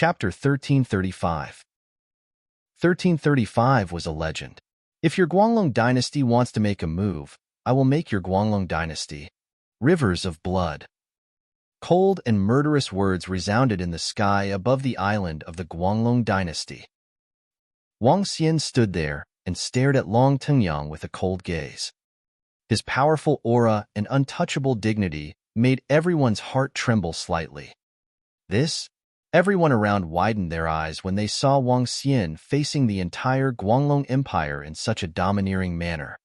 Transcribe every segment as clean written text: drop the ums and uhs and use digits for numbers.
Chapter 1335. 1335 was a legend. If your Guanglong dynasty wants to make a move, I will make your Guanglong dynasty. Rivers of blood. Cold and murderous words resounded in the sky above the island of the Guanglong dynasty. Wang Xian stood there and stared at Long Tingyang with a cold gaze. His powerful aura and untouchable dignity made everyone's heart tremble slightly. Everyone around widened their eyes when they saw Wang Xian facing the entire Guanglong Empire in such a domineering manner.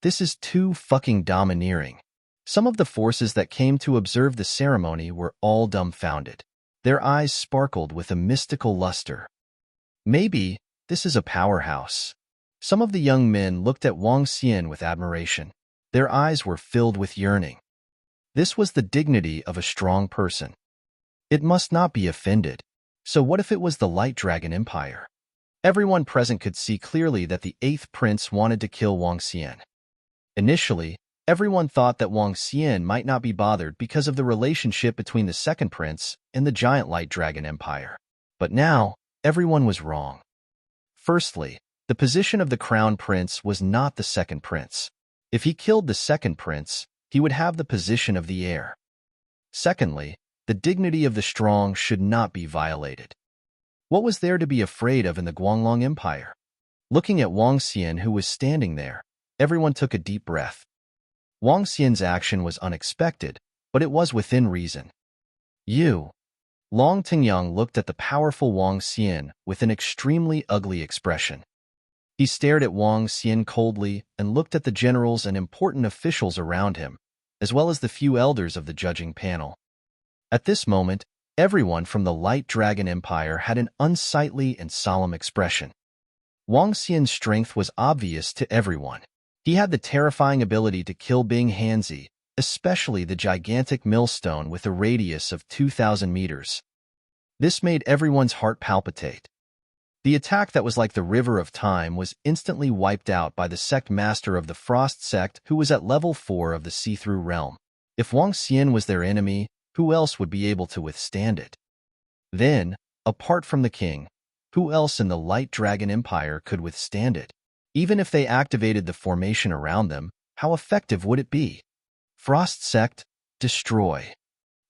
This is too fucking domineering. Some of the forces that came to observe the ceremony were all dumbfounded. Their eyes sparkled with a mystical luster. Maybe this is a powerhouse. Some of the young men looked at Wang Xian with admiration. Their eyes were filled with yearning. This was the dignity of a strong person. It must not be offended. So what if it was the Light Dragon Empire? Everyone present could see clearly that the 8th prince wanted to kill Wang Xian. Initially, everyone thought that Wang Xian might not be bothered because of the relationship between the 2nd prince and the giant Light Dragon Empire. But now, everyone was wrong. Firstly, the position of the crown prince was not the 2nd prince. If he killed the 2nd prince, he would have the position of the heir. Secondly, the dignity of the strong should not be violated. What was there to be afraid of in the Guanglong Empire? Looking at Wang Xian, who was standing there, everyone took a deep breath. Wang Xian's action was unexpected, but it was within reason. Long Tingyang looked at the powerful Wang Xian with an extremely ugly expression. He stared at Wang Xian coldly and looked at the generals and important officials around him, as well as the few elders of the judging panel. At this moment, everyone from the Light Dragon Empire had an unsightly and solemn expression. Wang Xian's strength was obvious to everyone. He had the terrifying ability to kill Bing Hanzi, especially the gigantic millstone with a radius of 2,000 meters. This made everyone's heart palpitate. The attack that was like the river of time was instantly wiped out by the sect master of the Frost sect, who was at level 4 of the see-through realm. If Wang Xian was their enemy, who else would be able to withstand it? Then, apart from the king, who else in the Light Dragon Empire could withstand it? Even if they activated the formation around them, how effective would it be? Frost sect, destroy.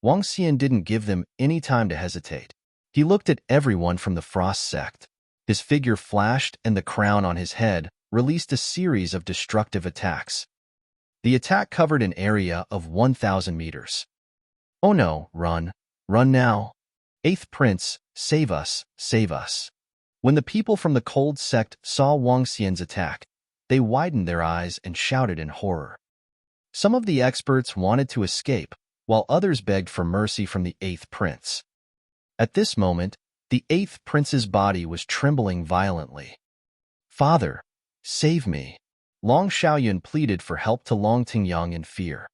Wang Xian didn't give them any time to hesitate. He looked at everyone from the Frost sect. His figure flashed and the crown on his head released a series of destructive attacks. The attack covered an area of 1,000 meters. Oh no, run now. 8th prince, save us, save us. When the people from the cold sect saw Wang Xian's attack, they widened their eyes and shouted in horror. Some of the experts wanted to escape, while others begged for mercy from the 8th prince. At this moment, the 8th prince's body was trembling violently. Father, save me. Long Xiaoyun pleaded for help to Long Tingyang in fear.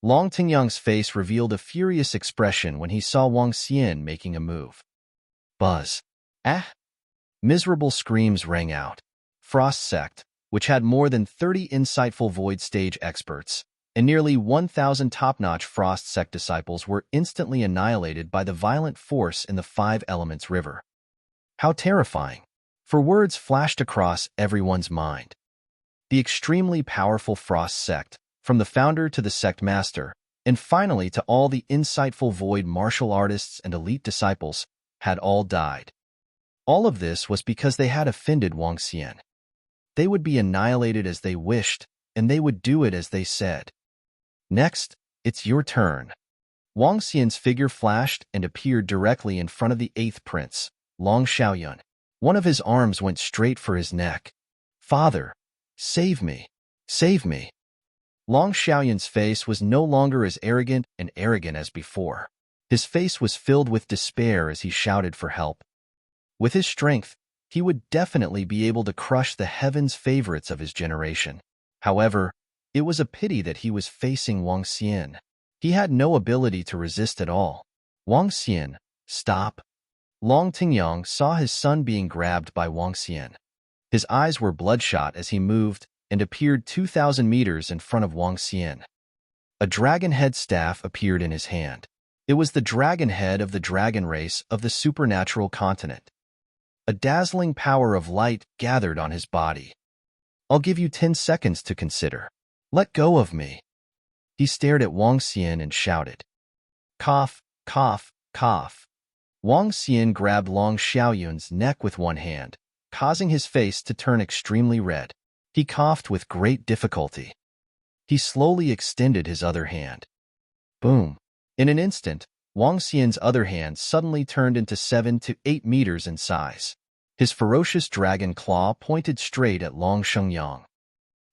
Long Tingyang's face revealed a furious expression when he saw Wang Xian making a move. Buzz. Miserable screams rang out. Frost sect, which had more than 30 insightful void stage experts, and nearly 1,000 top-notch Frost sect disciples were instantly annihilated by the violent force in the 5 Elements River. How terrifying! For words flashed across everyone's mind. The extremely powerful Frost sect, from the founder to the sect master, and finally to all the insightful void martial artists and elite disciples, had all died. All of this was because they had offended Wang Xian. They would be annihilated as they wished, and they would do it as they said. Next, it's your turn. Wang Xian's figure flashed and appeared directly in front of the 8th prince, Long Xiaoyun. One of his arms went straight for his neck. Father, save me, save me. Long Xiaoyun's face was no longer as arrogant as before. His face was filled with despair as he shouted for help. With his strength, he would definitely be able to crush the heavens' favorites of his generation. However, it was a pity that he was facing Wang Xian. He had no ability to resist at all. Wang Xian, stop. Long Tingyang saw his son being grabbed by Wang Xian. His eyes were bloodshot as he moved and appeared 2,000 meters in front of Wang Xian. A dragon head staff appeared in his hand. It was the dragon head of the dragon race of the supernatural continent. A dazzling power of light gathered on his body. I'll give you 10 seconds to consider. Let go of me. He stared at Wang Xian and shouted. Cough, cough, cough. Wang Xian grabbed Long Xiaoyun's neck with one hand, causing his face to turn extremely red. He coughed with great difficulty. He slowly extended his other hand. Boom. In an instant, Wang Xian's other hand suddenly turned into 7 to 8 meters in size. His ferocious dragon claw pointed straight at Long Shengyang.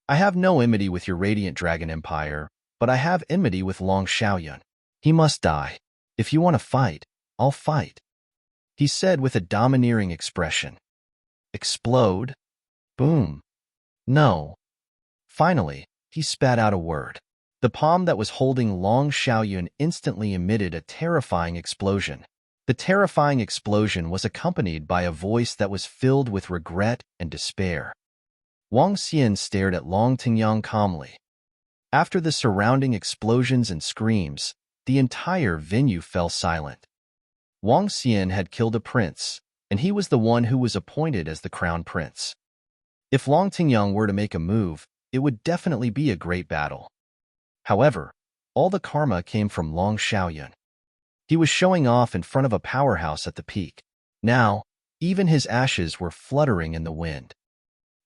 I have no enmity with your radiant dragon empire, but I have enmity with Long Xiaoyun. He must die. If you want to fight, I'll fight, he said with a domineering expression. Explode? Boom. No. Finally, he spat out a word. The palm that was holding Long Xiaoyun instantly emitted a terrifying explosion. The terrifying explosion was accompanied by a voice that was filled with regret and despair. Wang Xian stared at Long Tingyang calmly. After the surrounding explosions and screams, the entire venue fell silent. Wang Xian had killed a prince, and he was the one who was appointed as the crown prince. If Long Tingyang were to make a move, it would definitely be a great battle. However, all the karma came from Long Xiaoyun. He was showing off in front of a powerhouse at the peak. Now, even his ashes were fluttering in the wind.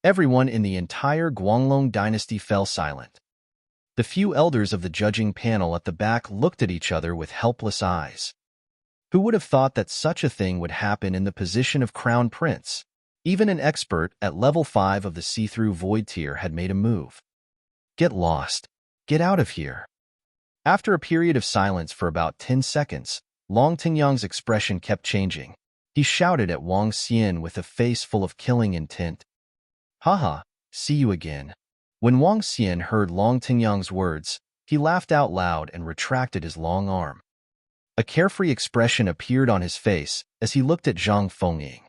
Everyone in the entire Guanglong dynasty fell silent. The few elders of the judging panel at the back looked at each other with helpless eyes. Who would have thought that such a thing would happen in the position of crown prince? Even an expert at level 5 of the see-through void tier had made a move. Get lost. Get out of here. After a period of silence for about 10 seconds, Long Tingyang's expression kept changing. He shouted at Wang Xian with a face full of killing intent. Haha, see you again. When Wang Xian heard Long Tingyang's words, he laughed out loud and retracted his long arm. A carefree expression appeared on his face as he looked at Zhang Fengying.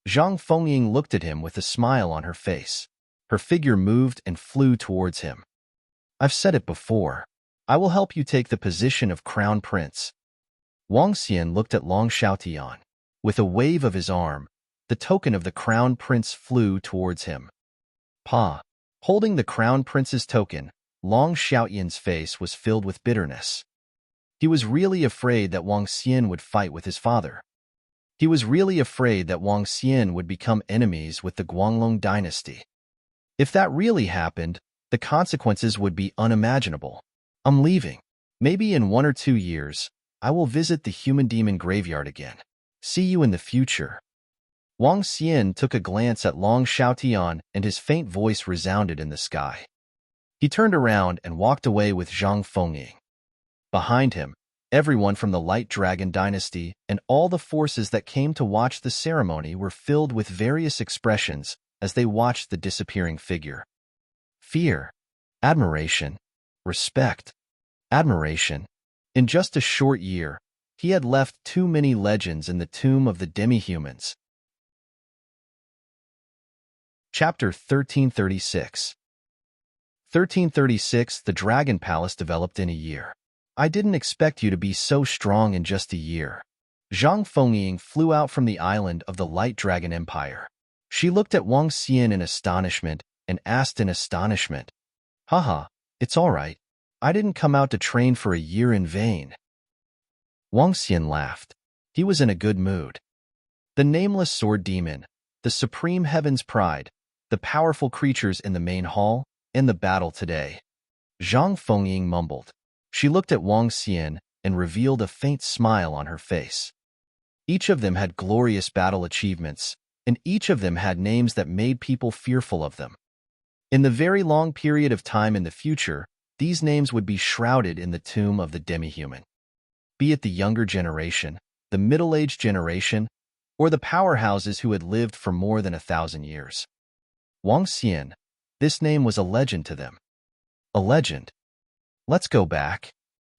Zhang Fengying looked at him with a smile on her face. Her figure moved and flew towards him. I've said it before. I will help you take the position of crown prince. Wang Xian looked at Long Xiaotian. With a wave of his arm, the token of the crown prince flew towards him. Pa. Holding the crown prince's token, Long Xiaotian's face was filled with bitterness. He was really afraid that Wang Xian would fight with his father. He was really afraid that Wang Xian would become enemies with the Guanglong dynasty. If that really happened, the consequences would be unimaginable. I'm leaving. Maybe in 1 or 2 years, I will visit the human demon graveyard again. See you in the future. Wang Xian took a glance at Long Xiaotian and his faint voice resounded in the sky. He turned around and walked away with Zhang Fengying. Behind him, everyone from the Light Dragon dynasty and all the forces that came to watch the ceremony were filled with various expressions as they watched the disappearing figure. Fear, admiration, respect, admiration. In just a short year, he had left too many legends in the tomb of the demi-humans. Chapter 1336. 1336. The Dragon Palace developed in a year. I didn't expect you to be so strong in just a year. Zhang Fengying flew out from the island of the Light Dragon Empire. She looked at Wang Xian in astonishment and asked in astonishment, Haha, it's all right. I didn't come out to train for a year in vain. Wang Xian laughed. He was in a good mood. The nameless sword demon, the supreme heaven's pride, the powerful creatures in the main hall, and the battle today. Zhang Fengying mumbled. She looked at Wang Xian and revealed a faint smile on her face. Each of them had glorious battle achievements, and each of them had names that made people fearful of them. In the very long period of time in the future, these names would be shrouded in the tomb of the demi-human. Be it the younger generation, the middle-aged generation, or the powerhouses who had lived for more than 1,000 years. Wang Xian, this name was a legend to them. A legend. Let's go back.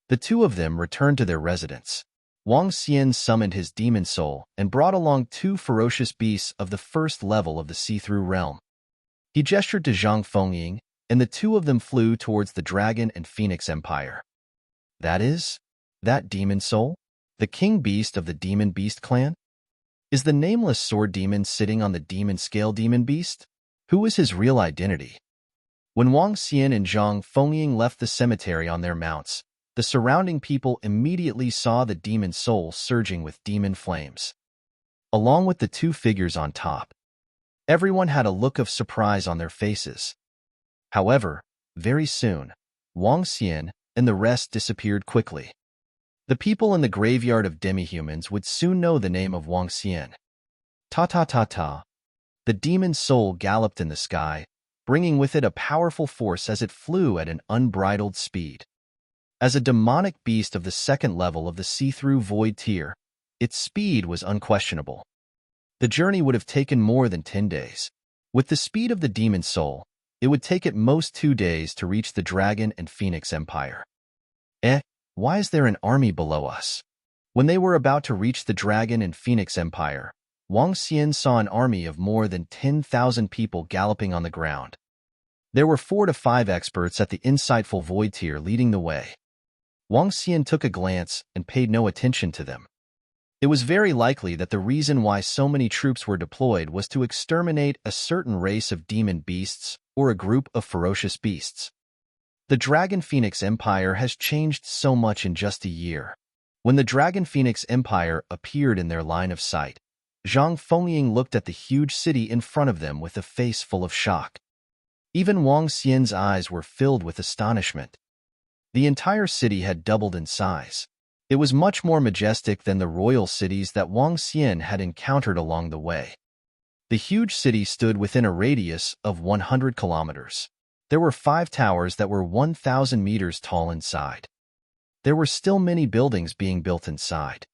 The two of them returned to their residence. Wang Xian summoned his demon soul and brought along 2 ferocious beasts of the first level of the see-through realm. He gestured to Zhang Fengying, and the two of them flew towards the Dragon and Phoenix Empire. That is, That demon soul? The king beast of the demon beast clan? Is the nameless sword demon sitting on the demon scale demon beast? Who is his real identity? When Wang Xian and Zhang Fengying left the cemetery on their mounts, the surrounding people immediately saw the demon soul surging with demon flames. Along with the two figures on top, everyone had a look of surprise on their faces. However, very soon, Wang Xian and the rest disappeared quickly. The people in the graveyard of demi-humans would soon know the name of Wang Xian. Ta-ta-ta-ta. The demon soul galloped in the sky, bringing with it a powerful force as it flew at an unbridled speed. As a demonic beast of the second level of the see-through void tier, its speed was unquestionable. The journey would have taken more than 10 days. With the speed of the demon soul, it would take at most 2 days to reach the Dragon and Phoenix Empire. Why is there an army below us? When they were about to reach the Dragon and Phoenix Empire, Wang Xian saw an army of more than 10,000 people galloping on the ground. There were 4 to 5 experts at the insightful void tier leading the way. Wang Xian took a glance and paid no attention to them. It was very likely that the reason why so many troops were deployed was to exterminate a certain race of demon beasts or a group of ferocious beasts. The Dragon Phoenix Empire has changed so much in just a year. When the Dragon Phoenix Empire appeared in their line of sight, Zhang Fengying looked at the huge city in front of them with a face full of shock. Even Wang Xian's eyes were filled with astonishment. The entire city had doubled in size. It was much more majestic than the royal cities that Wang Xian had encountered along the way. The huge city stood within a radius of 100 kilometers. There were 5 towers that were 1,000 meters tall inside. There were still many buildings being built inside.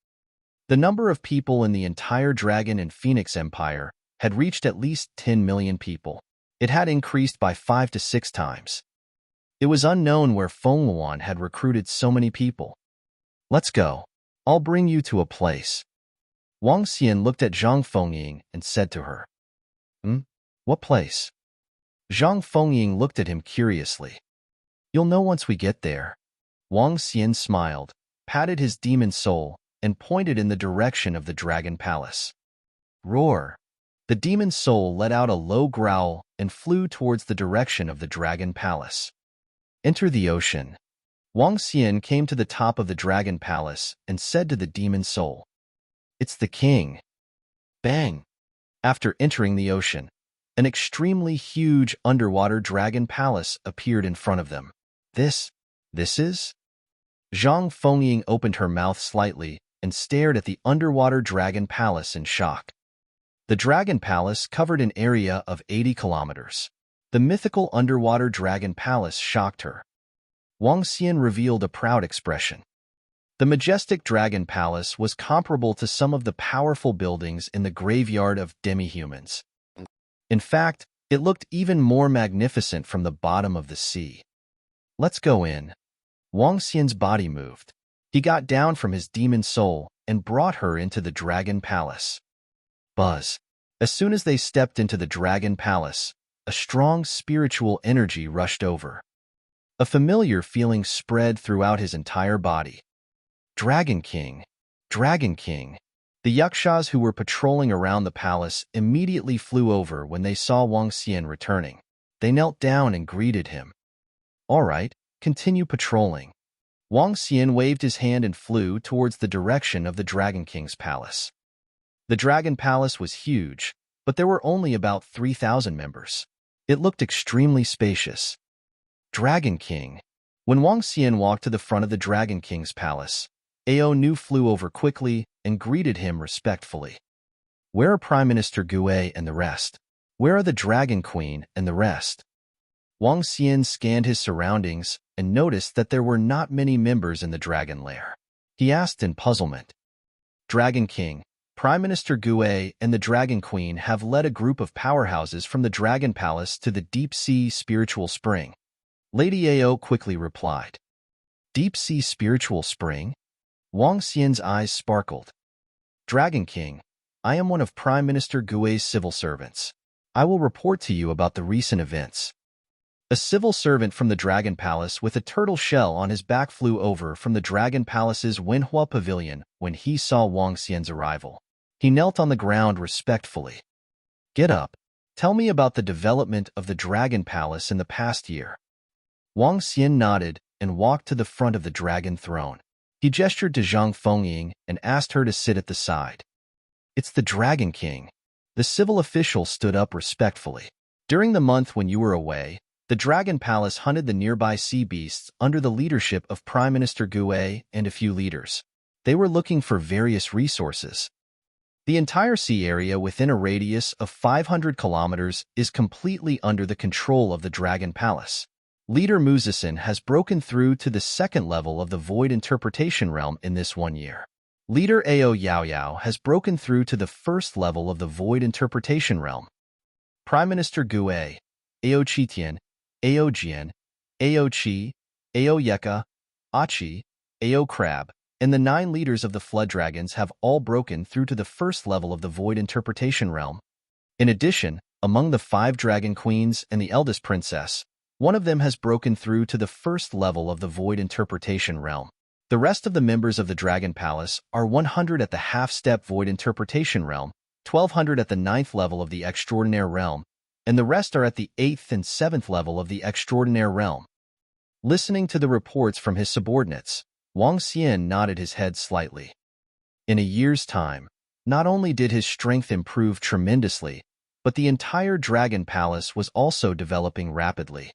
The number of people in the entire Dragon and Phoenix Empire had reached at least 10 million people. It had increased by 5 to 6 times. It was unknown where Feng Luan had recruited so many people. Let's go. I'll bring you to a place. Wang Xian looked at Zhang Fengying and said to her. What place? Zhang Fengying looked at him curiously. You'll know once we get there. Wang Xian smiled, patted his demon soul, and pointed in the direction of the Dragon Palace. Roar! The demon soul let out a low growl and flew towards the direction of the Dragon Palace. Enter the ocean. Wang Xian came to the top of the Dragon Palace and said to the demon soul, It's the king. Bang! After entering the ocean, an extremely huge underwater dragon palace appeared in front of them. This is? Zhang Fengying opened her mouth slightly and stared at the underwater dragon palace in shock. The dragon palace covered an area of 80 kilometers. The mythical underwater dragon palace shocked her. Wang Xian revealed a proud expression. The majestic dragon palace was comparable to some of the powerful buildings in the graveyard of demi-humans. In fact, it looked even more magnificent from the bottom of the sea. Let's go in. Wang Xian's body moved. He got down from his demon soul and brought her into the dragon palace. Buzz. As soon as they stepped into the dragon palace, a strong spiritual energy rushed over. A familiar feeling spread throughout his entire body. Dragon King! Dragon King! The yakshas who were patrolling around the palace immediately flew over when they saw Wang Xian returning. They knelt down and greeted him. All right, continue patrolling. Wang Xian waved his hand and flew towards the direction of the Dragon King's palace. The Dragon Palace was huge, but there were only about 3,000 members. It looked extremely spacious. Dragon King. When Wang Xian walked to the front of the Dragon King's palace, Ao Nu flew over quickly and greeted him respectfully. Where are Prime Minister Gue and the rest? Where are the Dragon Queen and the rest? Wang Xian scanned his surroundings and noticed that there were not many members in the Dragon Lair. He asked in puzzlement. Dragon King, Prime Minister Gue and the Dragon Queen have led a group of powerhouses from the Dragon Palace to the Deep Sea Spiritual Spring. Lady Ao quickly replied. Deep Sea Spiritual Spring? Wang Xian's eyes sparkled. Dragon King, I am one of Prime Minister Gue's civil servants. I will report to you about the recent events. A civil servant from the Dragon Palace with a turtle shell on his back flew over from the Dragon Palace's Wenhua Pavilion when he saw Wang Xian's arrival. He knelt on the ground respectfully. "Get up. Tell me about the development of the Dragon Palace in the past year." Wang Xian nodded and walked to the front of the dragon throne. He gestured to Zhang Fengying and asked her to sit at the side. "It's the Dragon King." The civil official stood up respectfully. "During the month when you were away, the Dragon Palace hunted the nearby sea beasts under the leadership of Prime Minister Gue and a few leaders. They were looking for various resources. The entire sea area within a radius of 500 kilometers is completely under the control of the Dragon Palace. Leader Muzisin has broken through to the second level of the Void Interpretation Realm in this 1 year. Leader Ao Yaoyao has broken through to the first level of the Void Interpretation Realm. Prime Minister Gue, Ao Qitian, Ao Jian, Ao Qi, Ao Yeka, Achi, Ao Crab, and the 9 leaders of the Flood Dragons have all broken through to the first level of the Void Interpretation Realm. In addition, among the 5 Dragon Queens and the eldest princess, one of them has broken through to the first level of the Void Interpretation Realm. The rest of the members of the Dragon Palace are 100 at the half-step Void Interpretation Realm, 1,200 at the 9th level of the Extraordinaire Realm, and the rest are at the 8th and 7th level of the Extraordinaire Realm. Listening to the reports from his subordinates, Wang Xian nodded his head slightly. In a year's time, not only did his strength improve tremendously, but the entire Dragon Palace was also developing rapidly.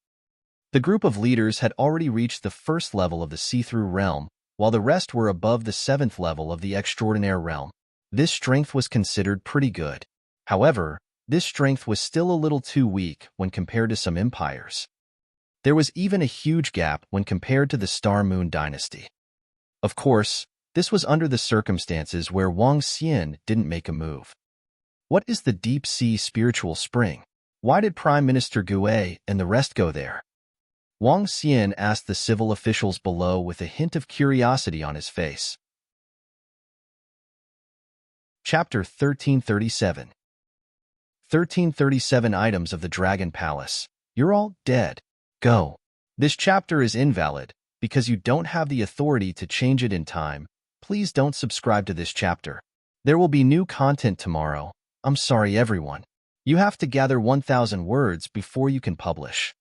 The group of leaders had already reached the first level of the see-through realm, while the rest were above the 7th level of the Extraordinaire Realm. This strength was considered pretty good. However, this strength was still a little too weak when compared to some empires. There was even a huge gap when compared to the Star Moon Dynasty. Of course, this was under the circumstances where Wang Xian didn't make a move. What is the Deep Sea Spiritual Spring? Why did Prime Minister Gue and the rest go there? Wang Xian asked the civil officials below with a hint of curiosity on his face. Chapter 1337. 1337 Items of the Dragon Palace. You're all dead. Go. This chapter is invalid because you don't have the authority to change it in time. Please don't subscribe to this chapter. There will be new content tomorrow. I'm sorry, everyone. You have to gather 1,000 words before you can publish.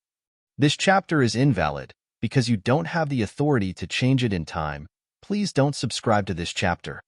This chapter is invalid because you don't have the authority to change it in time. Please don't subscribe to this chapter.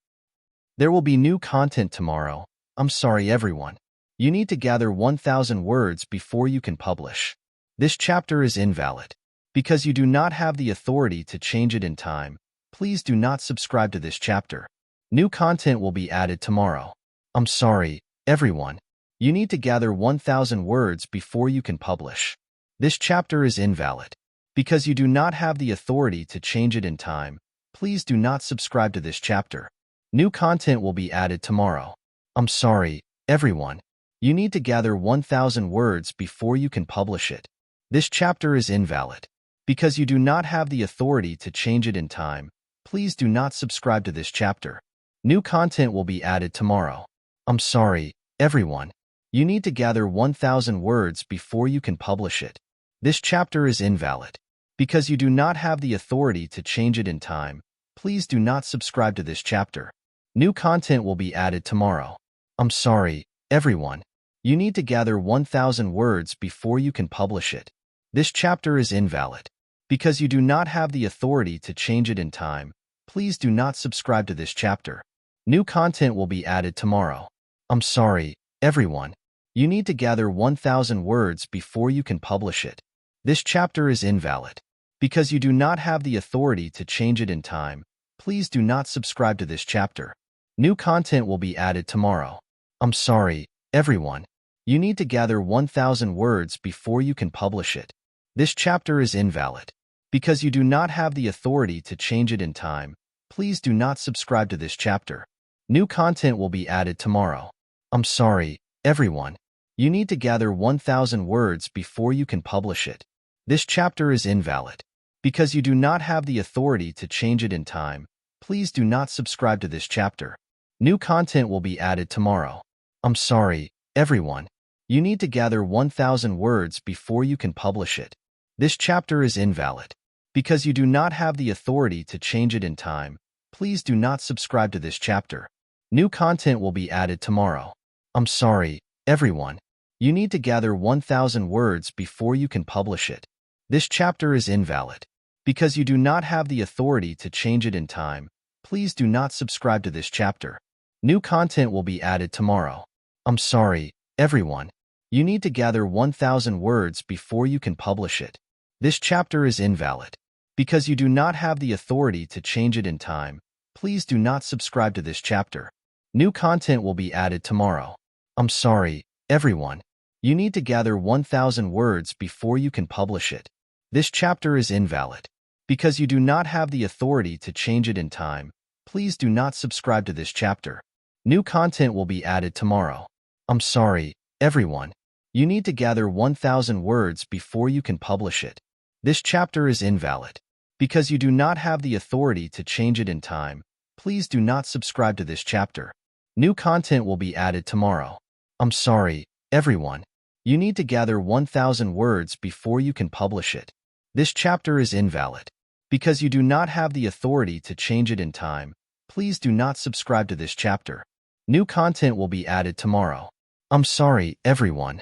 There will be new content tomorrow. I'm sorry, everyone. You need to gather 1,000 words before you can publish. This chapter is invalid because you do not have the authority to change it in time. Please do not subscribe to this chapter. New content will be added tomorrow. I'm sorry, everyone. You need to gather 1,000 words before you can publish. This chapter is invalid because you do not have the authority to change it in time. Please do not subscribe to this chapter. New content will be added tomorrow. I'm sorry, everyone. You need to gather 1,000 words before you can publish it. This chapter is invalid because you do not have the authority to change it in time. Please do not subscribe to this chapter. New content will be added tomorrow. I'm sorry, everyone. You need to gather 1,000 words before you can publish it. This chapter is invalid because you do not have the authority to change it in time. Please do not subscribe to this chapter. New content will be added tomorrow. I'm sorry, everyone. You need to gather 1,000 words before you can publish it. This chapter is invalid because you do not have the authority to change it in time. Please do not subscribe to this chapter. New content will be added tomorrow. I'm sorry, everyone. You need to gather 1,000 words before you can publish it. This chapter is invalid because you do not have the authority to change it in time. Please do not subscribe to this chapter. New content will be added tomorrow. I'm sorry, everyone. You need to gather 1,000 words before you can publish it. This chapter is invalid because you do not have the authority to change it in time. Please do not subscribe to this chapter. New content will be added tomorrow. I'm sorry, everyone. You need to gather 1,000 words before you can publish it. This chapter is invalid because you do not have the authority to change it in time. Please do not subscribe to this chapter. New content will be added tomorrow. I'm sorry, everyone. You need to gather 1,000 words before you can publish it. This chapter is invalid. Because you do not have the authority to change it in time, please do not subscribe to this chapter. New content will be added tomorrow. I'm sorry, everyone. You need to gather 1,000 words before you can publish it. This chapter is invalid. Because you do not have the authority to change it in time, please do not subscribe to this chapter. New content will be added tomorrow. I'm sorry, everyone. You need to gather 1,000 words before you can publish it. This chapter is invalid. Because you do not have the authority to change it in time, please do not subscribe to this chapter. New content will be added tomorrow. I'm sorry, everyone. You need to gather 1,000 words before you can publish it. This chapter is invalid. Because you do not have the authority to change it in time, please do not subscribe to this chapter. New content will be added tomorrow. I'm sorry, everyone. You need to gather 1,000 words before you can publish it. This chapter is invalid. Because you do not have the authority to change it in time, please do not subscribe to this chapter. New content will be added tomorrow. I'm sorry, everyone. You need to gather 1,000 words before you can publish it. This chapter is invalid. Because you do not have the authority to change it in time, please do not subscribe to this chapter. New content will be added tomorrow. I'm sorry, everyone.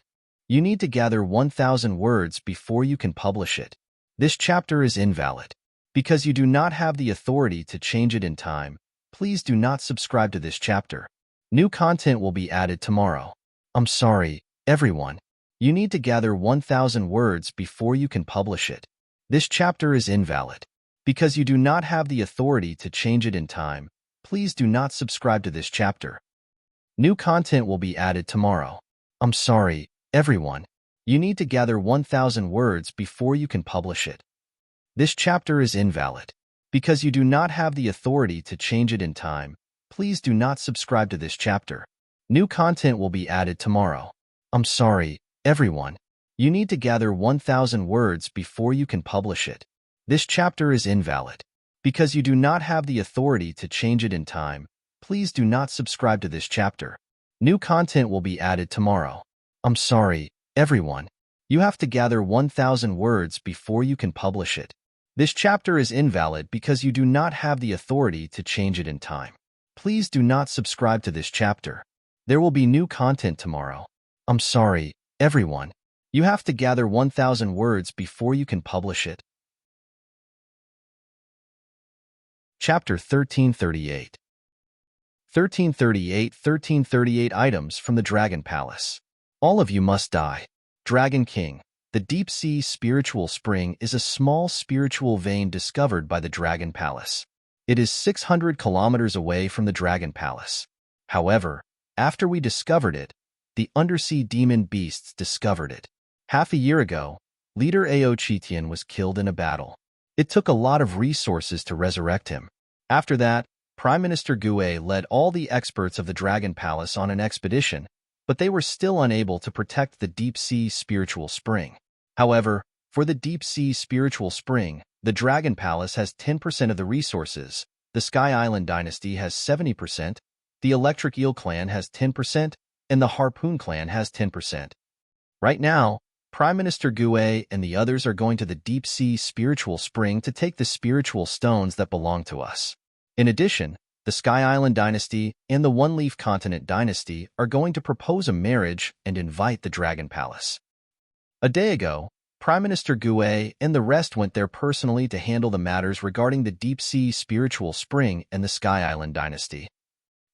You need to gather 1,000 words before you can publish it. This chapter is invalid. Because you do not have the authority to change it in time, please do not subscribe to this chapter. New content will be added tomorrow. I'm sorry, everyone. You need to gather 1,000 words before you can publish it. This chapter is invalid. Because you do not have the authority to change it in time, please do not subscribe to this chapter. New content will be added tomorrow. I'm sorry, everyone. You need to gather 1,000 words before you can publish it. This chapter is invalid. Because you do not have the authority to change it in time, please do not subscribe to this chapter. New content will be added tomorrow. I'm sorry, everyone. You need to gather 1,000 words before you can publish it. This chapter is invalid. Because you do not have the authority to change it in time, please do not subscribe to this chapter. New content will be added tomorrow. I'm sorry, everyone. You have to gather 1,000 words before you can publish it. This chapter is invalid because you do not have the authority to change it in time. Please do not subscribe to this chapter. There will be new content tomorrow. I'm sorry, everyone. You have to gather 1,000 words before you can publish it. Chapter 1338. 1338 items from the Dragon Palace. All of you must die. Dragon King. The deep-sea spiritual spring is a small spiritual vein discovered by the Dragon Palace. It is 600 kilometers away from the Dragon Palace. However, after we discovered it, the undersea demon beasts discovered it. Half a year ago, leader Aochitian was killed in a battle. It took a lot of resources to resurrect him. After that, Prime Minister Gue led all the experts of the Dragon Palace on an expedition, but they were still unable to protect the deep-sea spiritual spring. However, for the deep-sea spiritual spring, the Dragon Palace has 10% of the resources, the Sky Island Dynasty has 70%, the Electric Eel Clan has 10%, and the Harpoon Clan has 10%. Right now, Prime Minister Gue and the others are going to the deep-sea spiritual spring to take the spiritual stones that belong to us. In addition, the Sky Island Dynasty and the One Leaf Continent Dynasty are going to propose a marriage and invite the Dragon Palace. A day ago, Prime Minister Gue and the rest went there personally to handle the matters regarding the deep-sea spiritual spring and the Sky Island Dynasty.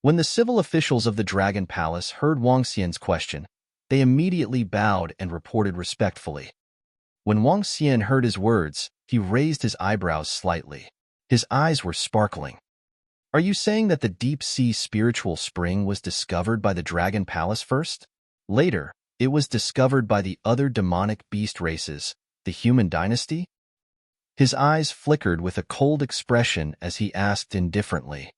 When the civil officials of the Dragon Palace heard Wang Xian's question, they immediately bowed and reported respectfully. When Wang Xian heard his words, he raised his eyebrows slightly. His eyes were sparkling. Are you saying that the deep-sea spiritual spring was discovered by the Dragon Palace first? Later, it was discovered by the other demonic beast races, the human dynasty? His eyes flickered with a cold expression as he asked indifferently.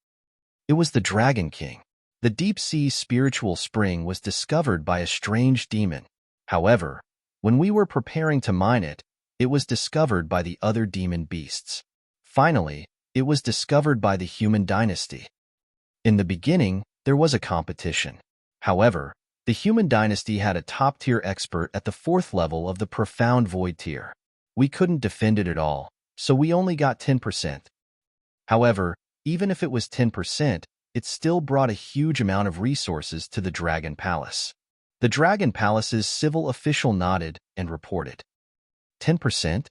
It was the Dragon King. The deep-sea spiritual spring was discovered by a strange demon. However, when we were preparing to mine it, it was discovered by the other demon beasts. Finally, it was discovered by the human dynasty. In the beginning, there was a competition. However, the human dynasty had a top-tier expert at the 4th level of the profound void tier. We couldn't defend it at all, so we only got 10%. However, even if it was 10%, it still brought a huge amount of resources to the Dragon Palace. The Dragon Palace's civil official nodded and reported. 10%?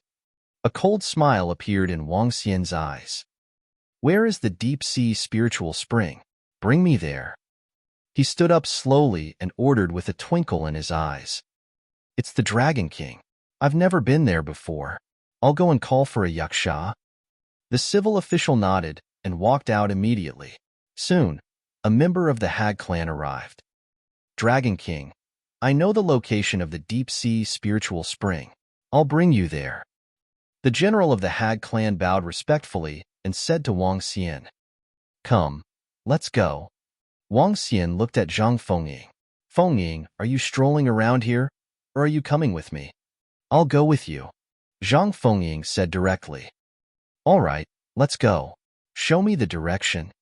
A cold smile appeared in Wang Xian's eyes. Where is the deep-sea spiritual spring? Bring me there. He stood up slowly and ordered with a twinkle in his eyes. It's the Dragon King. I've never been there before. I'll go and call for a yaksha. The civil official nodded and walked out immediately. Soon, a member of the Hag clan arrived. Dragon King, I know the location of the deep-sea spiritual spring. I'll bring you there. The general of the Hag clan bowed respectfully and said to Wang Xian, Come, let's go. Wang Xian looked at Zhang Fengying. Fengying, are you strolling around here, or are you coming with me? I'll go with you. Zhang Fengying said directly. All right, let's go. Show me the direction.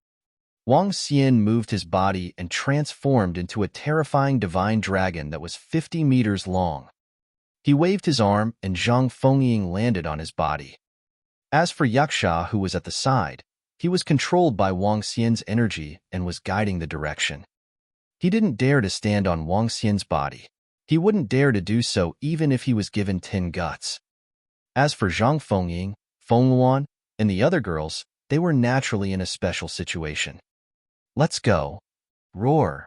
Wang Xian moved his body and transformed into a terrifying divine dragon that was 50 meters long. He waved his arm and Zhang Fengying landed on his body. As for Yaksha, who was at the side, he was controlled by Wang Xian's energy and was guiding the direction. He didn't dare to stand on Wang Xian's body. He wouldn't dare to do so even if he was given 10 guts. As for Zhang Fengying, Feng Luan, and the other girls, they were naturally in a special situation. Let's go. Roar.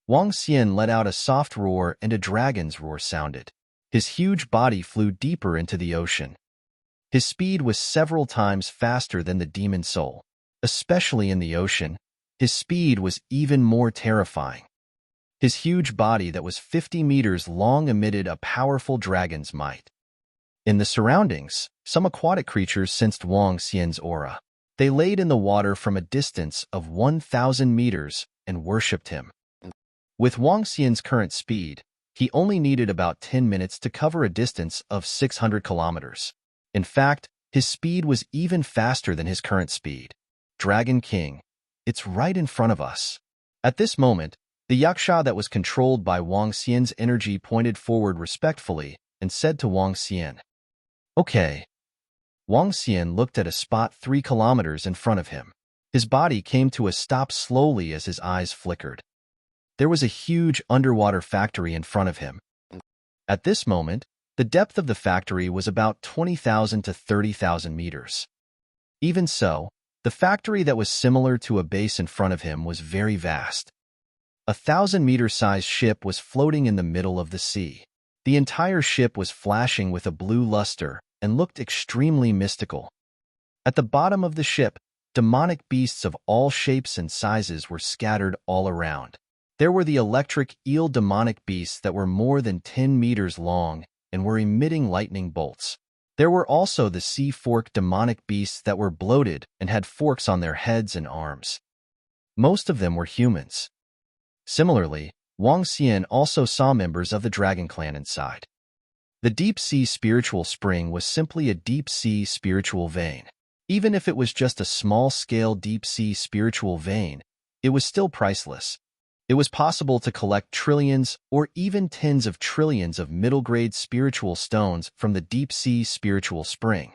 Wang Xian let out a soft roar and a dragon's roar sounded. His huge body flew deeper into the ocean. His speed was several times faster than the demon soul. Especially in the ocean, his speed was even more terrifying. His huge body that was 50 meters long emitted a powerful dragon's might. In the surroundings, some aquatic creatures sensed Wang Xian's aura. They laid in the water from a distance of 1,000 meters and worshipped him. With Wang Xian's current speed, he only needed about 10 minutes to cover a distance of 600 kilometers. In fact, his speed was even faster than his current speed. Dragon King, it's right in front of us. At this moment, the yaksha that was controlled by Wang Xian's energy pointed forward respectfully and said to Wang Xian, Okay. Wang Xian looked at a spot 3 kilometers in front of him. His body came to a stop slowly as his eyes flickered. There was a huge underwater factory in front of him. At this moment, the depth of the factory was about 20,000 to 30,000 meters. Even so, the factory that was similar to a base in front of him was very vast. A 1,000-meter-sized ship was floating in the middle of the sea. The entire ship was flashing with a blue luster and looked extremely mystical. At the bottom of the ship, demonic beasts of all shapes and sizes were scattered all around. There were the electric eel demonic beasts that were more than 10 meters long and were emitting lightning bolts. There were also the sea fork demonic beasts that were bloated and had forks on their heads and arms. Most of them were humans. Similarly, Wang Xian also saw members of the Dragon Clan inside. The deep-sea spiritual spring was simply a deep-sea spiritual vein. Even if it was just a small-scale deep-sea spiritual vein, it was still priceless. It was possible to collect trillions or even tens of trillions of middle-grade spiritual stones from the deep-sea spiritual spring.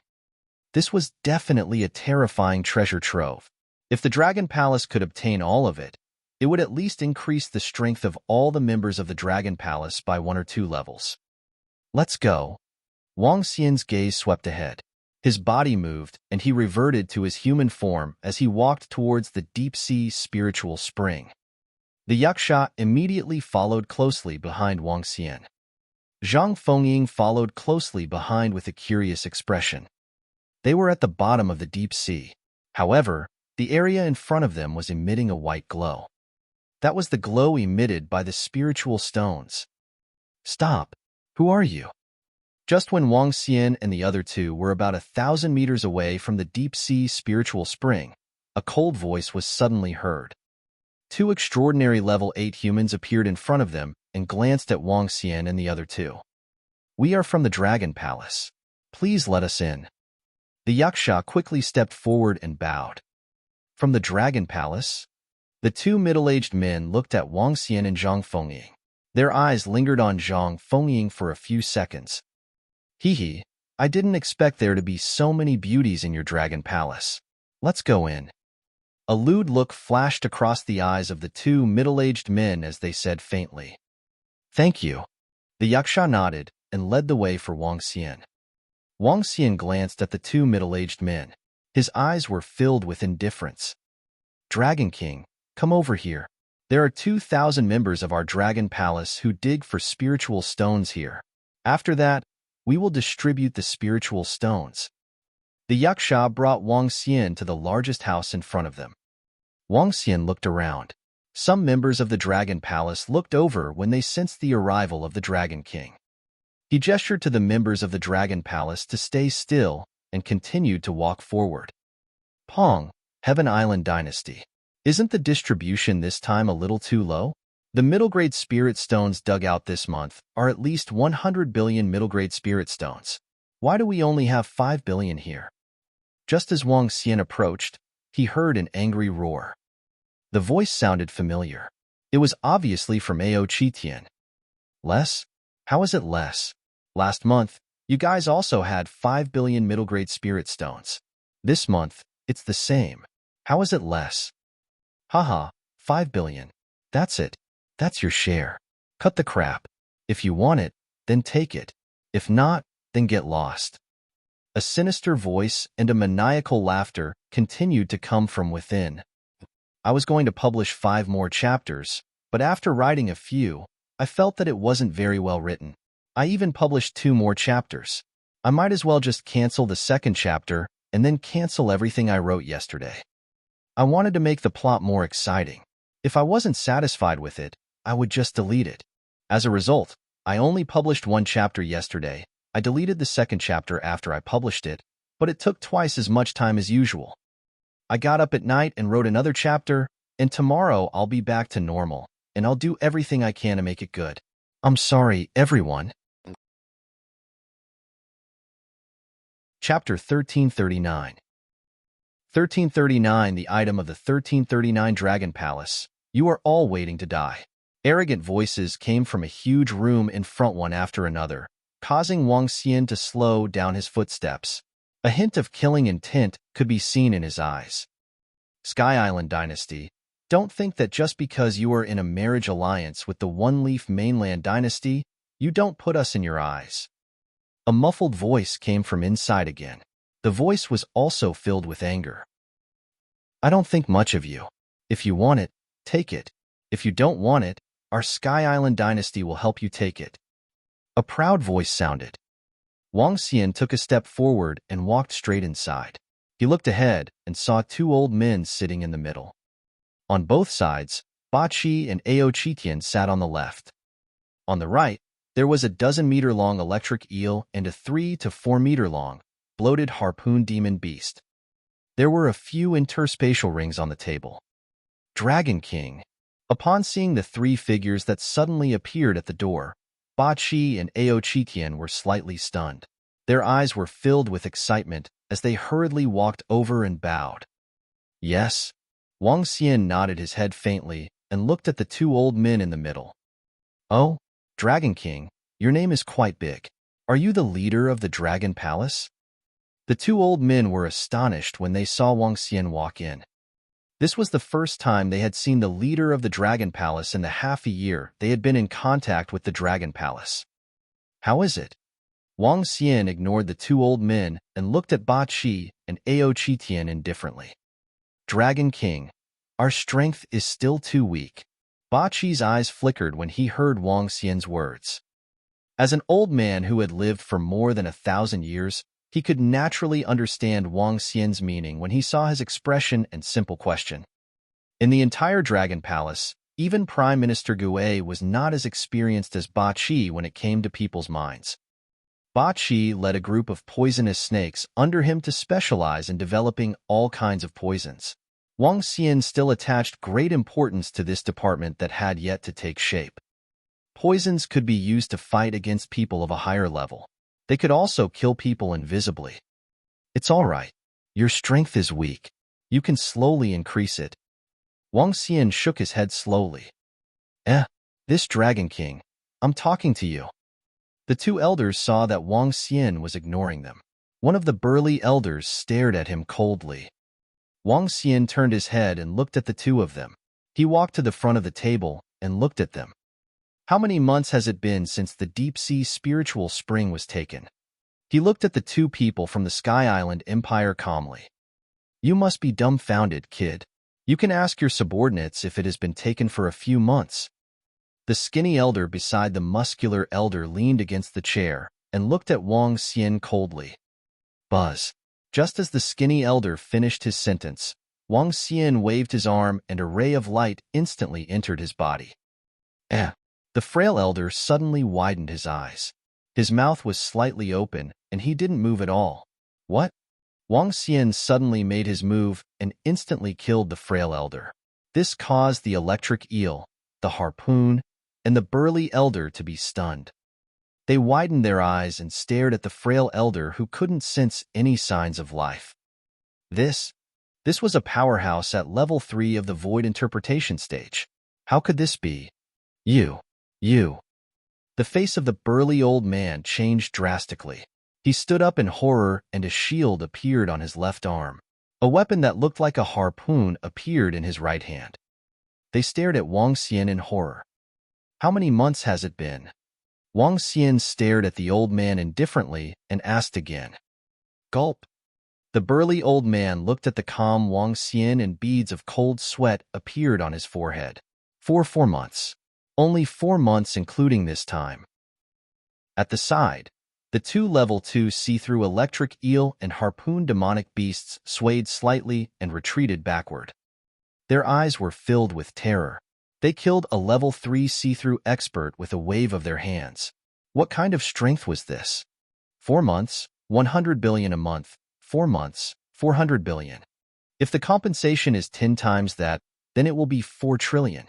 This was definitely a terrifying treasure trove. If the Dragon Palace could obtain all of it, it would at least increase the strength of all the members of the Dragon Palace by 1 or 2 levels. Let's go. Wang Xian's gaze swept ahead. His body moved, and he reverted to his human form as he walked towards the deep-sea spiritual spring. The yaksha immediately followed closely behind Wang Xian. Zhang Fengying followed closely behind with a curious expression. They were at the bottom of the deep sea. However, the area in front of them was emitting a white glow. That was the glow emitted by the spiritual stones. Stop! Who are you? Just when Wang Xian and the other two were about 1,000 meters away from the deep-sea spiritual spring, a cold voice was suddenly heard. 2 extraordinary level 8 humans appeared in front of them and glanced at Wang Xian and the other two. We are from the Dragon Palace. Please let us in. The yaksha quickly stepped forward and bowed. From the Dragon Palace? The 2 middle-aged men looked at Wang Xian and Zhang Fengying. Their eyes lingered on Zhang Fengying for a few seconds. Hee hee, I didn't expect there to be so many beauties in your dragon palace. Let's go in. A lewd look flashed across the eyes of the two middle-aged men as they said faintly, "Thank you." The yaksha nodded and led the way for Wang Xian. Wang Xian glanced at the two middle-aged men. His eyes were filled with indifference. "Dragon King, come over here. There are 2,000 members of our dragon palace who dig for spiritual stones here. After that, we will distribute the spiritual stones." The yaksha brought Wang Xian to the largest house in front of them. Wang Xian looked around. Some members of the Dragon Palace looked over when they sensed the arrival of the Dragon King. He gestured to the members of the Dragon Palace to stay still and continued to walk forward. "Pong, Heaven Island Dynasty. Isn't the distribution this time a little too low? The middle-grade spirit stones dug out this month are at least 100 billion middle-grade spirit stones. Why do we only have 5 billion here?" Just as Wang Xian approached, he heard an angry roar. The voice sounded familiar. It was obviously from Ao Qitian. "Less? How is it less? Last month, you guys also had 5 billion middle-grade spirit stones. This month, it's the same. How is it less?" "Haha, 5 billion. That's it. That's your share. Cut the crap. If you want it, then take it. If not, then get lost." A sinister voice and a maniacal laughter continued to come from within. "I was going to publish 5 more chapters, but after writing a few, I felt that it wasn't very well written. I even published 2 more chapters. I might as well just cancel the second chapter and then cancel everything I wrote yesterday. I wanted to make the plot more exciting. If I wasn't satisfied with it, I would just delete it. As a result, I only published 1 chapter yesterday. I deleted the second chapter after I published it, but it took twice as much time as usual. I got up at night and wrote another chapter, and tomorrow I'll be back to normal, and I'll do everything I can to make it good. I'm sorry, everyone." Chapter 1339. 1339, the item of the 1339 Dragon Palace. You are all waiting to die. Arrogant voices came from a huge room in front one after another, causing Wang Xian to slow down his footsteps. A hint of killing intent could be seen in his eyes. "Sky Island Dynasty, don't think that just because you are in a marriage alliance with the One-Leaf Mainland Dynasty, you don't put us in your eyes." A muffled voice came from inside again. The voice was also filled with anger. "I don't think much of you. If you want it, take it. If you don't want it, our Sky Island Dynasty will help you take it." A proud voice sounded. Wang Xian took a step forward and walked straight inside. He looked ahead and saw 2 old men sitting in the middle. On both sides, Ba Qi and Ao Qitian sat on the left. On the right, there was a 12-meter-long electric eel and a 3 to 4 meter long, bloated harpoon demon beast. There were a few interspatial rings on the table. Dragon King. Upon seeing the 3 figures that suddenly appeared at the door, Ba Qi and Ao Qitian were slightly stunned. Their eyes were filled with excitement as they hurriedly walked over and bowed. "Yes." Wang Xian nodded his head faintly and looked at the 2 old men in the middle. "Oh, Dragon King, your name is quite big. Are you the leader of the Dragon Palace?" The 2 old men were astonished when they saw Wang Xian walk in. This was the first time they had seen the leader of the Dragon Palace in the half a year they had been in contact with the Dragon Palace. "How is it?" Wang Xian ignored the 2 old men and looked at Ba Qi and Ao Qitian indifferently. "Dragon King, our strength is still too weak." Ba Qi's eyes flickered when he heard Wang Xian's words. As an old man who had lived for more than 1,000 years, he could naturally understand Wang Xian's meaning when he saw his expression and simple question. In the entire Dragon Palace, even Prime Minister Gue was not as experienced as Ba Qi when it came to people's minds. Ba Qi led a group of poisonous snakes under him to specialize in developing all kinds of poisons. Wang Xian still attached great importance to this department that had yet to take shape. Poisons could be used to fight against people of a higher level. They could also kill people invisibly. "It's all right. Your strength is weak. You can slowly increase it." Wang Xian shook his head slowly. This Dragon King, I'm talking to you." The two elders saw that Wang Xian was ignoring them. One of the burly elders stared at him coldly. Wang Xian turned his head and looked at the two of them. He walked to the front of the table and looked at them. How many months has it been since the deep-sea spiritual spring was taken? He looked at the two people from the Sky Island Empire calmly. You must be dumbfounded, kid. You can ask your subordinates if it has been taken for a few months. The skinny elder beside the muscular elder leaned against the chair and looked at Wang Xian coldly. Buzz. Just as the skinny elder finished his sentence, Wang Xian waved his arm and a ray of light instantly entered his body. The frail elder suddenly widened his eyes. His mouth was slightly open, and he didn't move at all. What? Wang Xian suddenly made his move and instantly killed the frail elder. This caused the electric eel, the harpoon, and the burly elder to be stunned. They widened their eyes and stared at the frail elder who couldn't sense any signs of life. This was a powerhouse at level 3 of the void interpretation stage. How could this be? You. The face of the burly old man changed drastically. He stood up in horror and a shield appeared on his left arm. A weapon that looked like a harpoon appeared in his right hand. They stared at Wang Xian in horror. How many months has it been? Wang Xian stared at the old man indifferently and asked again. Gulp. The burly old man looked at the calm Wang Xian and beads of cold sweat appeared on his forehead. 4 months. Only 4 months including this time. At the side, the two level 2 see-through electric eel and harpoon demonic beasts swayed slightly and retreated backward. Their eyes were filled with terror. They killed a level 3 see-through expert with a wave of their hands. What kind of strength was this? 4 months, 100 billion a month. 4 months, 400 billion. If the compensation is 10 times that, then it will be 4 trillion.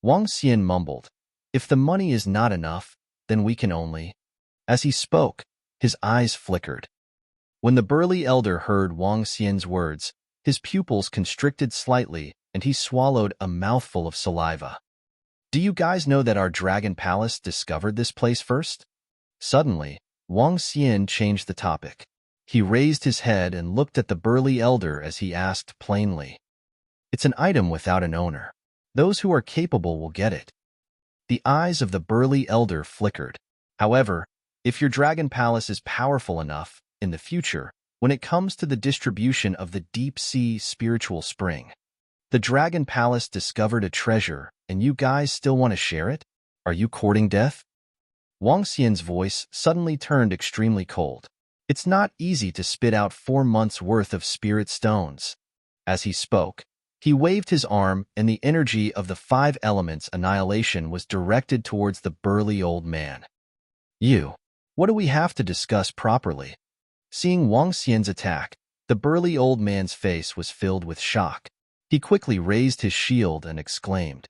Wang Xian mumbled, if the money is not enough, then we can only... As he spoke, his eyes flickered. When the burly elder heard Wang Xian's words, his pupils constricted slightly and he swallowed a mouthful of saliva. Do you guys know that our Dragon Palace discovered this place first? Suddenly, Wang Xian changed the topic. He raised his head and looked at the burly elder as he asked plainly. It's an item without an owner. Those who are capable will get it. The eyes of the burly elder flickered. However, if your Dragon Palace is powerful enough, in the future, when it comes to the distribution of the deep-sea spiritual spring, the Dragon Palace discovered a treasure, and you guys still want to share it? Are you courting death? Wang Xian's voice suddenly turned extremely cold. It's not easy to spit out 4 months' worth of spirit stones. As he spoke, he waved his arm and the energy of the 5 elements annihilation was directed towards the burly old man. What do we have to discuss properly? Seeing Wang Xian's attack, the burly old man's face was filled with shock. He quickly raised his shield and exclaimed.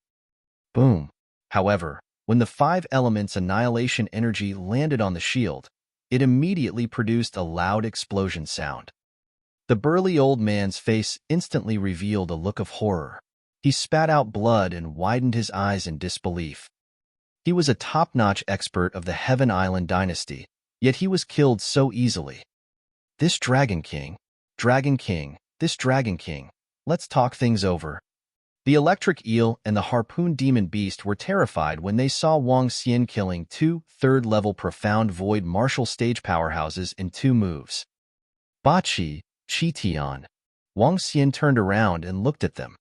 Boom! However, when the 5 elements annihilation energy landed on the shield, it immediately produced a loud explosion sound. The burly old man's face instantly revealed a look of horror. He spat out blood and widened his eyes in disbelief. He was a top-notch expert of the Heaven Island dynasty, yet he was killed so easily. This Dragon King, this Dragon King, let's talk things over. The electric eel and the harpoon demon beast were terrified when they saw Wang Xian killing 2 third-level profound void martial stage powerhouses in 2 moves. Bachi, Qitian. Wang Xian turned around and looked at them.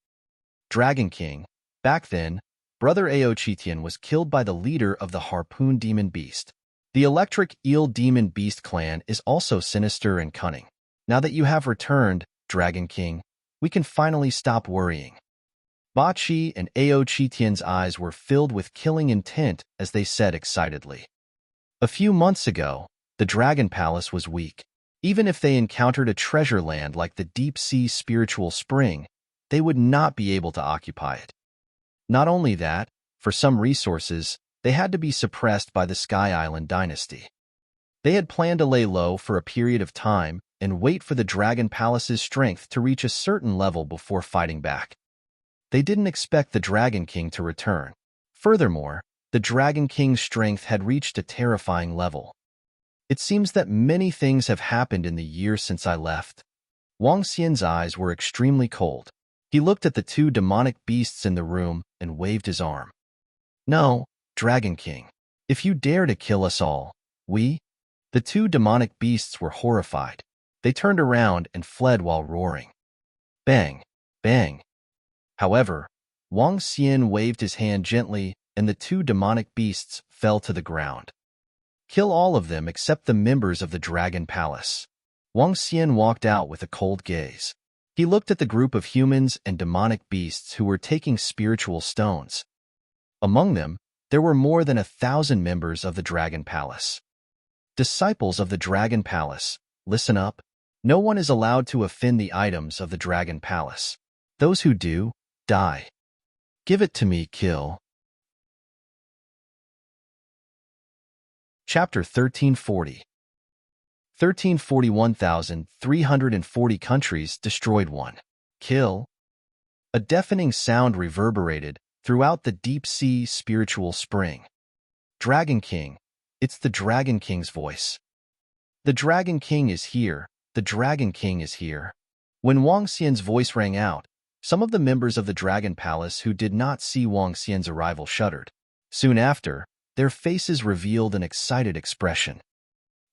Dragon King. Back then, Brother Ao Qitian was killed by the leader of the harpoon demon beast. The electric eel demon beast clan is also sinister and cunning. Now that you have returned, Dragon King, we can finally stop worrying. Bachi and Ao Qitian's eyes were filled with killing intent as they said excitedly. A few months ago, the Dragon Palace was weak. Even if they encountered a treasure land like the deep-sea spiritual spring, they would not be able to occupy it. Not only that, for some resources, they had to be suppressed by the Sky Island dynasty. They had planned to lay low for a period of time and wait for the Dragon Palace's strength to reach a certain level before fighting back. They didn't expect the Dragon King to return. Furthermore, The Dragon King's strength had reached a terrifying level. It seems that many things have happened in the year since I left. Wang Xian's eyes were extremely cold. He looked at the two demonic beasts in the room and waved his arm. No, Dragon King. If you dare to kill us all, The two demonic beasts were horrified. They turned around and fled while roaring. Bang! Bang! However, Wang Xian waved his hand gently and the two demonic beasts fell to the ground. Kill all of them except the members of the Dragon Palace. Wang Xian walked out with a cold gaze. He looked at the group of humans and demonic beasts who were taking spiritual stones. Among them, there were more than 1,000 members of the Dragon Palace. Disciples of the Dragon Palace, listen up. No one is allowed to offend the items of the Dragon Palace. Those who do, die. Give it to me, kill. Chapter 1340. 1341,340 countries destroyed. 1. Kill. A deafening sound reverberated throughout the deep-sea spiritual spring. Dragon King. It's the Dragon King's voice. The Dragon King is here. The Dragon King is here. When Wang Xian's voice rang out, some of the members of the Dragon Palace who did not see Wang Xian's arrival shuddered. Soon after, their faces revealed an excited expression.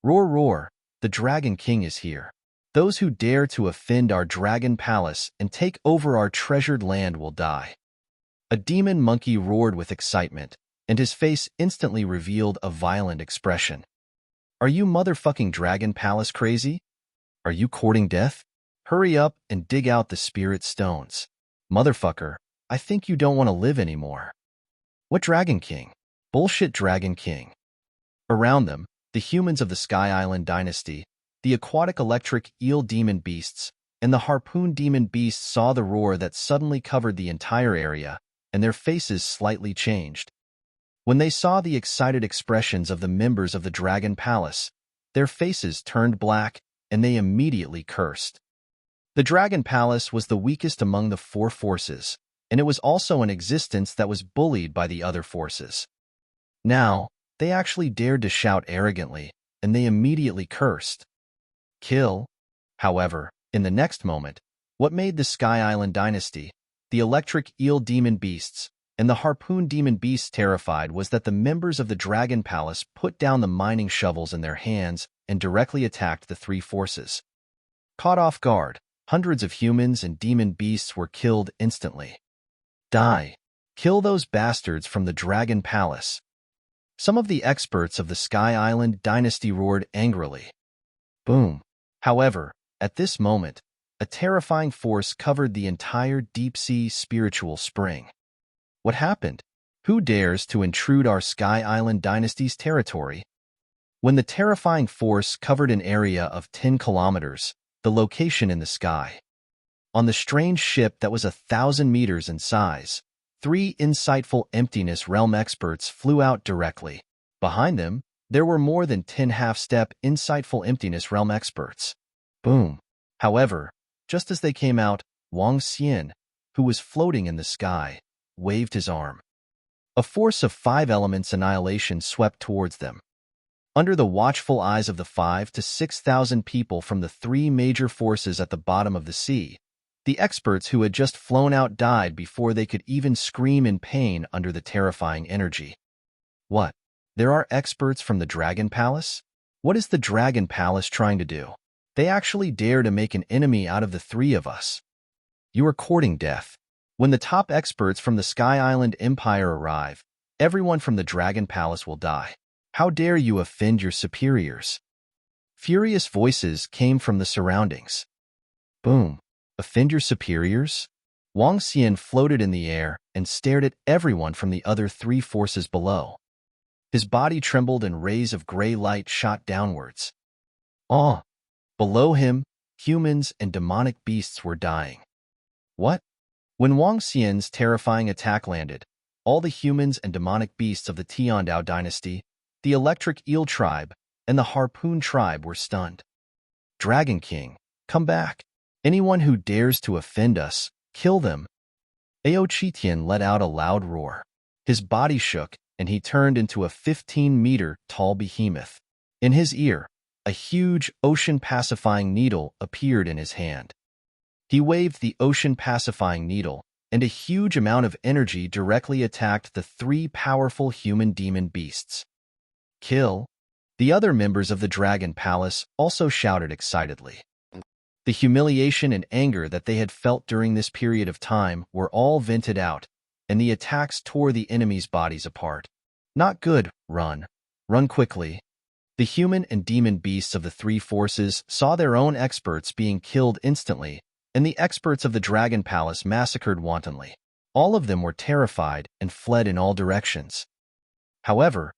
Roar, roar, the Dragon King is here. Those who dare to offend our Dragon Palace and take over our treasured land will die. A demon monkey roared with excitement, and his face instantly revealed a violent expression. Are you motherfucking Dragon Palace crazy? Are you courting death? Hurry up and dig out the spirit stones. Motherfucker, I think you don't want to live anymore. What Dragon King? Bullshit Dragon King. Around them, the humans of the Sky Island dynasty, the aquatic electric eel demon beasts, and the harpoon demon beasts saw the roar that suddenly covered the entire area, and their faces slightly changed. When they saw the excited expressions of the members of the Dragon Palace, their faces turned black, and they immediately cursed. The Dragon Palace was the weakest among the four forces, and it was also an existence that was bullied by the other forces. Now, they actually dared to shout arrogantly, and they immediately cursed. Kill. However, in the next moment, what made the Sky Island dynasty, the electric eel demon beasts, and the harpoon demon beasts terrified was that the members of the Dragon Palace put down the mining shovels in their hands and directly attacked the three forces. Caught off guard, hundreds of humans and demon beasts were killed instantly. Die. Kill those bastards from the Dragon Palace. Some of the experts of the Sky Island dynasty roared angrily. Boom. However, at this moment, a terrifying force covered the entire deep-sea spiritual spring. What happened? Who dares to intrude our Sky Island dynasty's territory? When the terrifying force covered an area of 10 kilometers, the location in the sky. On the strange ship that was 1,000 meters in size, 3 insightful emptiness realm experts flew out directly. Behind them, there were more than 10 half-step insightful emptiness realm experts. Boom. However, just as they came out, Wang Xian, who was floating in the sky, waved his arm. A force of 5 elements annihilation swept towards them. Under the watchful eyes of the 5,000 to 6,000 people from the 3 major forces at the bottom of the sea, the experts who had just flown out died before they could even scream in pain under the terrifying energy. What? There are experts from the Dragon Palace? What is the Dragon Palace trying to do? They actually dare to make an enemy out of the 3 of us. You are courting death. When the top experts from the Sky Island Empire arrive, everyone from the Dragon Palace will die. How dare you offend your superiors? Furious voices came from the surroundings. Boom. Offend your superiors? Wang Xian floated in the air and stared at everyone from the other 3 forces below. His body trembled and rays of gray light shot downwards. Ah! Below him, humans and demonic beasts were dying. What? When Wang Xian's terrifying attack landed, all the humans and demonic beasts of the Tiandao dynasty, the electric eel tribe, and the harpoon tribe were stunned. Dragon King, come back. Anyone who dares to offend us, kill them. Ao Qitian let out a loud roar. His body shook, and he turned into a 15-meter-tall behemoth. In his ear, a huge ocean-pacifying needle appeared in his hand. He waved the ocean-pacifying needle, and a huge amount of energy directly attacked the three powerful human demon beasts. Kill! The other members of the Dragon Palace also shouted excitedly. The humiliation and anger that they had felt during this period of time were all vented out, and the attacks tore the enemy's bodies apart. Not good, run. Run quickly. The human and demon beasts of the three forces saw their own experts being killed instantly, and the experts of the Dragon Palace massacred wantonly. All of them were terrified and fled in all directions. However,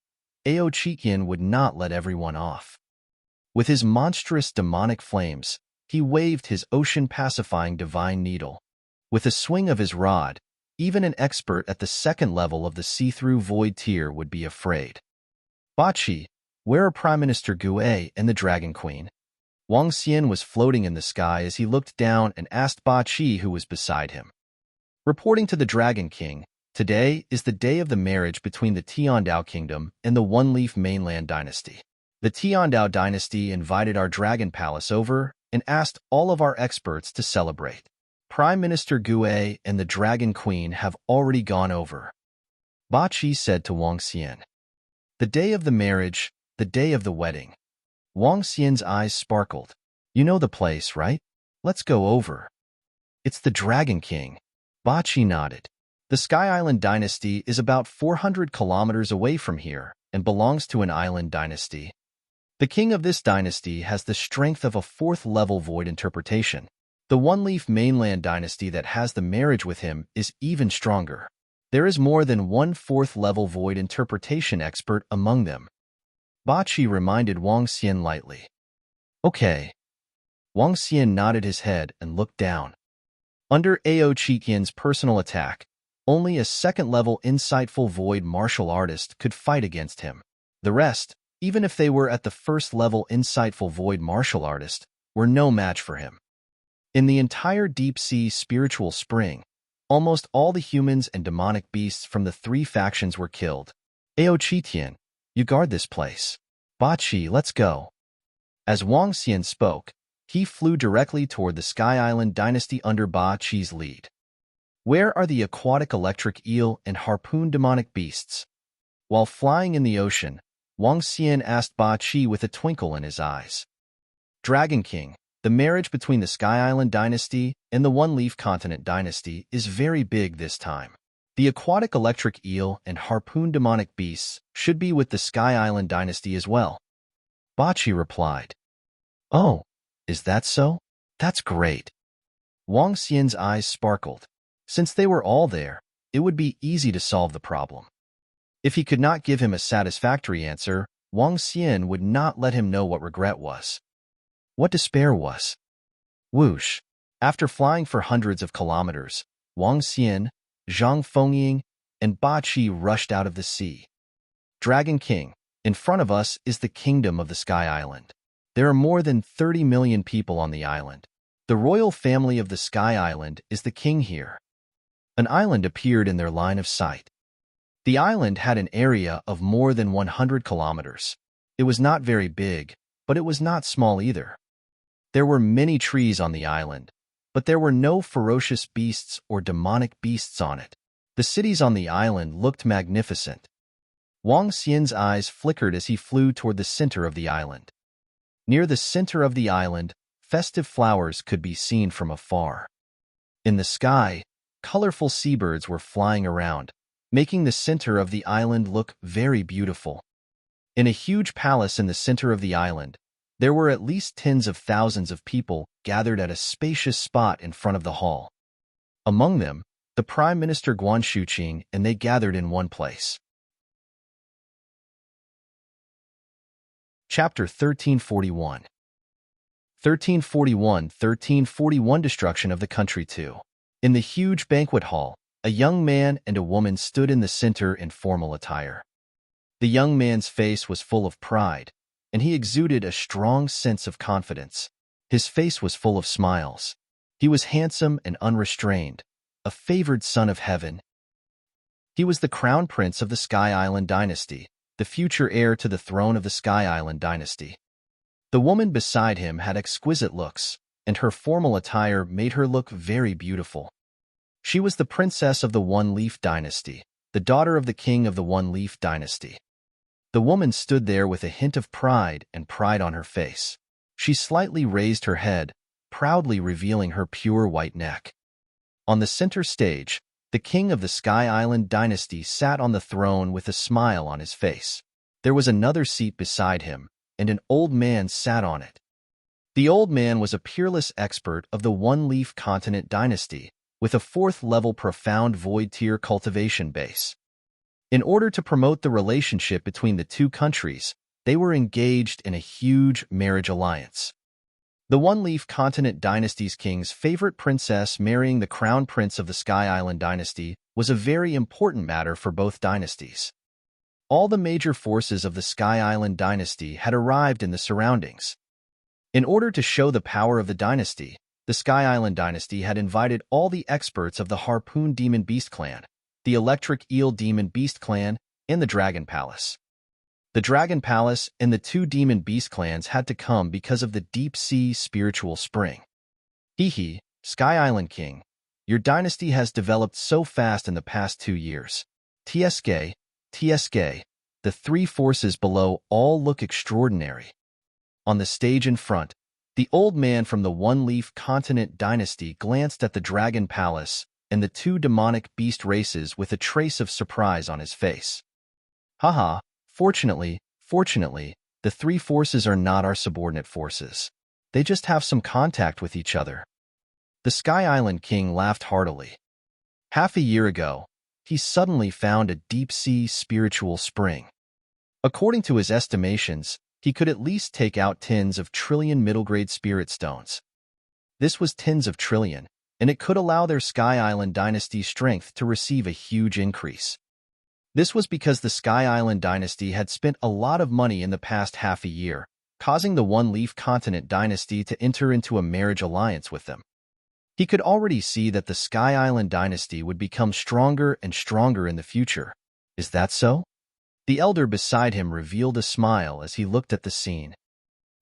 Aochikian would not let everyone off. With his monstrous demonic flames, he waved his ocean-pacifying divine needle. With a swing of his rod, even an expert at the second level of the see-through void tier would be afraid. Bachi, where are Prime Minister Gue and the Dragon Queen? Wang Xian was floating in the sky as he looked down and asked Bachi who was beside him. Reporting to the Dragon King, today is the day of the marriage between the Tiandao Kingdom and the One-Leaf Mainland Dynasty. The Tiandao Dynasty invited our Dragon Palace over and asked all of our experts to celebrate. Prime Minister Gue and the Dragon Queen have already gone over. Bachi said to Wang Xian. The day of the marriage, the day of the wedding. Wang Xian's eyes sparkled. You know the place, right? Let's go over. It's the Dragon King. Bachi nodded. The Sky Island Dynasty is about 400 kilometers away from here and belongs to an island dynasty. The king of this dynasty has the strength of a fourth-level void interpretation. The One-Leaf Mainland Dynasty that has the marriage with him is even stronger. There is more than one fourth-level void interpretation expert among them. Bachi reminded Wang Xian lightly. Okay. Wang Xian nodded his head and looked down. Under Aochikian's personal attack, only a second-level insightful void martial artist could fight against him. The rest, even if they were at the first-level insightful void martial artist, were no match for him. In the entire deep-sea spiritual spring, almost all the humans and demonic beasts from the three factions were killed. Aochikian, you guard this place. Bachi, let's go. As Wang Xian spoke, he flew directly toward the Sky Island Dynasty under Bachi's lead. Where are the aquatic electric eel and harpoon demonic beasts? While flying in the ocean, Wang Xian asked Bachi with a twinkle in his eyes. Dragon King, the marriage between the Sky Island Dynasty and the One-Leaf Continent Dynasty is very big this time. The aquatic electric eel and harpoon demonic beasts should be with the Sky Island Dynasty as well. Bachi replied. Oh, is that so? That's great. Wang Xian's eyes sparkled. Since they were all there, it would be easy to solve the problem. If he could not give him a satisfactory answer, Wang Xian would not let him know what regret was. What despair was. Whoosh! After flying for hundreds of kilometers, Wang Xian, Zhang Fengying, and Bachi rushed out of the sea. Dragon King, in front of us is the kingdom of the Sky Island. There are more than 30 million people on the island. The royal family of the Sky Island is the king here. An island appeared in their line of sight. The island had an area of more than 100 kilometers. It was not very big, but it was not small either. There were many trees on the island, but there were no ferocious beasts or demonic beasts on it. The cities on the island looked magnificent. Wang Xian's eyes flickered as he flew toward the center of the island. Near the center of the island, festive flowers could be seen from afar. In the sky, colorful seabirds were flying around, making the center of the island look very beautiful. In a huge palace in the center of the island, there were at least tens of thousands of people gathered at a spacious spot in front of the hall. Among them, the Prime Minister Guan Shuqing and they gathered in one place. Chapter 1341 1341 Destruction of the Country 2. In the huge banquet hall, a young man and a woman stood in the center in formal attire. The young man's face was full of pride, and he exuded a strong sense of confidence. His face was full of smiles. He was handsome and unrestrained, a favored son of heaven. He was the crown prince of the Sky Island dynasty, the future heir to the throne of the Sky Island dynasty. The woman beside him had exquisite looks, and her formal attire made her look very beautiful. She was the princess of the One-Leaf dynasty, the daughter of the king of the One-Leaf dynasty. The woman stood there with a hint of pride on her face. She slightly raised her head, proudly revealing her pure white neck. On the center stage, the king of the Sky Island dynasty sat on the throne with a smile on his face. There was another seat beside him, and an old man sat on it. The old man was a peerless expert of the One-Leaf Continent dynasty, with a fourth-level profound void-tier cultivation base. In order to promote the relationship between the two countries, they were engaged in a huge marriage alliance. The One-Leaf Continent dynasty's king's favorite princess marrying the crown prince of the Sky Island dynasty was a very important matter for both dynasties. All the major forces of the Sky Island dynasty had arrived in the surroundings. In order to show the power of the dynasty, the Sky Island dynasty had invited all the experts of the Harpoon Demon Beast clan, the Electric Eel Demon Beast clan, and the Dragon Palace. The Dragon Palace and the two Demon Beast clans had to come because of the deep-sea spiritual spring. Hee, Sky Island King, your dynasty has developed so fast in the past 2 years. TSK, the three forces below all look extraordinary. On the stage in front, the old man from the One-Leaf Continent dynasty glanced at the Dragon Palace and the two demonic beast races with a trace of surprise on his face. Haha, fortunately, the three forces are not our subordinate forces. They just have some contact with each other. The Sky Island King laughed heartily. Half a year ago, he suddenly found a deep-sea spiritual spring. According to his estimations, he could at least take out tens of trillion middle-grade spirit stones. This was tens of trillion, and it could allow their Sky Island dynasty's strength to receive a huge increase. This was because the Sky Island dynasty had spent a lot of money in the past half a year, causing the One-Leaf Continent dynasty to enter into a marriage alliance with them. He could already see that the Sky Island dynasty would become stronger and stronger in the future. Is that so? The elder beside him revealed a smile as he looked at the scene.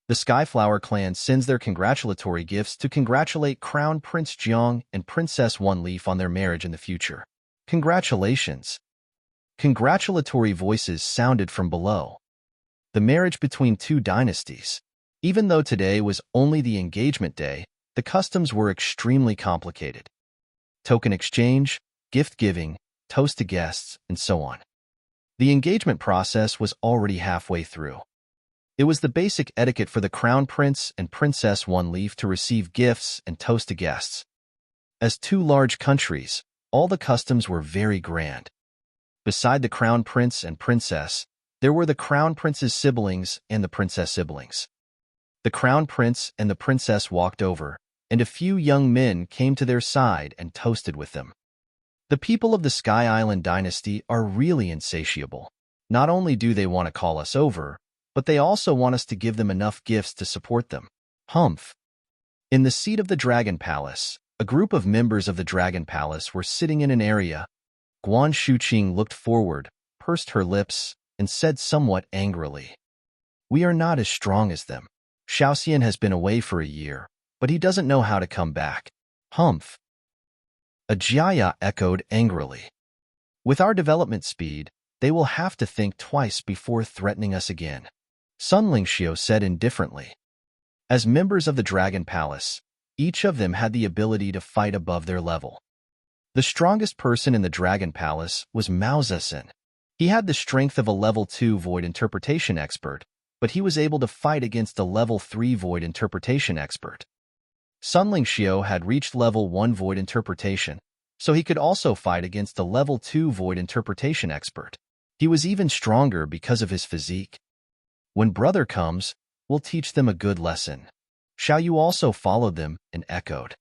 The Skyflower clan sends their congratulatory gifts to congratulate Crown Prince Jiang and Princess One-Leaf on their marriage in the future. Congratulations! Congratulatory voices sounded from below. The marriage between two dynasties. Even though today was only the engagement day, the customs were extremely complicated. Token exchange, gift-giving, toast to guests, and so on. The engagement process was already halfway through. It was the basic etiquette for the Crown Prince and Princess One-Leaf to receive gifts and toast to guests. As two large countries, all the customs were very grand. Beside the Crown Prince and Princess, there were the Crown Prince's siblings and the Princess siblings. The Crown Prince and the Princess walked over, and a few young men came to their side and toasted with them. The people of the Sky Island dynasty are really insatiable. Not only do they want to call us over, but they also want us to give them enough gifts to support them. Humph. In the seat of the Dragon Palace, a group of members of the Dragon Palace were sitting in an area. Guan Shuqing looked forward, pursed her lips, and said somewhat angrily, "We are not as strong as them. Xiaoxian has been away for a year, but he doesn't know how to come back." Humph. Ajaya echoed angrily. "With our development speed, they will have to think twice before threatening us again," Sun Lingxiu said indifferently. As members of the Dragon Palace, each of them had the ability to fight above their level. The strongest person in the Dragon Palace was Mao Zesen. He had the strength of a level 2 Void Interpretation expert, but he was able to fight against a level 3 Void Interpretation expert. Sun Lingxiu had reached level 1 Void Interpretation, so he could also fight against a level 2 Void Interpretation expert. He was even stronger because of his physique. "When brother comes, we'll teach them a good lesson." Xiaoyu also followed them and echoed.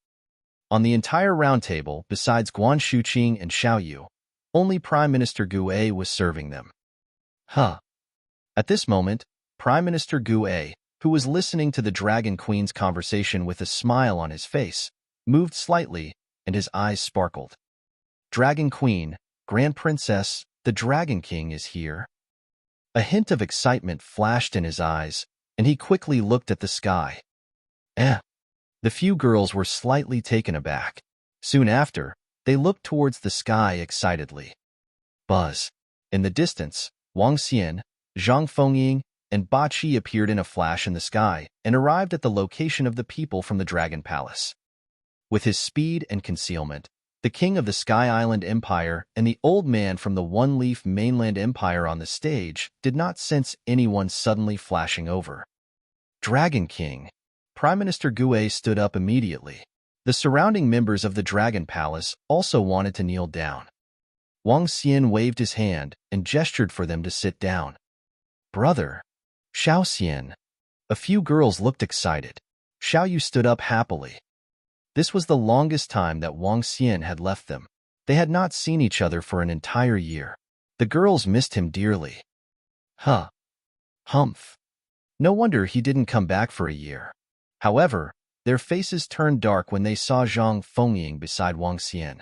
On the entire round table, besides Guan Shuqing and Xiaoyu, only Prime Minister Gu A was serving them. At this moment, Prime Minister Gu A, who was listening to the Dragon Queen's conversation with a smile on his face, moved slightly, and his eyes sparkled. "Dragon Queen, Grand Princess, the Dragon King is here." A hint of excitement flashed in his eyes, and he quickly looked at the sky. Eh. The few girls were slightly taken aback. Soon after, they looked towards the sky excitedly. Buzz. In the distance, Wang Xian, Zhang Fengying, and Ba Qi appeared in a flash in the sky and arrived at the location of the people from the Dragon Palace. With his speed and concealment, the king of the Sky Island Empire and the old man from the One-Leaf Mainland Empire on the stage did not sense anyone suddenly flashing over. Dragon King. Prime Minister Gue stood up immediately. The surrounding members of the Dragon Palace also wanted to kneel down. Wang Xian waved his hand and gestured for them to sit down. "Brother." Xiao Xian. A few girls looked excited. Xiao Yu stood up happily. This was the longest time that Wang Xian had left them. They had not seen each other for an entire year. The girls missed him dearly. Huh. Humph. No wonder he didn't come back for a year. However, their faces turned dark when they saw Zhang Fengying beside Wang Xian.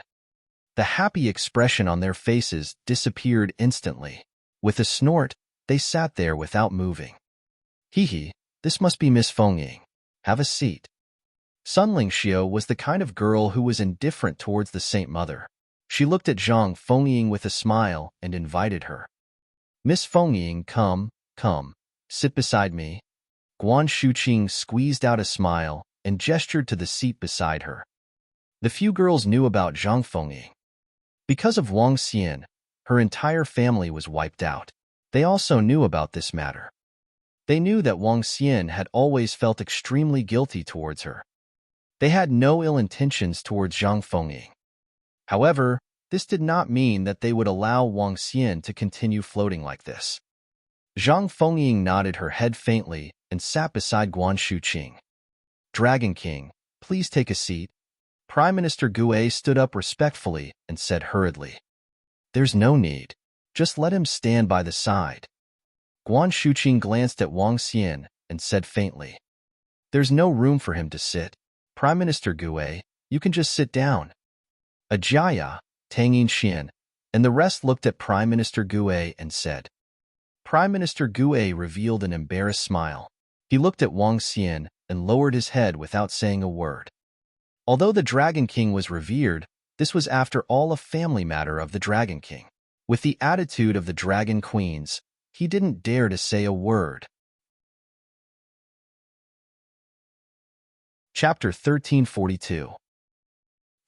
The happy expression on their faces disappeared instantly. With a snort, they sat there without moving. Hee, this must be Miss Fengying. Have a seat. Sun Lingxiu was the kind of girl who was indifferent towards the Saint Mother. She looked at Zhang Fengying with a smile and invited her. "Miss Fengying, come, sit beside me." Guan Shuqing squeezed out a smile and gestured to the seat beside her. The few girls knew about Zhang Fengying. Because of Wang Xian, her entire family was wiped out. They also knew about this matter. They knew that Wang Xian had always felt extremely guilty towards her. They had no ill intentions towards Zhang Fengying. However, this did not mean that they would allow Wang Xian to continue floating like this. Zhang Fengying nodded her head faintly and sat beside Guan Shuqing. "Dragon King, please take a seat." Prime Minister Gue stood up respectfully and said hurriedly, "There's no need. Just let him stand by the side." Guan Shuqing glanced at Wang Xian and said faintly, "There's no room for him to sit. Prime Minister Gue, you can just sit down." Ajaya, Tang Xian, and the rest looked at Prime Minister Gue and said. Prime Minister Gue revealed an embarrassed smile. He looked at Wang Xian and lowered his head without saying a word. Although the Dragon King was revered, this was after all a family matter of the Dragon King. With the attitude of the Dragon Queens, he didn't dare to say a word. Chapter 1342.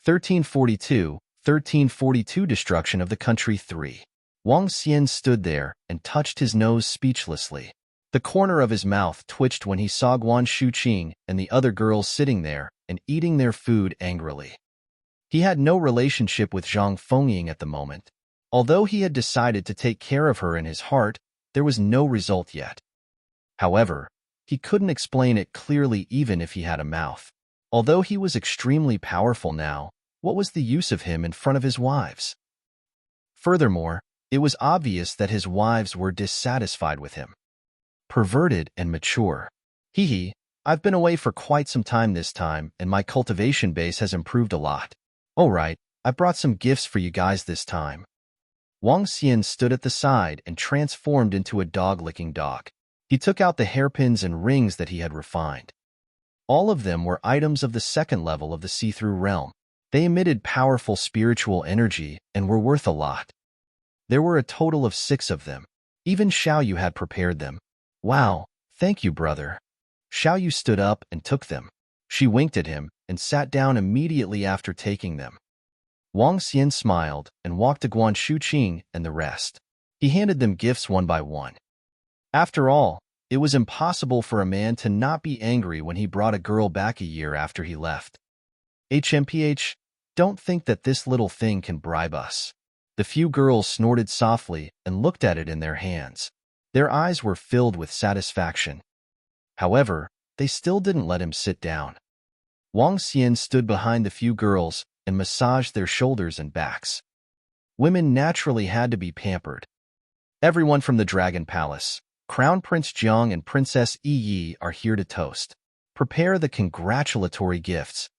1342 Destruction of the Country 3. Wang Xian stood there and touched his nose speechlessly. The corner of his mouth twitched when he saw Guan Shuqing and the other girls sitting there and eating their food angrily. He had no relationship with Zhang Fengying at the moment. Although he had decided to take care of her in his heart, there was no result yet. However, he couldn't explain it clearly even if he had a mouth. Although he was extremely powerful now, what was the use of him in front of his wives? Furthermore, it was obvious that his wives were dissatisfied with him. Perverted and mature. I've been away for quite some time this time, and my cultivation base has improved a lot. Alright, I brought some gifts for you guys this time. Wang Xian stood at the side and transformed into a dog-licking dog. He took out the hairpins and rings that he had refined. All of them were items of the second level of the see-through realm. They emitted powerful spiritual energy and were worth a lot. There were a total of 6 of them. Even Xiao Yu had prepared them. Wow, thank you, brother. Xiao Yu stood up and took them. She winked at him and sat down immediately after taking them. Wang Xian smiled and walked to Guan Shuqing and the rest. He handed them gifts one by one. After all, it was impossible for a man to not be angry when he brought a girl back a year after he left. HMPH, don't think that this little thing can bribe us. The few girls snorted softly and looked at it in their hands. Their eyes were filled with satisfaction. However, they still didn't let him sit down. Wang Xian stood behind the few girls and massaged their shoulders and backs. Women naturally had to be pampered. Everyone from the Dragon Palace, Crown Prince Jiang and Princess Yi are here to toast. Prepare the congratulatory gifts.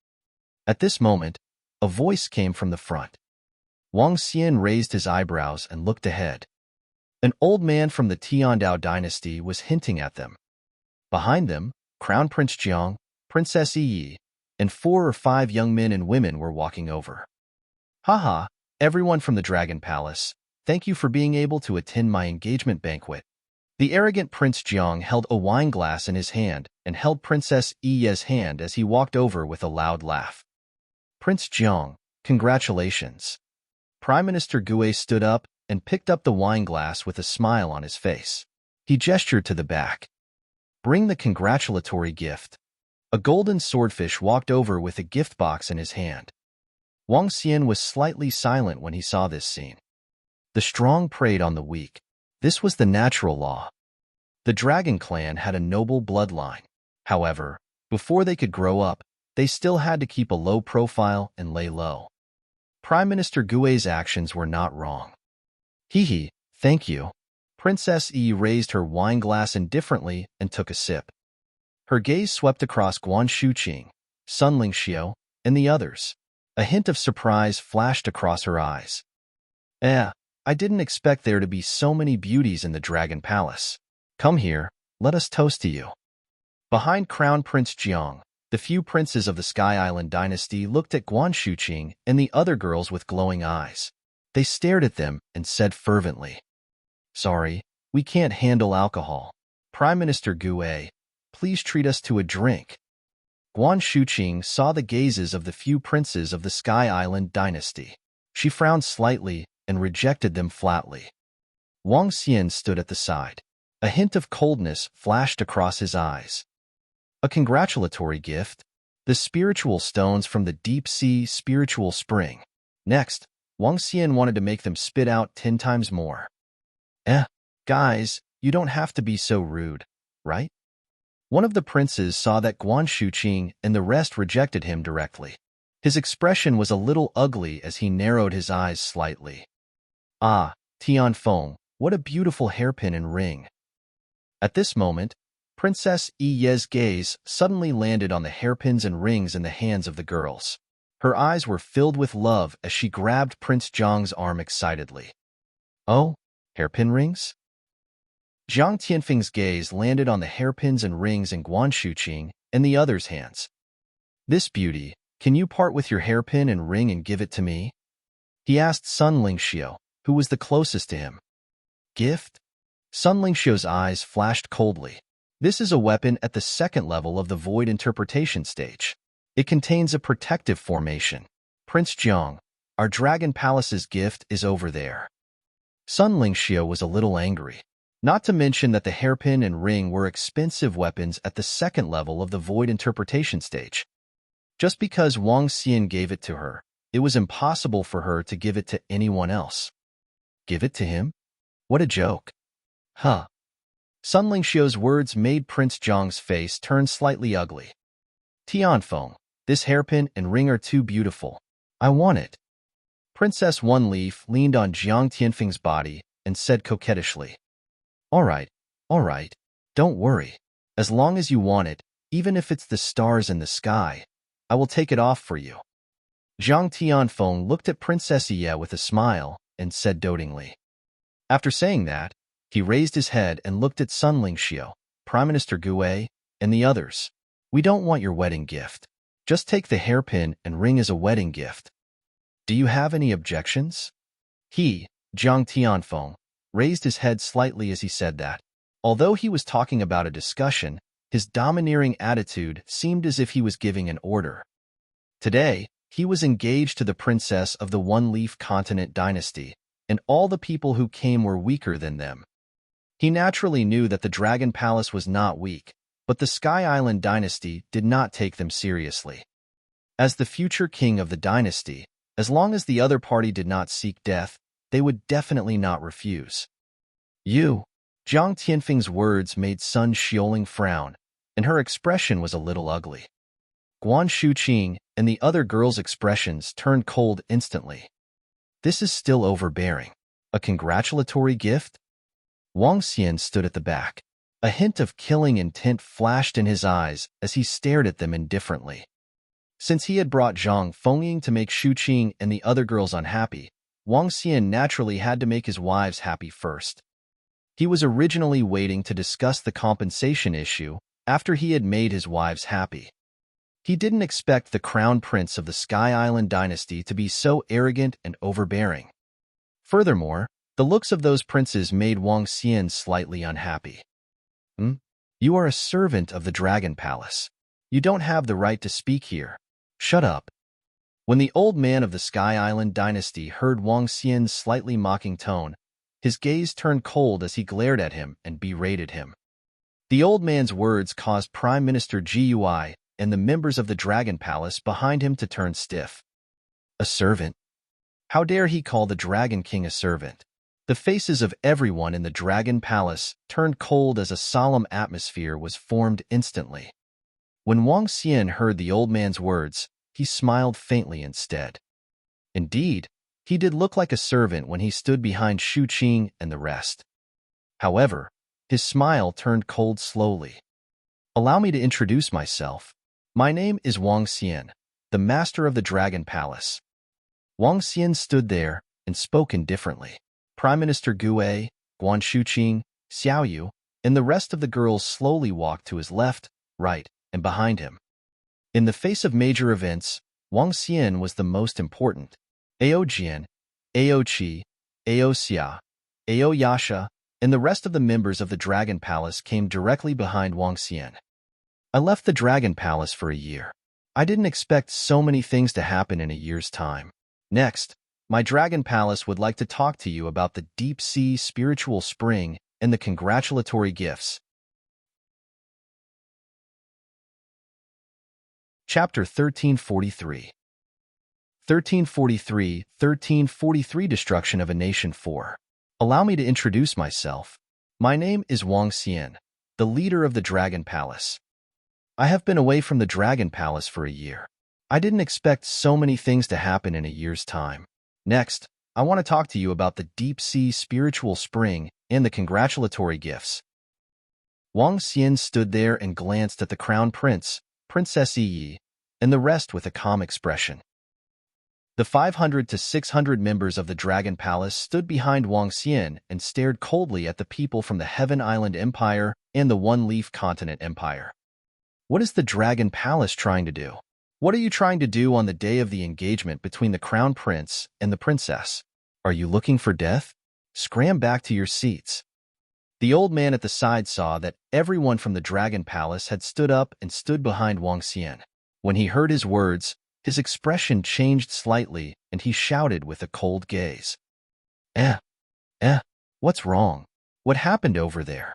At this moment, a voice came from the front. Wang Xian raised his eyebrows and looked ahead. An old man from the Tiandao dynasty was hinting at them. Behind them, Crown Prince Jiang, Princess Yi, and 4 or 5 young men and women were walking over. Haha, everyone from the Dragon Palace, thank you for being able to attend my engagement banquet. The arrogant Prince Jiang held a wine glass in his hand and held Princess Yi's hand as he walked over with a loud laugh. Prince Jiang, congratulations. Prime Minister Gue stood up and picked up the wine glass with a smile on his face. He gestured to the back. Bring the congratulatory gift. A golden swordfish walked over with a gift box in his hand. Wang Xian was slightly silent when he saw this scene. The strong preyed on the weak. This was the natural law. The Dragon Clan had a noble bloodline. However, before they could grow up, they still had to keep a low profile and lay low. Prime Minister Gue's actions were not wrong. Hee, thank you. Princess Yi raised her wine glass indifferently and took a sip. Her gaze swept across Guan Shuqing, Sun Lingxiu, and the others. A hint of surprise flashed across her eyes. I didn't expect there to be so many beauties in the Dragon Palace. Come here, let us toast to you. Behind Crown Prince Jiang, the few princes of the Sky Island dynasty looked at Guan Shuqing and the other girls with glowing eyes. They stared at them and said fervently, Sorry, we can't handle alcohol. Prime Minister Gue, please treat us to a drink. Guan Shuqing saw the gazes of the few princes of the Sky Island dynasty. She frowned slightly and rejected them flatly. Wang Xian stood at the side. A hint of coldness flashed across his eyes. A congratulatory gift? The spiritual stones from the deep-sea spiritual spring. Next, Wang Xian wanted to make them spit out 10 times more. Guys, you don't have to be so rude, right? One of the princes saw that Guan Shuqing and the rest rejected him directly. His expression was a little ugly as he narrowed his eyes slightly. Tianfeng, what a beautiful hairpin and ring. At this moment, Princess Yi's gaze suddenly landed on the hairpins and rings in the hands of the girls. Her eyes were filled with love as she grabbed Prince Jiang's arm excitedly. Oh, hairpin rings? Jiang Tianfeng's gaze landed on the hairpins and rings in Guan Shuqing and the others' hands. This beauty, can you part with your hairpin and ring and give it to me? He asked Sun Lingxiu, who was the closest to him. Gift? Sun Lingxiu's eyes flashed coldly. This is a weapon at the 2nd level of the void interpretation stage. It contains a protective formation. Prince Jiang, our Dragon Palace's gift is over there. Sun Lingxiu was a little angry. Not to mention that the hairpin and ring were expensive weapons at the 2nd level of the void interpretation stage. Just because Wang Xian gave it to her, it was impossible for her to give it to anyone else. Give it to him? What a joke. Sun Lingxiu's words made Prince Jiang's face turn slightly ugly. Tianfeng, this hairpin and ring are too beautiful. I want it. Princess One Leaf leaned on Jiang Tianfeng's body and said coquettishly, All right, don't worry. As long as you want it, even if it's the stars in the sky, I will take it off for you. Jiang Tianfeng looked at Princess Yi with a smile and said dotingly. After saying that, he raised his head and looked at Sun Lingxiu, Prime Minister Gue, and the others. We don't want your wedding gift. Just take the hairpin and ring as a wedding gift. Do you have any objections? He, Jiang Tianfeng, raised his head slightly as he said that. Although he was talking about a discussion, his domineering attitude seemed as if he was giving an order. Today, he was engaged to the princess of the One-Leaf Continent dynasty, and all the people who came were weaker than them. He naturally knew that the Dragon Palace was not weak, but the Sky Island dynasty did not take them seriously. As the future king of the dynasty, as long as the other party did not seek death, they would definitely not refuse. Jiang Tianfeng's words made Sun Xiaoling frown, and her expression was a little ugly. Guan Shuqing and the other girls' expressions turned cold instantly. This is still overbearing. A congratulatory gift? Wang Xian stood at the back. A hint of killing intent flashed in his eyes as he stared at them indifferently. Since he had brought Zhang Fengying to make Shuqing and the other girls unhappy, Wang Xian naturally had to make his wives happy first. He was originally waiting to discuss the compensation issue after he had made his wives happy. He didn't expect the crown prince of the Sky Island dynasty to be so arrogant and overbearing. Furthermore, the looks of those princes made Wang Xian slightly unhappy. You are a servant of the Dragon Palace. You don't have the right to speak here. Shut up. When the old man of the Sky Island dynasty heard Wang Xian's slightly mocking tone, his gaze turned cold as he glared at him and berated him. The old man's words caused Prime Minister Gui and the members of the Dragon Palace behind him to turn stiff. A servant? How dare he call the Dragon King a servant? The faces of everyone in the Dragon Palace turned cold as a solemn atmosphere was formed instantly. When Wang Xian heard the old man's words, he smiled faintly instead. Indeed, he did look like a servant when he stood behind Shu Qing and the rest. However, his smile turned cold slowly. Allow me to introduce myself. My name is Wang Xian, the master of the Dragon Palace. Wang Xian stood there and spoke indifferently. Prime Minister Gui, Guan Shuqing, Xiao Yu, and the rest of the girls slowly walked to his left, right, and behind him. In the face of major events, Wang Xian was the most important. Ao Jian, Ao Qi, Ao Xia, Ao Yasha, and the rest of the members of the Dragon Palace came directly behind Wang Xian. I left the Dragon Palace for a year. I didn't expect so many things to happen in a year's time. Next, my Dragon Palace would like to talk to you about the deep-sea spiritual spring and the congratulatory gifts. Chapter 1343 1343 Destruction of a Nation 4. Allow me to introduce myself. My name is Wang Xian, the leader of the Dragon Palace. I have been away from the Dragon Palace for a year. I didn't expect so many things to happen in a year's time. Next, I want to talk to you about the deep-sea spiritual spring and the congratulatory gifts. Wang Xian stood there and glanced at the Crown Prince, Princess Yi, and the rest with a calm expression. The 500 to 600 members of the Dragon Palace stood behind Wang Xian and stared coldly at the people from the Heaven Island Empire and the One Leaf Continent Empire. What is the Dragon Palace trying to do? What are you trying to do on the day of the engagement between the Crown Prince and the Princess? Are you looking for death? Scram back to your seats. The old man at the side saw that everyone from the Dragon Palace had stood up and stood behind Wang Xian. When he heard his words, his expression changed slightly and he shouted with a cold gaze. What's wrong? What happened over there?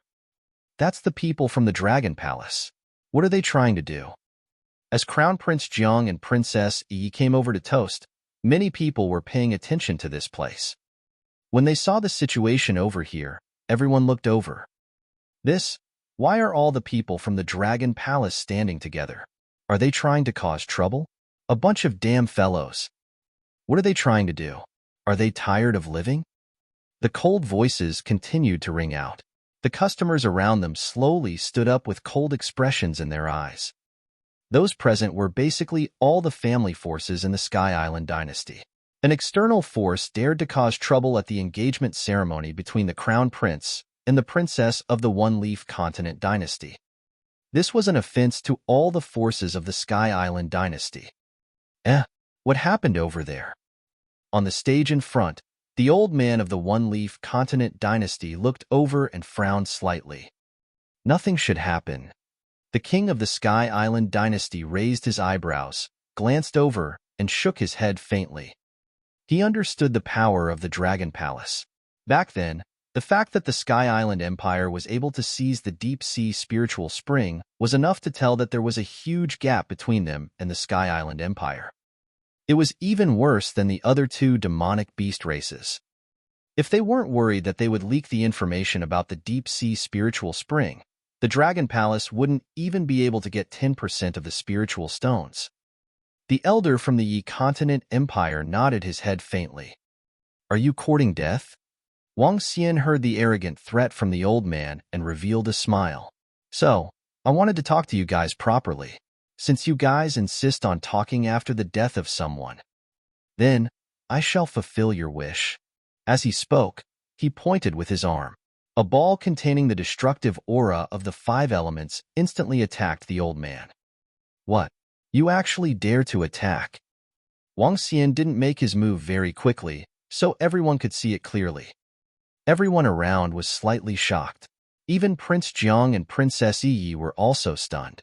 That's the people from the Dragon Palace. What are they trying to do? As Crown Prince Jiang and Princess Yi came over to toast, many people were paying attention to this place. When they saw the situation over here, everyone looked over. Why are all the people from the Dragon Palace standing together? Are they trying to cause trouble? A bunch of damn fellows. What are they trying to do? Are they tired of living? The cold voices continued to ring out. The customers around them slowly stood up with cold expressions in their eyes. Those present were basically all the family forces in the Sky Island dynasty. An external force dared to cause trouble at the engagement ceremony between the Crown Prince and the Princess of the One Leaf Continent dynasty. This was an offense to all the forces of the Sky Island dynasty. What happened over there? On the stage in front, the old man of the One Leaf Continent dynasty looked over and frowned slightly. Nothing should happen. The king of the Sky Island dynasty raised his eyebrows, glanced over, and shook his head faintly. He understood the power of the Dragon Palace. Back then, the fact that the Sky Island Empire was able to seize the deep-sea spiritual spring was enough to tell that there was a huge gap between them and the Sky Island Empire. It was even worse than the other two demonic beast races. If they weren't worried that they would leak the information about the deep-sea spiritual spring, the Dragon Palace wouldn't even be able to get 10% of the spiritual stones. The elder from the Yi Continent Empire nodded his head faintly. Are you courting death? Wang Xian heard the arrogant threat from the old man and revealed a smile. So, I wanted to talk to you guys properly, since you guys insist on talking after the death of someone. Then, I shall fulfill your wish." As he spoke, he pointed with his arm. A ball containing the destructive aura of the 5 elements instantly attacked the old man. "What? You actually dare to attack?" Wang Xian didn't make his move very quickly, so everyone could see it clearly. Everyone around was slightly shocked. Even Prince Jiang and Princess Yi were also stunned.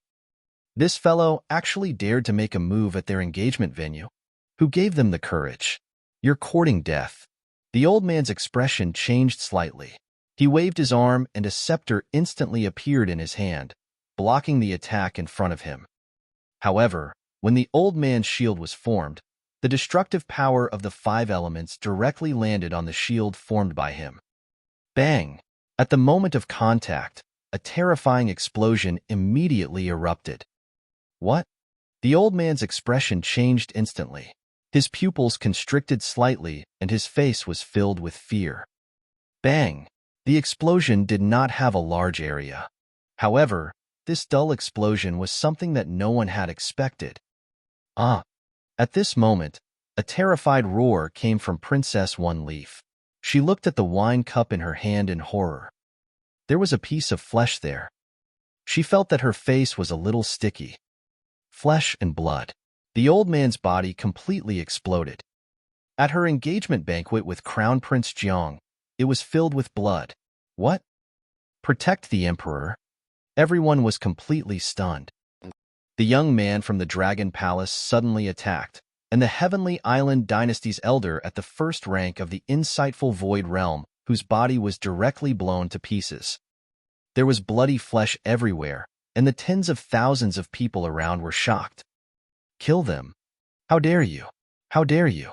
This fellow actually dared to make a move at their engagement venue. Who gave them the courage? "You're courting death." The old man's expression changed slightly. He waved his arm and a scepter instantly appeared in his hand, blocking the attack in front of him. However, when the old man's shield was formed, the destructive power of the 5 elements directly landed on the shield formed by him. Bang! At the moment of contact, a terrifying explosion immediately erupted. "What?" The old man's expression changed instantly. His pupils constricted slightly and his face was filled with fear. Bang! The explosion did not have a large area. However, this dull explosion was something that no one had expected. Ah! At this moment, a terrified roar came from Princess One Leaf. She looked at the wine cup in her hand in horror. There was a piece of flesh there. She felt that her face was a little sticky. Flesh and blood. The old man's body completely exploded. At her engagement banquet with Crown Prince Jiang, it was filled with blood. What? Protect the emperor? Everyone was completely stunned. The young man from the Dragon Palace suddenly attacked, and the Heavenly Island Dynasty's elder at the first rank of the insightful Void Realm, whose body was directly blown to pieces. There was bloody flesh everywhere, and the tens of thousands of people around were shocked. Kill them? How dare you? How dare you?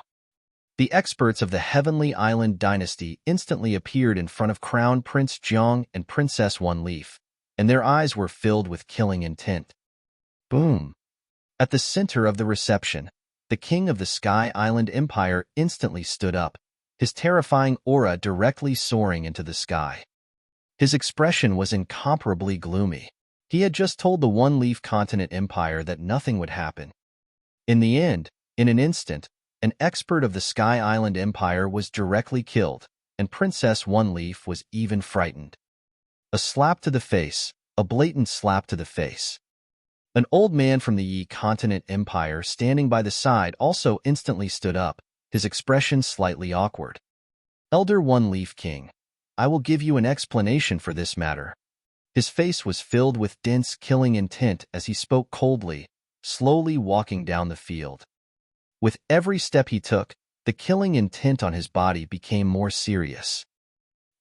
The experts of the Heavenly Island Dynasty instantly appeared in front of Crown Prince Jiang and Princess One Leaf, and their eyes were filled with killing intent. Boom! At the center of the reception, the king of the Sky Island Empire instantly stood up, his terrifying aura directly soaring into the sky. His expression was incomparably gloomy. He had just told the One Leaf Continent Empire that nothing would happen. In the end, in an instant, an expert of the Sky Island Empire was directly killed, and Princess One Leaf was even frightened. A slap to the face, a blatant slap to the face. An old man from the Yi Continent Empire standing by the side also instantly stood up, his expression slightly awkward. Elder One Leaf King, I will give you an explanation for this matter. His face was filled with dense killing intent as he spoke coldly, slowly walking down the field. With every step he took, the killing intent on his body became more serious.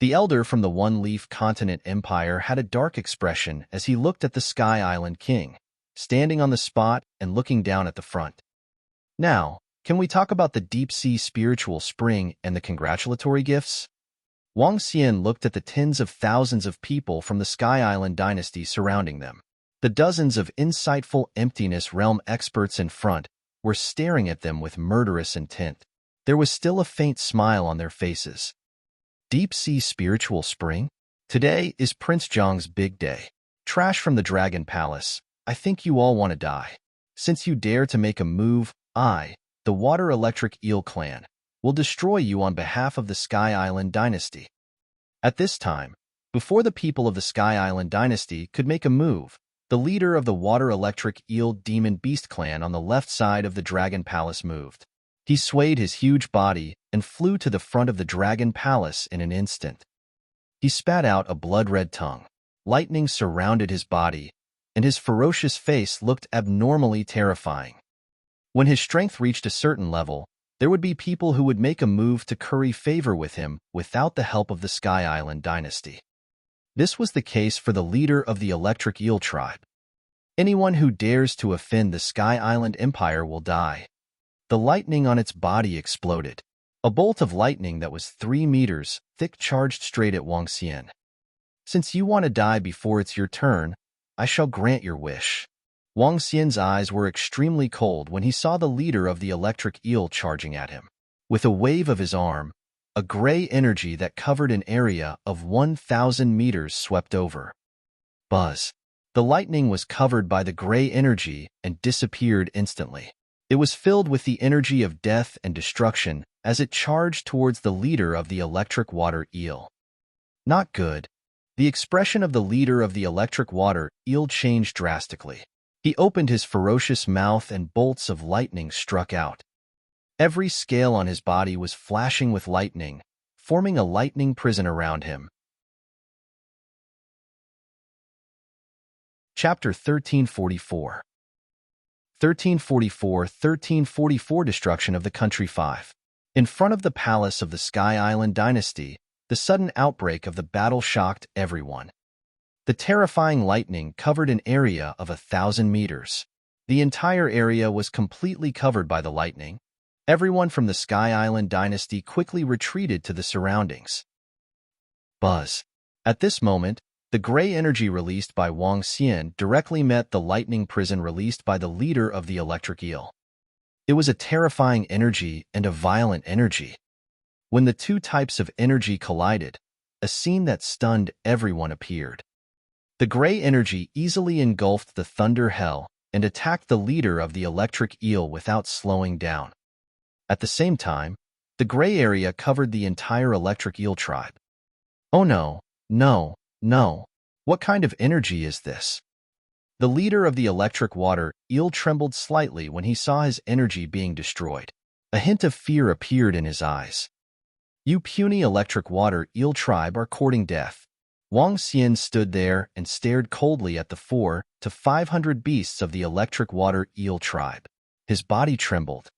The elder from the One Leaf Continent Empire had a dark expression as he looked at the Sky Island King, standing on the spot and looking down at the front. Now, can we talk about the deep-sea spiritual spring and the congratulatory gifts? Wang Xian looked at the tens of thousands of people from the Sky Island Dynasty surrounding them. The dozens of insightful Emptiness Realm experts in front were staring at them with murderous intent. There was still a faint smile on their faces. Deep-sea spiritual spring? Today is Prince Jiang's big day. Trash from the Dragon Palace. I think you all want to die. Since you dare to make a move, I, the Water Electric Eel Clan, will destroy you on behalf of the Sky Island Dynasty. At this time, before the people of the Sky Island Dynasty could make a move, the leader of the Water Electric Eel Demon Beast Clan on the left side of the Dragon Palace moved. He swayed his huge body and flew to the front of the Dragon Palace in an instant. He spat out a blood-red tongue. Lightning surrounded his body, and his ferocious face looked abnormally terrifying. When his strength reached a certain level, there would be people who would make a move to curry favor with him without the help of the Sky Island Dynasty. This was the case for the leader of the Electric Eel Tribe. Anyone who dares to offend the Sky Island Empire will die. The lightning on its body exploded. A bolt of lightning that was 3 meters thick charged straight at Wang Xian. Since you want to die before it's your turn, I shall grant your wish. Wang Xian's eyes were extremely cold when he saw the leader of the Electric Eel charging at him. With a wave of his arm, a gray energy that covered an area of 1,000 meters swept over. Buzz. The lightning was covered by the gray energy and disappeared instantly. It was filled with the energy of death and destruction as it charged towards the leader of the electric water eel. Not good. The expression of the leader of the electric water eel changed drastically. He opened his ferocious mouth and bolts of lightning struck out. Every scale on his body was flashing with lightning, forming a lightning prison around him. Chapter 1344. 1344 Destruction of the Country 5. In front of the palace of the Sky Island dynasty, the sudden outbreak of the battle shocked everyone. The terrifying lightning covered an area of 1,000 meters. The entire area was completely covered by the lightning. Everyone from the Sky Island dynasty quickly retreated to the surroundings. Buzz. At this moment, the gray energy released by Wang Xian directly met the lightning prison released by the leader of the electric eel. It was a terrifying energy and a violent energy. When the two types of energy collided, a scene that stunned everyone appeared. The gray energy easily engulfed the thunder hell and attacked the leader of the electric eel without slowing down. At the same time, the gray area covered the entire electric eel tribe. Oh no, no, no. What kind of energy is this? The leader of the electric water eel trembled slightly when he saw his energy being destroyed. A hint of fear appeared in his eyes. You puny electric water eel tribe are courting death. Wang Xian stood there and stared coldly at the 400 to 500 beasts of the electric water eel tribe. His body trembled.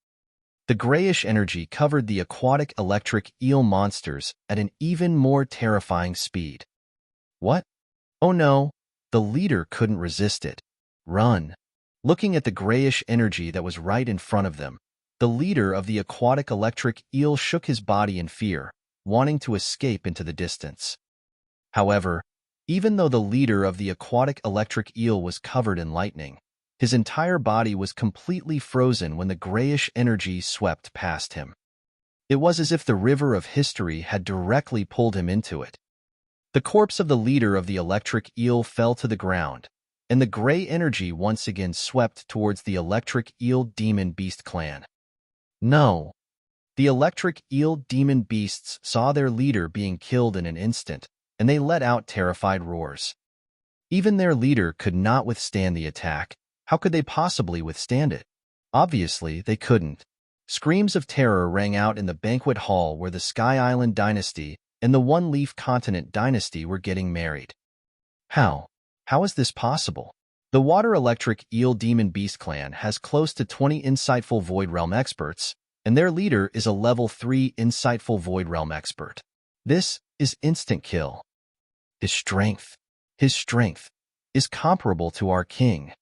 The grayish energy covered the aquatic electric eel monsters at an even more terrifying speed. What? Oh no, the leader couldn't resist it. Run. Looking at the grayish energy that was right in front of them, the leader of the aquatic electric eel shook his body in fear, wanting to escape into the distance. However, even though the leader of the aquatic electric eel was covered in lightning, his entire body was completely frozen when the grayish energy swept past him. It was as if the river of history had directly pulled him into it. The corpse of the leader of the electric eel fell to the ground, and the gray energy once again swept towards the electric eel demon beast clan. No. The electric eel demon beasts saw their leader being killed in an instant, and they let out terrified roars. Even their leader could not withstand the attack. How could they possibly withstand it? Obviously, they couldn't. Screams of terror rang out in the banquet hall where the Sky Island dynasty and the One Leaf Continent dynasty were getting married. How? How is this possible? The Water Electric Eel Demon Beast Clan has close to 20 insightful Void Realm experts, and their leader is a level 3 insightful Void Realm expert. This is instant kill. His strength is comparable to our king.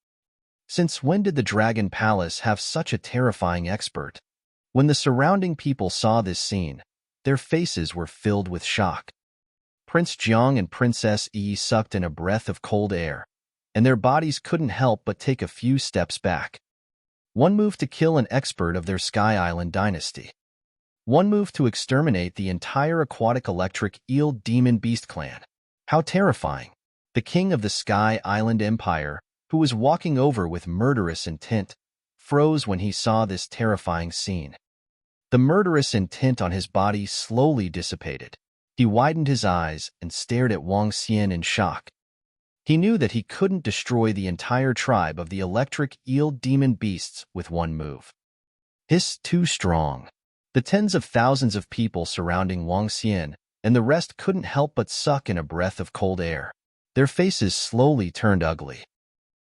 Since when did the Dragon Palace have such a terrifying expert? When the surrounding people saw this scene, their faces were filled with shock. Prince Jiang and Princess Yi sucked in a breath of cold air, and their bodies couldn't help but take a few steps back. One move to kill an expert of their Sky Island dynasty. One move to exterminate the entire aquatic electric eel demon beast clan. How terrifying! The king of the Sky Island Empire, who was walking over with murderous intent, froze when he saw this terrifying scene. The murderous intent on his body slowly dissipated. He widened his eyes and stared at Wang Xian in shock. He knew that he couldn't destroy the entire tribe of the electric eel demon beasts with one move. He's too strong. The tens of thousands of people surrounding Wang Xian and the rest couldn't help but suck in a breath of cold air. Their faces slowly turned ugly.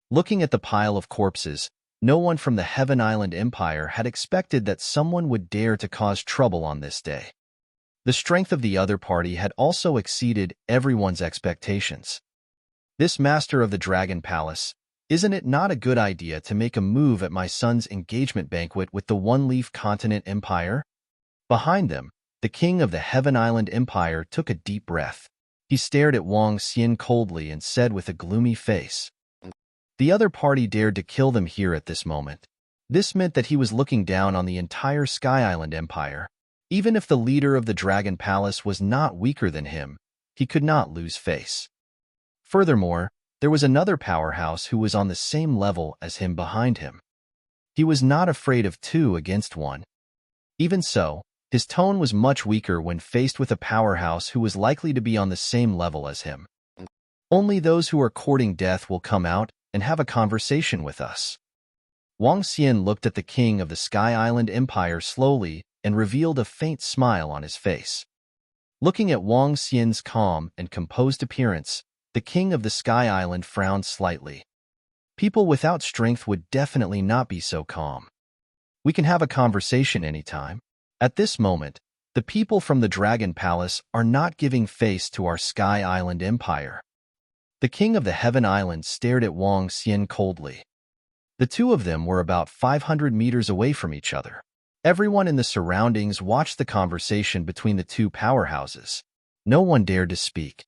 Looking at the pile of corpses, no one from the Heaven Island Empire had expected that someone would dare to cause trouble on this day. The strength of the other party had also exceeded everyone's expectations. This master of the Dragon Palace, isn't it not a good idea to make a move at my son's engagement banquet with the One Leaf Continent Empire? Behind them, the king of the Heaven Island Empire took a deep breath. He stared at Wang Xian coldly and said with a gloomy face, "The other party dared to kill them here at this moment." This meant that he was looking down on the entire Sky Island Empire. Even if the leader of the Dragon Palace was not weaker than him, he could not lose face. Furthermore, there was another powerhouse who was on the same level as him behind him. He was not afraid of 2 against 1. Even so, His tone was much weaker when faced with a powerhouse who was likely to be on the same level as him. Only those who are courting death will come out and have a conversation with us. Wang Xian looked at the king of the Sky Island Empire slowly and revealed a faint smile on his face. Looking at Wang Xian's calm and composed appearance, the king of the Sky Island frowned slightly. People without strength would definitely not be so calm. We can have a conversation anytime. At this moment, the people from the Dragon Palace are not giving face to our Sky Island Empire. The king of the Heaven Island stared at Wang Xian coldly. The two of them were about 500 meters away from each other. Everyone in the surroundings watched the conversation between the two powerhouses. No one dared to speak.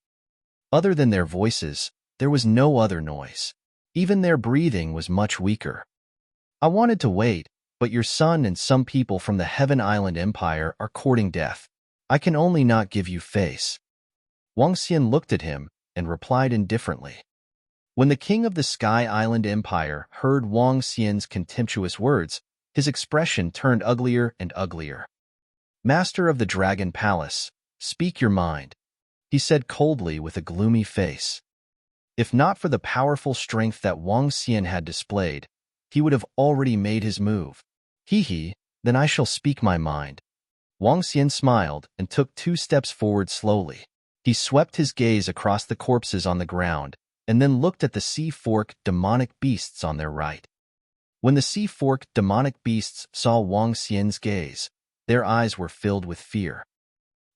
Other than their voices, there was no other noise. Even their breathing was much weaker. I wanted to wait, but your son and some people from the Heaven Island Empire are courting death. I can only not give you face. Wang Xian looked at him and replied indifferently. When the king of the Sky Island Empire heard Wang Xian's contemptuous words, his expression turned uglier and uglier. Master of the Dragon Palace, speak your mind, he said coldly with a gloomy face. If not for the powerful strength that Wang Xian had displayed, he would have already made his move. Then I shall speak my mind. Wang Xian smiled and took 2 steps forward slowly. He swept his gaze across the corpses on the ground and then looked at the sea-fork demonic beasts on their right. When the sea-fork demonic beasts saw Wang Xian's gaze, their eyes were filled with fear.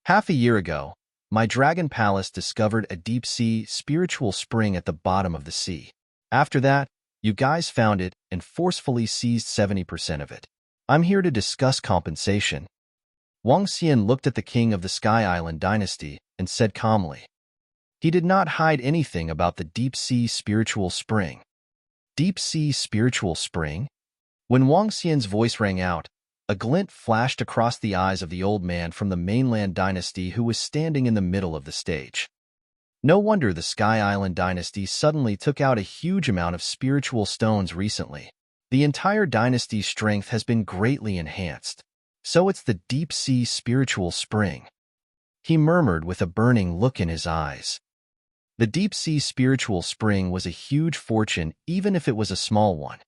Half a year ago, my Dragon Palace discovered a deep-sea spiritual spring at the bottom of the sea. After that, you guys found it and forcefully seized 70% of it. I'm here to discuss compensation. Wang Xian looked at the king of the Sky Island dynasty and said calmly. He did not hide anything about the deep-sea spiritual spring. Deep-sea spiritual spring? When Wang Xian's voice rang out, a glint flashed across the eyes of the old man from the mainland dynasty who was standing in the middle of the stage. No wonder the Sky Island dynasty suddenly took out a huge amount of spiritual stones recently. The entire dynasty's strength has been greatly enhanced. So it's the deep-sea spiritual spring. He murmured with a burning look in his eyes. The deep-sea spiritual spring was a huge fortune even if it was a small one.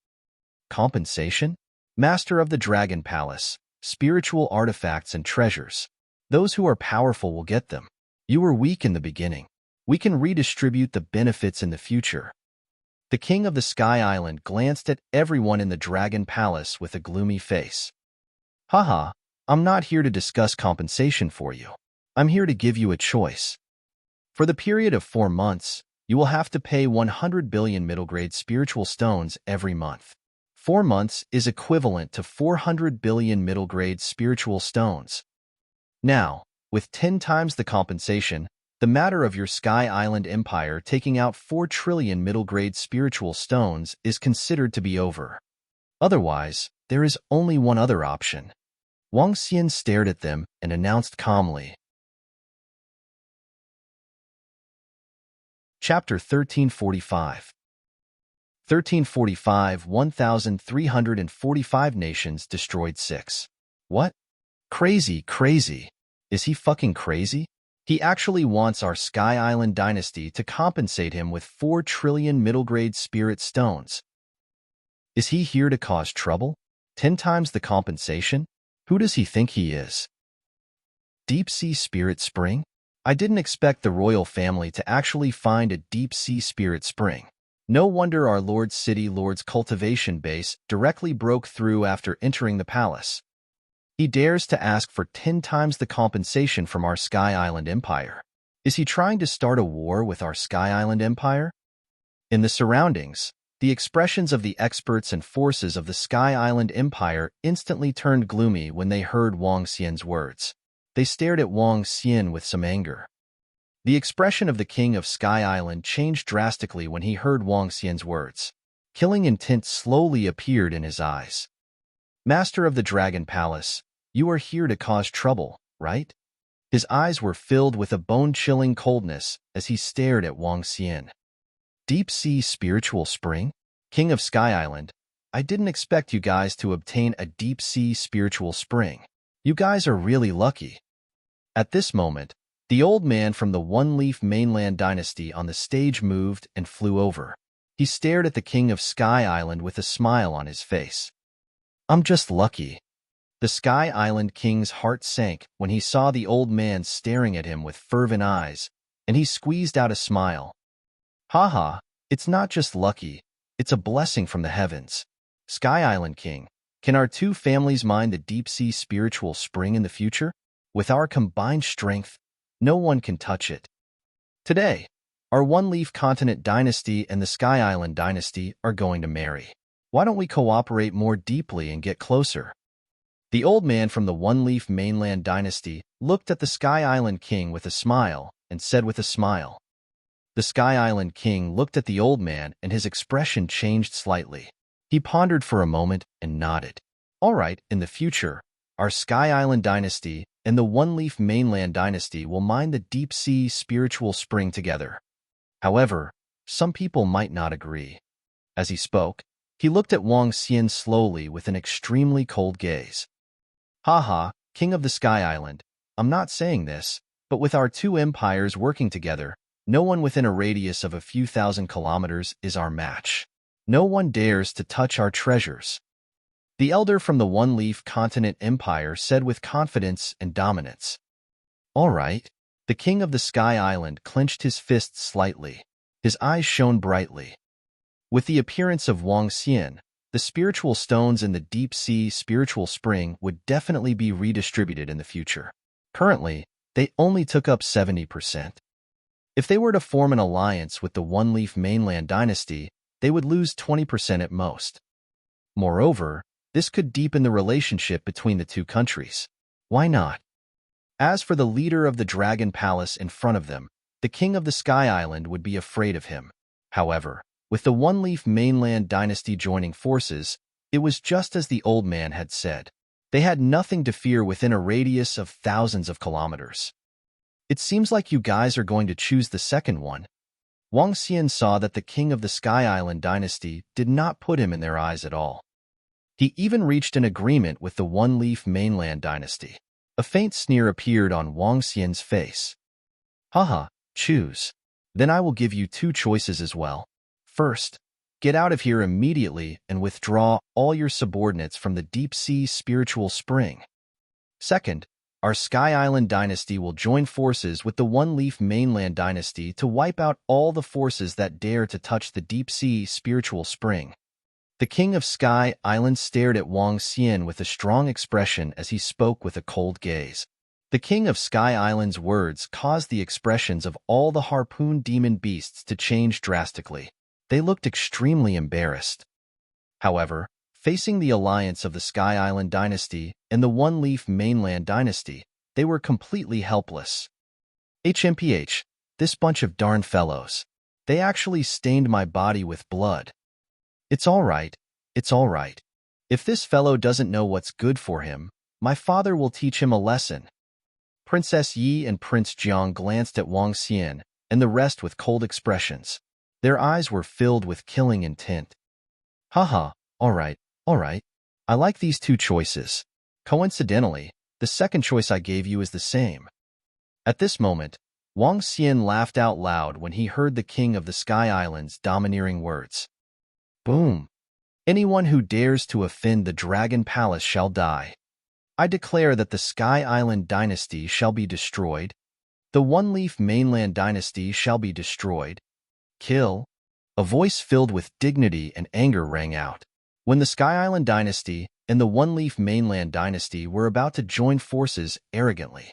Compensation? Master of the Dragon Palace, spiritual artifacts and treasures. Those who are powerful will get them. You were weak in the beginning. We can redistribute the benefits in the future. The king of the Sky Island glanced at everyone in the Dragon Palace with a gloomy face. Haha, I'm not here to discuss compensation for you. I'm here to give you a choice. For the period of 4 months, you will have to pay 100 billion middle-grade spiritual stones every month. 4 months is equivalent to 400 billion middle-grade spiritual stones. Now, with 10 times the compensation, the matter of your Sky Island Empire taking out 4 trillion middle-grade spiritual stones is considered to be over. Otherwise, there is only one other option. Wang Xian stared at them and announced calmly. Chapter 1345. 1345 1,345 nations destroyed 6. What? Crazy. Is he fucking crazy? He actually wants our Sky Island dynasty to compensate him with 4 trillion middle-grade spirit stones. Is he here to cause trouble? 10 times the compensation? Who does he think he is? Deep-sea spirit spring? I didn't expect the royal family to actually find a deep-sea spirit spring. No wonder our Lord's cultivation base directly broke through after entering the palace. He dares to ask for 10 times the compensation from our Sky Island Empire. Is he trying to start a war with our Sky Island Empire? In the surroundings, the expressions of the experts and forces of the Sky Island Empire instantly turned gloomy when they heard Wang Xian's words. They stared at Wang Xian with some anger. The expression of the king of Sky Island changed drastically when he heard Wang Xian's words. Killing intent slowly appeared in his eyes. Master of the Dragon Palace, you are here to cause trouble, right? His eyes were filled with a bone-chilling coldness as he stared at Wang Xian. Deep-sea spiritual spring? King of Sky Island, I didn't expect you guys to obtain a deep-sea spiritual spring. You guys are really lucky. At this moment, the old man from the One-Leaf Mainland dynasty on the stage moved and flew over. He stared at the king of Sky Island with a smile on his face. I'm just lucky. The Sky Island king's heart sank when he saw the old man staring at him with fervent eyes, and he squeezed out a smile. Haha, it's not just lucky, it's a blessing from the heavens. Sky Island King, can our two families mine the deep-sea spiritual spring in the future? With our combined strength, no one can touch it. Today, our One-Leaf Continent dynasty and the Sky Island dynasty are going to marry. Why don't we cooperate more deeply and get closer? The old man from the One-Leaf Mainland dynasty looked at the Sky Island King with a smile and said with a smile. The Sky Island King looked at the old man and his expression changed slightly. He pondered for a moment and nodded. All right, in the future, our Sky Island dynasty and the One-Leaf Mainland dynasty will mine the deep-sea spiritual spring together. However, some people might not agree. As he spoke, he looked at Wang Xian slowly with an extremely cold gaze. Haha, King of the Sky Island, I'm not saying this, but with our two empires working together, no one within a radius of a few thousand kilometers is our match. No one dares to touch our treasures. The elder from the One-Leaf Continent Empire said with confidence and dominance. All right. The king of the Sky Island clenched his fists slightly. His eyes shone brightly. With the appearance of Wang Xian, the spiritual stones in the deep-sea spiritual spring would definitely be redistributed in the future. Currently, they only took up 70%. If they were to form an alliance with the One-Leaf Mainland dynasty, they would lose 20% at most. Moreover, this could deepen the relationship between the two countries. Why not? As for the leader of the Dragon Palace in front of them, the king of the Sky Island would be afraid of him. However, with the One-Leaf Mainland dynasty joining forces, it was just as the old man had said. They had nothing to fear within a radius of thousands of kilometers. It seems like you guys are going to choose the second one. Wang Xian saw that the king of the Sky Island dynasty did not put him in their eyes at all. He even reached an agreement with the One-Leaf Mainland dynasty. A faint sneer appeared on Wang Xian's face. Haha, choose. Then I will give you two choices as well. First, get out of here immediately and withdraw all your subordinates from the deep-sea spiritual spring. Second, our Sky Island dynasty will join forces with the One-Leaf Mainland dynasty to wipe out all the forces that dare to touch the deep-sea spiritual spring. The king of Sky Island stared at Wang Xian with a strong expression as he spoke with a cold gaze. The king of Sky Island's words caused the expressions of all the harpoon demon beasts to change drastically. They looked extremely embarrassed. However, facing the alliance of the Sky Island dynasty and the One-Leaf Mainland dynasty, they were completely helpless. HMPH, this bunch of darn fellows. They actually stained my body with blood. It's all right. It's all right. If this fellow doesn't know what's good for him, my father will teach him a lesson. Princess Yi and Prince Jiang glanced at Wang Xian and the rest with cold expressions. Their eyes were filled with killing intent. Haha, all right. I like these two choices. Coincidentally, the second choice I gave you is the same. At this moment, Wang Xian laughed out loud when he heard the king of the Sky Island's domineering words. Boom! Anyone who dares to offend the Dragon Palace shall die. I declare that the Sky Island dynasty shall be destroyed. The One-Leaf Mainland dynasty shall be destroyed. Kill. A voice filled with dignity and anger rang out. When the Sky Island dynasty and the One-Leaf Mainland dynasty were about to join forces arrogantly,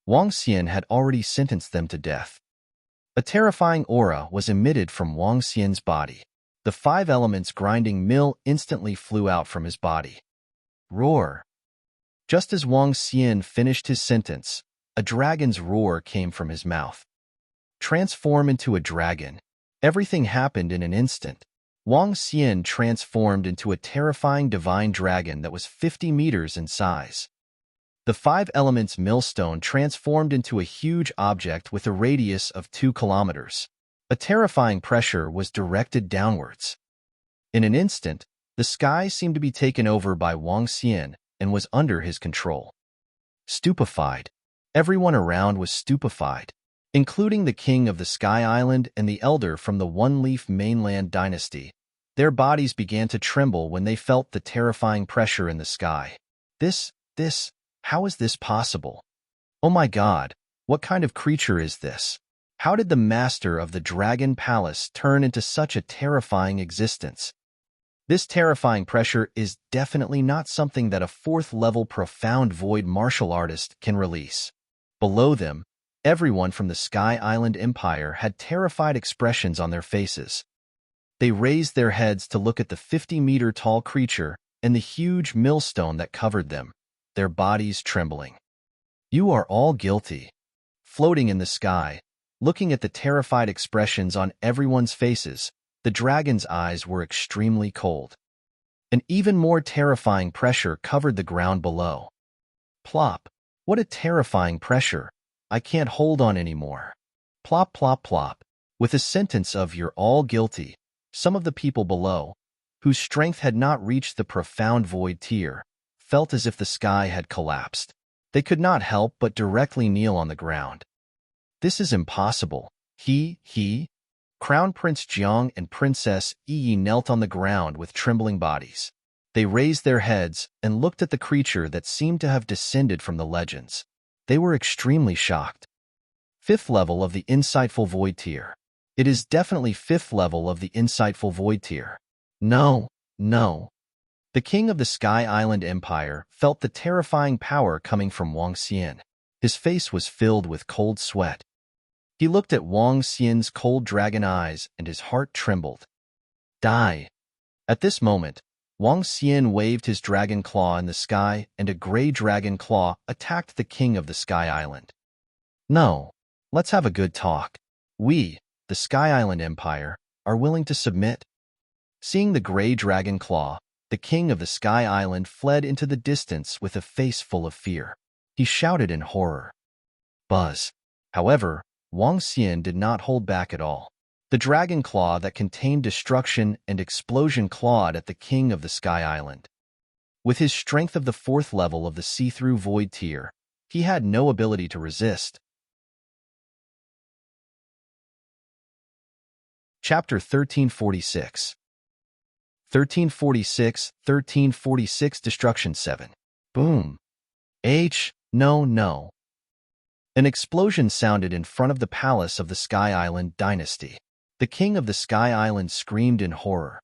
Wang Xian had already sentenced them to death. A terrifying aura was emitted from Wang Xian's body. The 5 elements grinding mill instantly flew out from his body. Roar! Just as Wang Xian finished his sentence, a dragon's roar came from his mouth. Transform into a dragon. Everything happened in an instant. Wang Xian transformed into a terrifying divine dragon that was 50 meters in size. The 5 elements millstone transformed into a huge object with a radius of 2 kilometers. A terrifying pressure was directed downwards. In an instant, the sky seemed to be taken over by Wang Xian and was under his control. stupefied. Everyone around was stupefied, including the king of the Sky Island and the elder from the One-Leaf Mainland dynasty. Their bodies began to tremble when they felt the terrifying pressure in the sky. How is this possible? Oh my God, what kind of creature is this? How did the master of the Dragon Palace turn into such a terrifying existence? This terrifying pressure is definitely not something that a fourth-level profound void martial artist can release. Below them, everyone from the Sky Island Empire had terrified expressions on their faces. They raised their heads to look at the 50-meter-tall creature and the huge millstone that covered them, their bodies trembling. You are all guilty. Floating in the sky, looking at the terrified expressions on everyone's faces, the dragon's eyes were extremely cold. An even more terrifying pressure covered the ground below. Plop! What a terrifying pressure! I can't hold on anymore. Plop, plop, plop. With a sentence of "you're all guilty," some of the people below, whose strength had not reached the profound void tier, felt as if the sky had collapsed. They could not help but directly kneel on the ground. This is impossible. Crown Prince Jiang and Princess Yi knelt on the ground with trembling bodies. They raised their heads and looked at the creature that seemed to have descended from the legends. They were extremely shocked. Fifth level of the Insightful Void tier. It is definitely fifth level of the Insightful Void tier. No. The king of the Sky Island Empire felt the terrifying power coming from Wang Xian. His face was filled with cold sweat. He looked at Wang Xian's cold dragon eyes and his heart trembled. Die! At this moment, Wang Xian waved his dragon claw in the sky and a gray dragon claw attacked the king of the Sky Island. No, let's have a good talk. We, the Sky Island Empire, are willing to submit. Seeing the gray dragon claw, the king of the Sky Island fled into the distance with a face full of fear. He shouted in horror. Buzz. However, Wang Xian did not hold back at all. The dragon claw that contained destruction and explosion clawed at the king of the Sky Island. With his strength of the fourth level of the see-through void tier, he had no ability to resist. Chapter 1346 1346 Destruction 7. Boom. No. An explosion sounded in front of the palace of the Sky Island dynasty. The king of the Sky Island screamed in horror.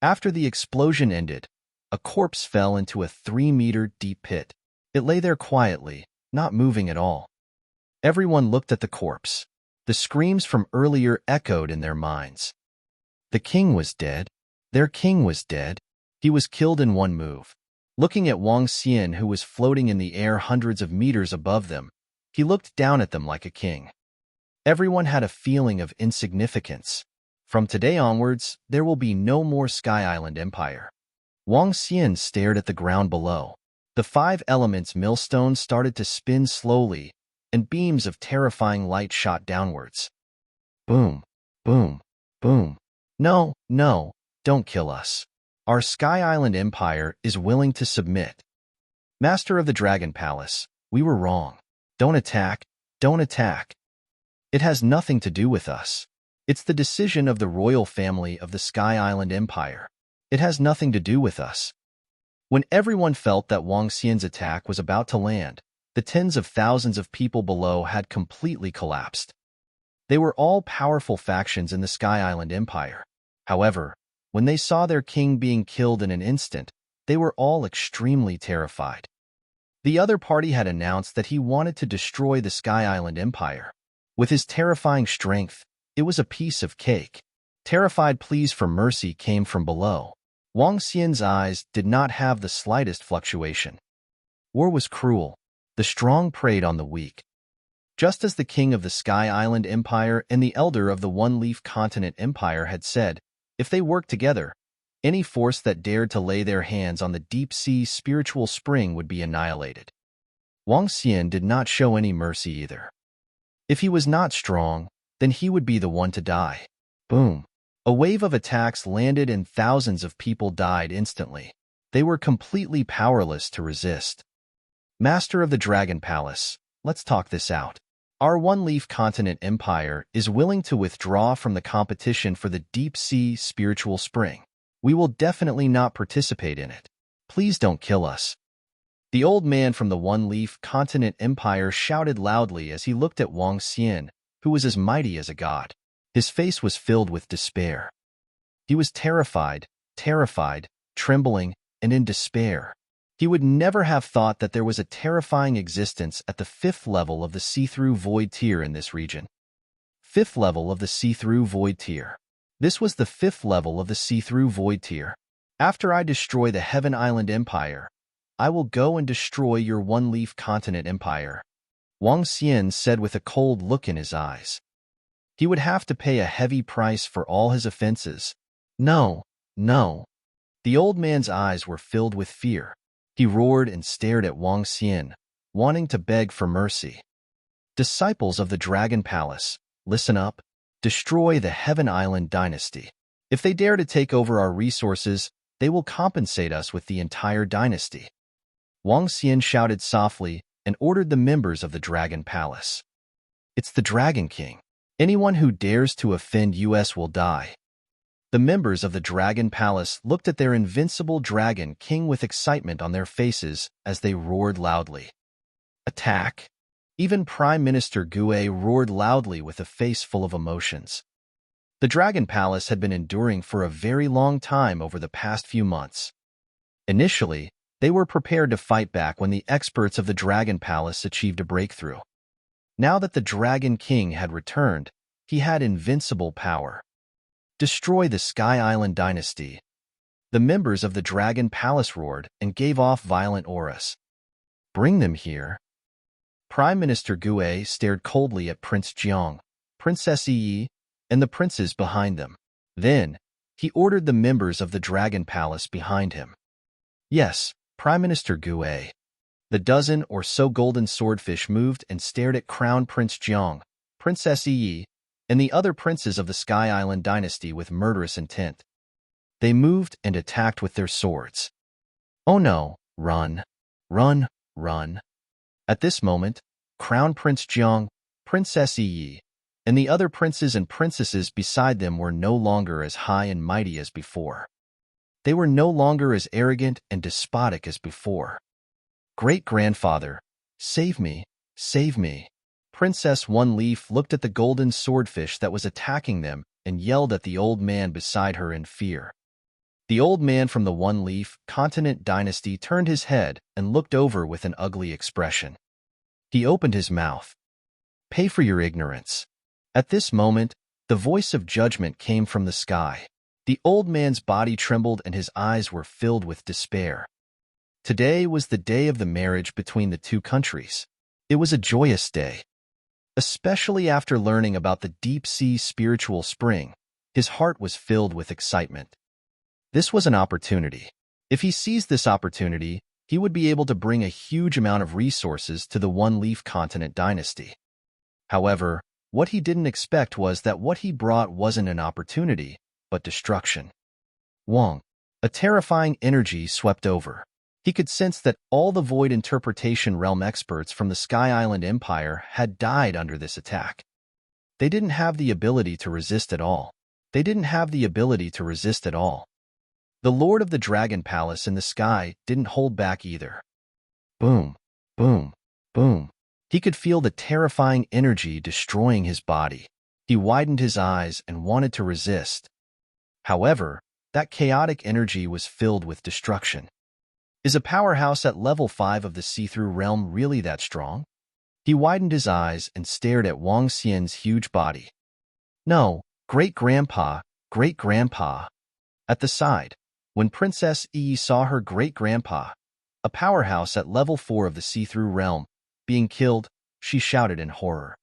After the explosion ended, a corpse fell into a 3-meter deep pit. It lay there quietly, not moving at all. Everyone looked at the corpse. The screams from earlier echoed in their minds. The king was dead. Their king was dead. He was killed in one move. Looking at Wang Xian, who was floating in the air hundreds of meters above them, he looked down at them like a king. Everyone had a feeling of insignificance. From today onwards, there will be no more Sky Island Empire. Wang Xian stared at the ground below. The 5 elements millstone started to spin slowly, and beams of terrifying light shot downwards. Boom, boom, boom. No, don't kill us. Our Sky Island Empire is willing to submit. Master of the Dragon Palace, we were wrong. Don't attack. It has nothing to do with us. It's the decision of the royal family of the Sky Island Empire. It has nothing to do with us. When everyone felt that Wang Xian's attack was about to land, the tens of thousands of people below had completely collapsed. They were all powerful factions in the Sky Island Empire. However, when they saw their king being killed in an instant, they were all extremely terrified. The other party had announced that he wanted to destroy the Sky Island Empire. With his terrifying strength, it was a piece of cake. Terrified pleas for mercy came from below. Wang Xian's eyes did not have the slightest fluctuation. War was cruel. The strong preyed on the weak. Just as the king of the Sky Island Empire and the elder of the One-Leaf Continent Empire had said, if they worked together, any force that dared to lay their hands on the deep-sea spiritual spring would be annihilated. Wang Xian did not show any mercy either. If he was not strong, then he would be the one to die. Boom. A wave of attacks landed and thousands of people died instantly. They were completely powerless to resist. Master of the Dragon Palace, let's talk this out. Our one-leaf continent empire is willing to withdraw from the competition for the deep-sea spiritual spring. We will definitely not participate in it. Please don't kill us. The old man from the one-leaf continent empire shouted loudly as he looked at Wang Xian, who was as mighty as a god. His face was filled with despair. He was terrified, trembling, and in despair. He would never have thought that there was a terrifying existence at the 5th level of the see-through void tier in this region. 5th level of the see-through void tier. This was the 5th level of the see-through void tier. After I destroy the Heaven Island Empire, I will go and destroy your one-leaf continent empire, Wang Xian said with a cold look in his eyes. He would have to pay a heavy price for all his offenses. No, no. The old man's eyes were filled with fear. He roared and stared at Wang Xian, wanting to beg for mercy. Disciples of the Dragon Palace, listen up. Destroy the Heaven Island dynasty. If they dare to take over our resources, they will compensate us with the entire dynasty. Wang Xian shouted softly and ordered the members of the Dragon Palace. It's the Dragon King. Anyone who dares to offend us will die. The members of the Dragon Palace looked at their invincible Dragon King with excitement on their faces as they roared loudly. Attack! Even Prime Minister Gue roared loudly with a face full of emotions. The Dragon Palace had been enduring for a very long time over the past few months. Initially, they were prepared to fight back when the experts of the Dragon Palace achieved a breakthrough. Now that the Dragon King had returned, he had invincible power. Destroy the Sky Island dynasty. The members of the Dragon Palace roared and gave off violent auras. Bring them here. Prime Minister Gue stared coldly at Prince Jiang, Princess Yi, and the princes behind them. Then, he ordered the members of the Dragon Palace behind him. Yes, Prime Minister Gue. The dozen or so golden swordfish moved and stared at Crown Prince Jiang, Princess Yi, and the other princes of the Sky Island dynasty with murderous intent. They moved and attacked with their swords. Oh no, run, run, run. At this moment, Crown Prince Jiang, Princess Yi, and the other princes and princesses beside them were no longer as high and mighty as before. They were no longer as arrogant and despotic as before. Great-grandfather, save me, save me. Princess One Leaf looked at the golden swordfish that was attacking them and yelled at the old man beside her in fear. The old man from the One Leaf Continent dynasty turned his head and looked over with an ugly expression. He opened his mouth. Pay for your ignorance. At this moment, the voice of judgment came from the sky. The old man's body trembled and his eyes were filled with despair. Today was the day of the marriage between the two countries. It was a joyous day. Especially after learning about the deep-sea spiritual spring, his heart was filled with excitement. This was an opportunity. If he seized this opportunity, he would be able to bring a huge amount of resources to the One-Leaf Continent dynasty. However, what he didn't expect was that what he brought wasn't an opportunity, but destruction. Wang. A terrifying energy swept over. He could sense that all the Void Interpretation Realm experts from the Sky Island Empire had died under this attack. They didn't have the ability to resist at all. The Lord of the Dragon Palace in the sky didn't hold back either. Boom, boom, boom. He could feel the terrifying energy destroying his body. He widened his eyes and wanted to resist. However, that chaotic energy was filled with destruction. Is a powerhouse at level 5 of the see-through realm really that strong? He widened his eyes and stared at Wang Xian's huge body. No, great-grandpa. At the side, when Princess Yi saw her great-grandpa, a powerhouse at level 4 of the see-through realm, being killed, she shouted in horror.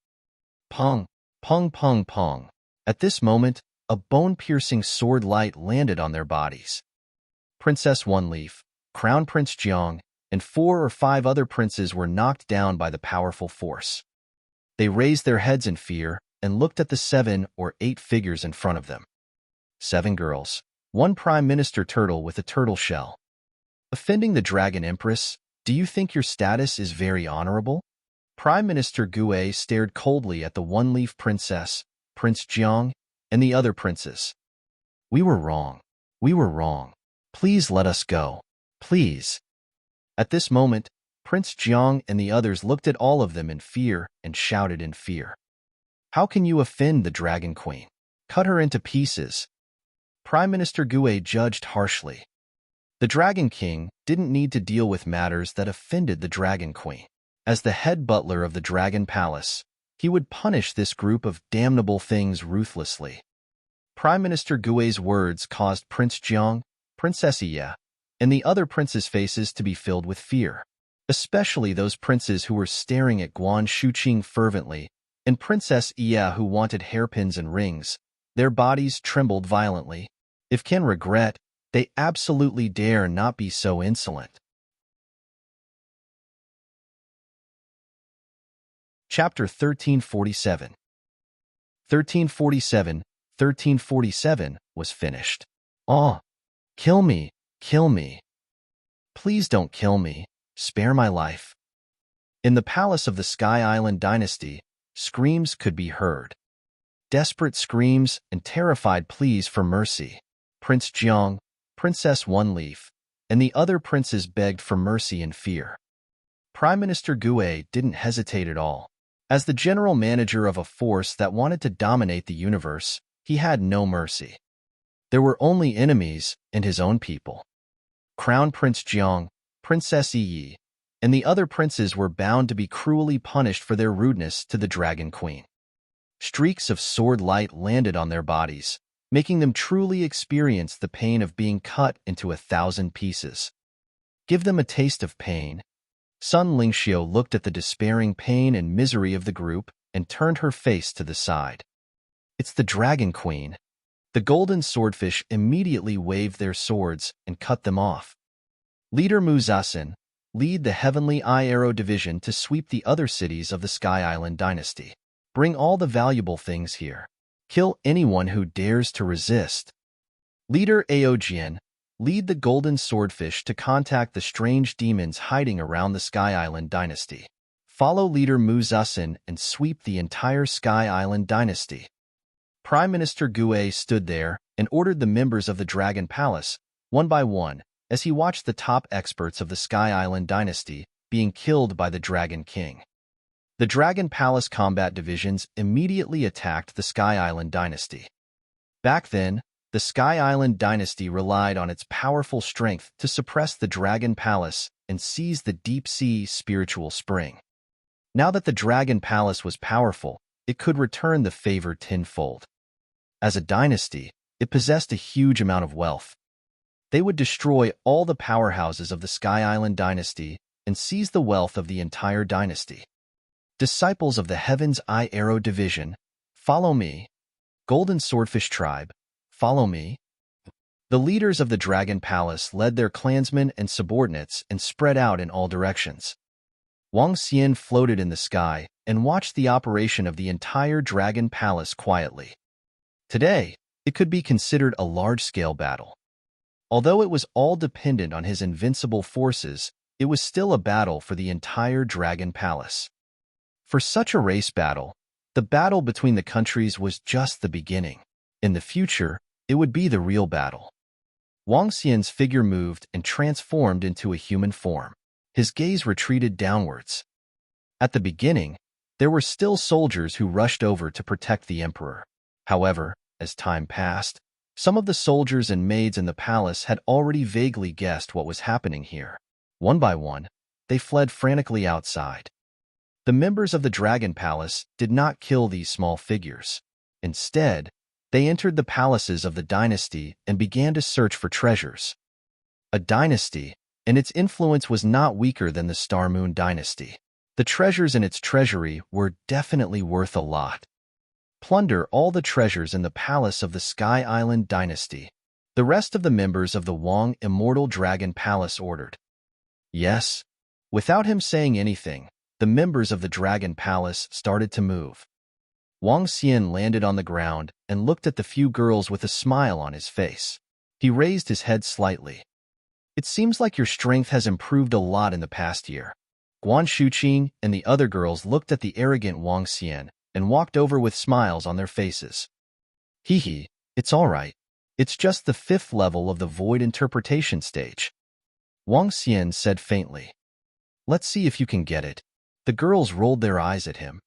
Pong, pong, pong, pong. At this moment, a bone-piercing sword light landed on their bodies. Princess One Leaf, Crown Prince Jiang, and 4 or 5 other princes were knocked down by the powerful force. They raised their heads in fear and looked at the 7 or 8 figures in front of them. 7 girls, 1 Prime Minister Turtle with a turtle shell. Offending the Dragon Empress, Do you think your status is very honorable? Prime Minister Gue stared coldly at the one-leaf princess, Prince Jiang, and the other princes. We were wrong. We were wrong. Please let us go. Please. At this moment, Prince Jiang and the others looked at all of them in fear and shouted in fear. How can you offend the Dragon Queen? Cut her into pieces. Prime Minister Gue judged harshly. The Dragon King didn't need to deal with matters that offended the Dragon Queen. As the head butler of the Dragon Palace, he would punish this group of damnable things ruthlessly. Prime Minister Gue's words caused Prince Jiang, Princess Iya, and the other princes' faces to be filled with fear, especially those princes who were staring at Guan Shuqing fervently, and Princess Iya who wanted hairpins and rings. Their bodies trembled violently. If can regret, they absolutely dare not be so insolent. Chapter 1347. 1347 was finished. Oh, kill me, kill me. Please don't kill me, spare my life. In the palace of the Sky Island dynasty, screams could be heard. Desperate screams and terrified pleas for mercy. Prince Jiang, Princess One Leaf, and the other princes begged for mercy in fear. Prime Minister Gue didn't hesitate at all. As the general manager of a force that wanted to dominate the universe, he had no mercy. There were only enemies and his own people. Crown Prince Jiang, Princess Yi, and the other princes were bound to be cruelly punished for their rudeness to the Dragon Queen. Streaks of sword light landed on their bodies, making them truly experience the pain of being cut into 1,000 pieces. Give them a taste of pain. Sun Lingxiu looked at the despairing pain and misery of the group and turned her face to the side. It's the Dragon Queen. The golden swordfish immediately waved their swords and cut them off. Leader Mu Zasin, lead the Heavenly Eye Arrow Division to sweep the other cities of the Sky Island dynasty. Bring all the valuable things here. Kill anyone who dares to resist. Leader Aojian, lead the golden swordfish to contact the strange demons hiding around the Sky Island dynasty. Follow Leader Mu Zasin and sweep the entire Sky Island dynasty. Prime Minister Gue stood there and ordered the members of the Dragon Palace, one by one, as he watched the top experts of the Sky Island dynasty being killed by the Dragon King. The Dragon Palace combat divisions immediately attacked the Sky Island dynasty. Back then, the Sky Island dynasty relied on its powerful strength to suppress the Dragon Palace and seize the deep-sea spiritual spring. Now that the Dragon Palace was powerful, it could return the favor tenfold. As a dynasty, it possessed a huge amount of wealth. They would destroy all the powerhouses of the Sky Island dynasty and seize the wealth of the entire dynasty. Disciples of the Heaven's Eye Arrow Division, follow me. Golden Swordfish Tribe, follow me. The leaders of the Dragon Palace led their clansmen and subordinates and spread out in all directions. Wang Xian floated in the sky and watched the operation of the entire Dragon Palace quietly. Today, it could be considered a large-scale battle. Although it was all dependent on his invincible forces, it was still a battle for the entire Dragon Palace. For such a race battle, the battle between the countries was just the beginning. In the future, it would be the real battle. Wang Xian's figure moved and transformed into a human form. His gaze retreated downwards. At the beginning, there were still soldiers who rushed over to protect the emperor. However, as time passed, some of the soldiers and maids in the palace had already vaguely guessed what was happening here. One by one, they fled frantically outside. The members of the Dragon Palace did not kill these small figures. Instead, they entered the palaces of the dynasty and began to search for treasures. A dynasty, and its influence was not weaker than the Star Moon dynasty. The treasures in its treasury were definitely worth a lot. Plunder all the treasures in the palace of the Sky Island dynasty. The rest of the members of the Wang Immortal Dragon Palace ordered. Yes. Without him saying anything, the members of the Dragon Palace started to move. Wang Xian landed on the ground and looked at the few girls with a smile on his face. He raised his head slightly. It seems like your strength has improved a lot in the past year. Guan Shuqing and the other girls looked at the arrogant Wang Xian and walked over with smiles on their faces. Hee hee, it's all right. It's just the 5th level of the void interpretation stage. Wang Xian said faintly. Let's see if you can get it. The girls rolled their eyes at him.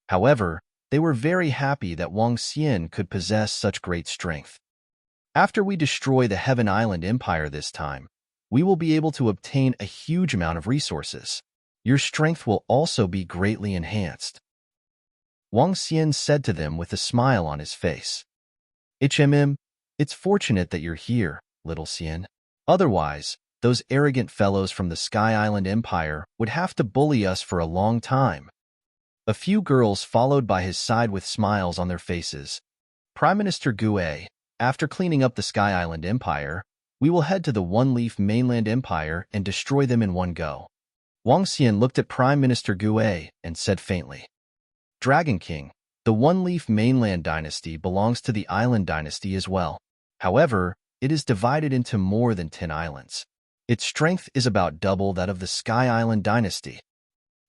However, they were very happy that Wang Xian could possess such great strength. After we destroy the Heaven Island Empire this time, we will be able to obtain a huge amount of resources. Your strength will also be greatly enhanced. Wang Xian said to them with a smile on his face. It's fortunate that you're here, little Xian. Otherwise, those arrogant fellows from the Sky Island Empire would have to bully us for a long time. A few girls followed by his side with smiles on their faces. Prime Minister Gue, after cleaning up the Sky Island Empire, we will head to the One-Leaf Mainland Empire and destroy them in one go. Wang Xian looked at Prime Minister Gue and said faintly. Dragon King, the One-Leaf Mainland dynasty belongs to the Island dynasty as well. However, it is divided into more than 10 islands. Its strength is about double that of the Sky Island dynasty.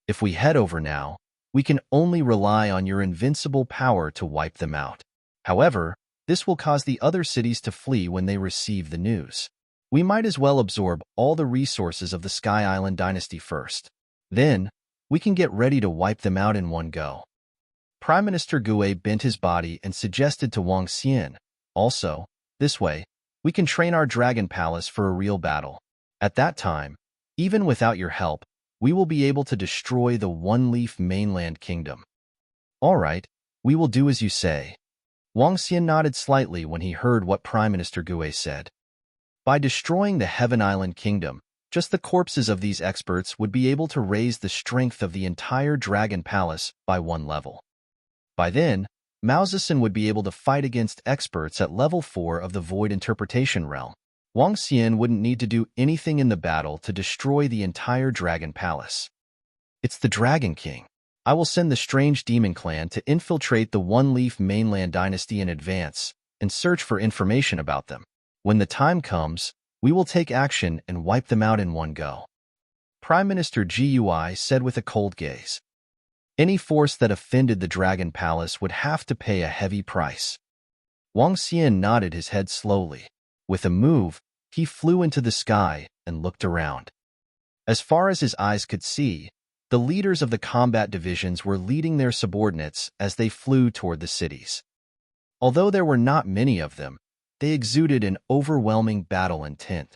If we head over now, we can only rely on your invincible power to wipe them out. However, this will cause the other cities to flee when they receive the news. We might as well absorb all the resources of the Sky Island dynasty first. Then, we can get ready to wipe them out in one go. Prime Minister Gue bent his body and suggested to Wang Xian, also, this way, we can train our Dragon Palace for a real battle. At that time, even without your help, we will be able to destroy the One-Leaf Mainland Kingdom. All right, we will do as you say. Wang Xian nodded slightly when he heard what Prime Minister Gue said. By destroying the Heaven Island Kingdom, just the corpses of these experts would be able to raise the strength of the entire Dragon Palace by 1 level. By then, Mao Zedong would be able to fight against experts at level 4 of the Void Interpretation Realm. Wang Xian wouldn't need to do anything in the battle to destroy the entire Dragon Palace. It's the Dragon King. I will send the Strange Demon Clan to infiltrate the One-Leaf Mainland Dynasty in advance and search for information about them. When the time comes, we will take action and wipe them out in one go. Prime Minister Gui said with a cold gaze. Any force that offended the Dragon Palace would have to pay a heavy price. Wang Xian nodded his head slowly. With a move, he flew into the sky and looked around. As far as his eyes could see, the leaders of the combat divisions were leading their subordinates as they flew toward the cities. Although there were not many of them, they exuded an overwhelming battle intent.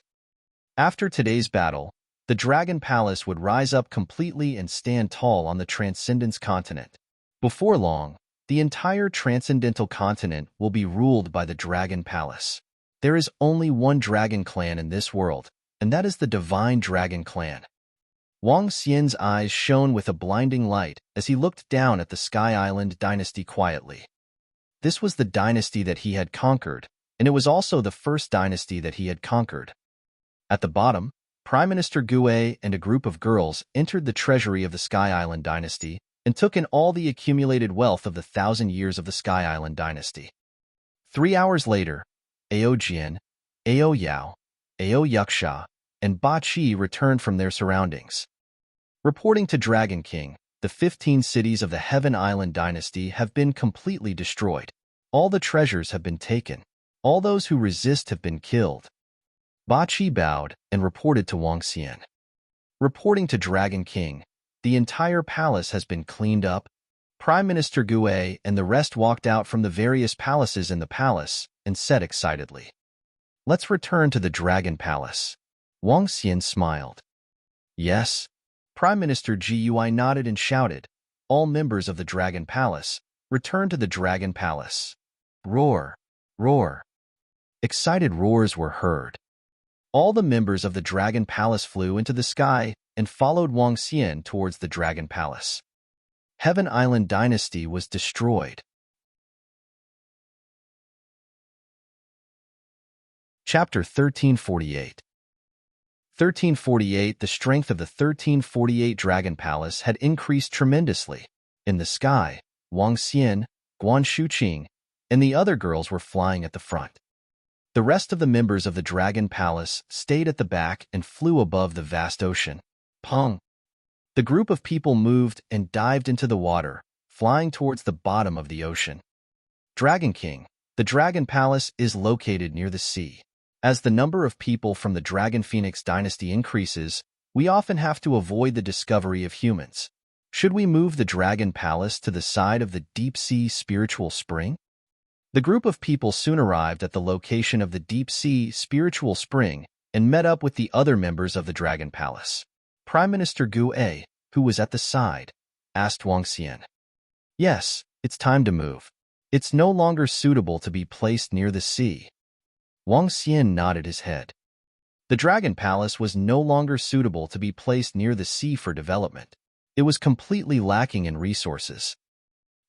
After today's battle, the Dragon Palace would rise up completely and stand tall on the Transcendence continent. Before long, the entire Transcendental continent will be ruled by the Dragon Palace. There is only one Dragon Clan in this world, and that is the Divine Dragon Clan. Wang Xian's eyes shone with a blinding light as he looked down at the Sky Island dynasty quietly. This was the dynasty that he had conquered, and it was also the first dynasty that he had conquered. At the bottom, Prime Minister Gue and a group of girls entered the treasury of the Sky Island dynasty and took in all the accumulated wealth of the 1,000 years of the Sky Island dynasty. 3 hours later, Ao Jian, Ao Yao, Ao Yuxia, and Ba Qi returned from their surroundings. Reporting to Dragon King, the 15 cities of the Heaven Island dynasty have been completely destroyed. All the treasures have been taken. All those who resist have been killed. Ba Qi bowed and reported to Wang Xian. Reporting to Dragon King, the entire palace has been cleaned up. Prime Minister Gue and the rest walked out from the various palaces in the palace and said excitedly, "Let's return to the Dragon Palace." Wang Xian smiled. Yes. Prime Minister Gui nodded and shouted, "All members of the Dragon Palace, return to the Dragon Palace." Roar! Roar! Excited roars were heard. All the members of the Dragon Palace flew into the sky and followed Wang Xian towards the Dragon Palace. Heaven Island Dynasty was destroyed. Chapter 1348. 1348. The strength of the 1348 Dragon Palace had increased tremendously. In the sky, Wang Xian, Guan Shuqing, and the other girls were flying at the front. The rest of the members of the Dragon Palace stayed at the back and flew above the vast ocean. Pong! The group of people moved and dived into the water, flying towards the bottom of the ocean. Dragon King. The Dragon Palace is located near the sea. As the number of people from the Dragon Phoenix dynasty increases, we often have to avoid the discovery of humans. Should we move the Dragon Palace to the side of the deep-sea spiritual spring? The group of people soon arrived at the location of the deep-sea spiritual spring and met up with the other members of the Dragon Palace. Prime Minister Gu A, who was at the side, asked Wang Xian. Yes, it's time to move. It's no longer suitable to be placed near the sea. Wang Xian nodded his head. The Dragon Palace was no longer suitable to be placed near the sea for development. It was completely lacking in resources.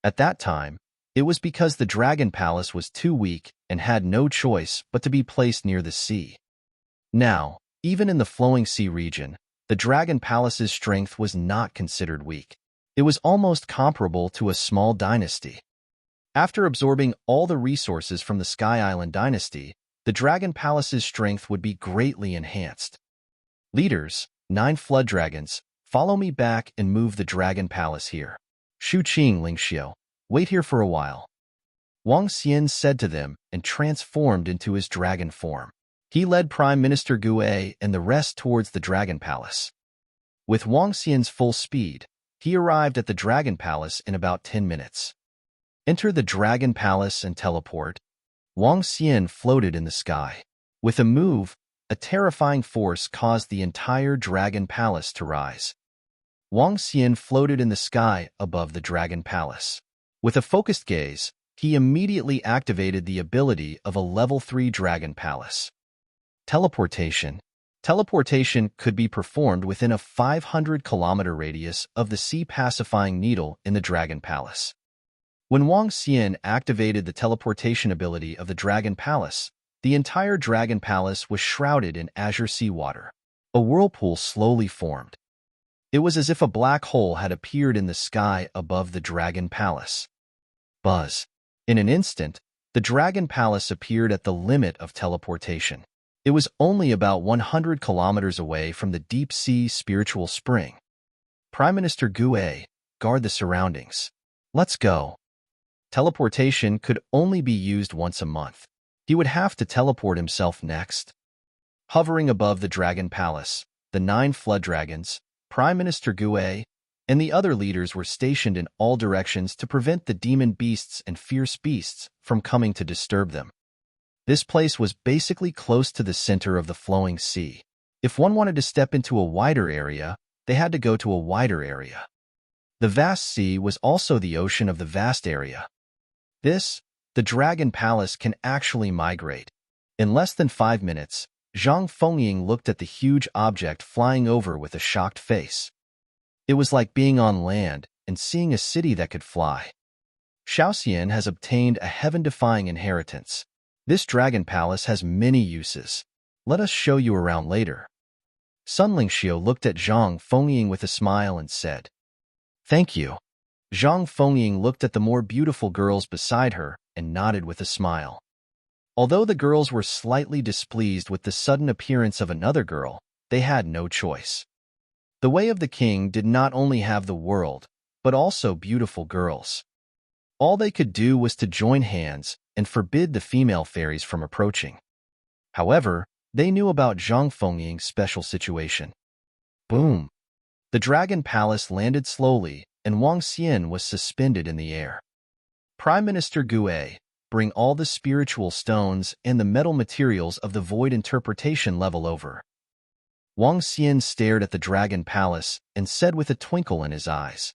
At that time, it was because the Dragon Palace was too weak and had no choice but to be placed near the sea. Now, even in the flowing sea region, the Dragon Palace's strength was not considered weak. It was almost comparable to a small dynasty. After absorbing all the resources from the Sky Island dynasty, the Dragon Palace's strength would be greatly enhanced. Leaders, 9 flood dragons, follow me back and move the Dragon Palace here. Shu Qing Lingxiu, wait here for a while. Wang Xian said to them and transformed into his dragon form. He led Prime Minister Gu A and the rest towards the Dragon Palace. With Wang Xian's full speed, he arrived at the Dragon Palace in about 10 minutes. Enter the Dragon Palace and teleport. Wang Xian floated in the sky. With a move, a terrifying force caused the entire Dragon Palace to rise. Wang Xian floated in the sky above the Dragon Palace. With a focused gaze, he immediately activated the ability of a level 3 Dragon Palace. Teleportation. Teleportation could be performed within a 500-kilometer radius of the sea-pacifying needle in the Dragon Palace. When Wang Xian activated the teleportation ability of the Dragon Palace, the entire Dragon Palace was shrouded in azure seawater. A whirlpool slowly formed. It was as if a black hole had appeared in the sky above the Dragon Palace. Buzz. In an instant, the Dragon Palace appeared at the limit of teleportation. It was only about 100 kilometers away from the deep-sea spiritual spring. Prime Minister Gu A, guard the surroundings. Let's go. Teleportation could only be used once a month. He would have to teleport himself next. Hovering above the Dragon Palace, the 9 flood dragons, Prime Minister Gu A, and the other leaders were stationed in all directions to prevent the demon beasts and fierce beasts from coming to disturb them. This place was basically close to the center of the flowing sea. If one wanted to step into a wider area, they had to go to a wider area. The vast sea was also the ocean of the vast area. The Dragon Palace can actually migrate. In less than 5 minutes, Zhang Fengying looked at the huge object flying over with a shocked face. It was like being on land and seeing a city that could fly. Xiaoxian has obtained a heaven-defying inheritance. This Dragon Palace has many uses. Let us show you around later. Sun Lingxiu looked at Zhang Fengying with a smile and said, Thank you. Zhang Fengying looked at the more beautiful girls beside her and nodded with a smile. Although the girls were slightly displeased with the sudden appearance of another girl, they had no choice. The way of the king did not only have the world, but also beautiful girls. All they could do was to join hands and forbid the female fairies from approaching. However, they knew about Zhang Fengying's special situation. Boom! The Dragon Palace landed slowly, and Wang Xian was suspended in the air. Prime Minister Gu A, bring all the spiritual stones and the metal materials of the void interpretation level over. Wang Xian stared at the Dragon Palace and said with a twinkle in his eyes,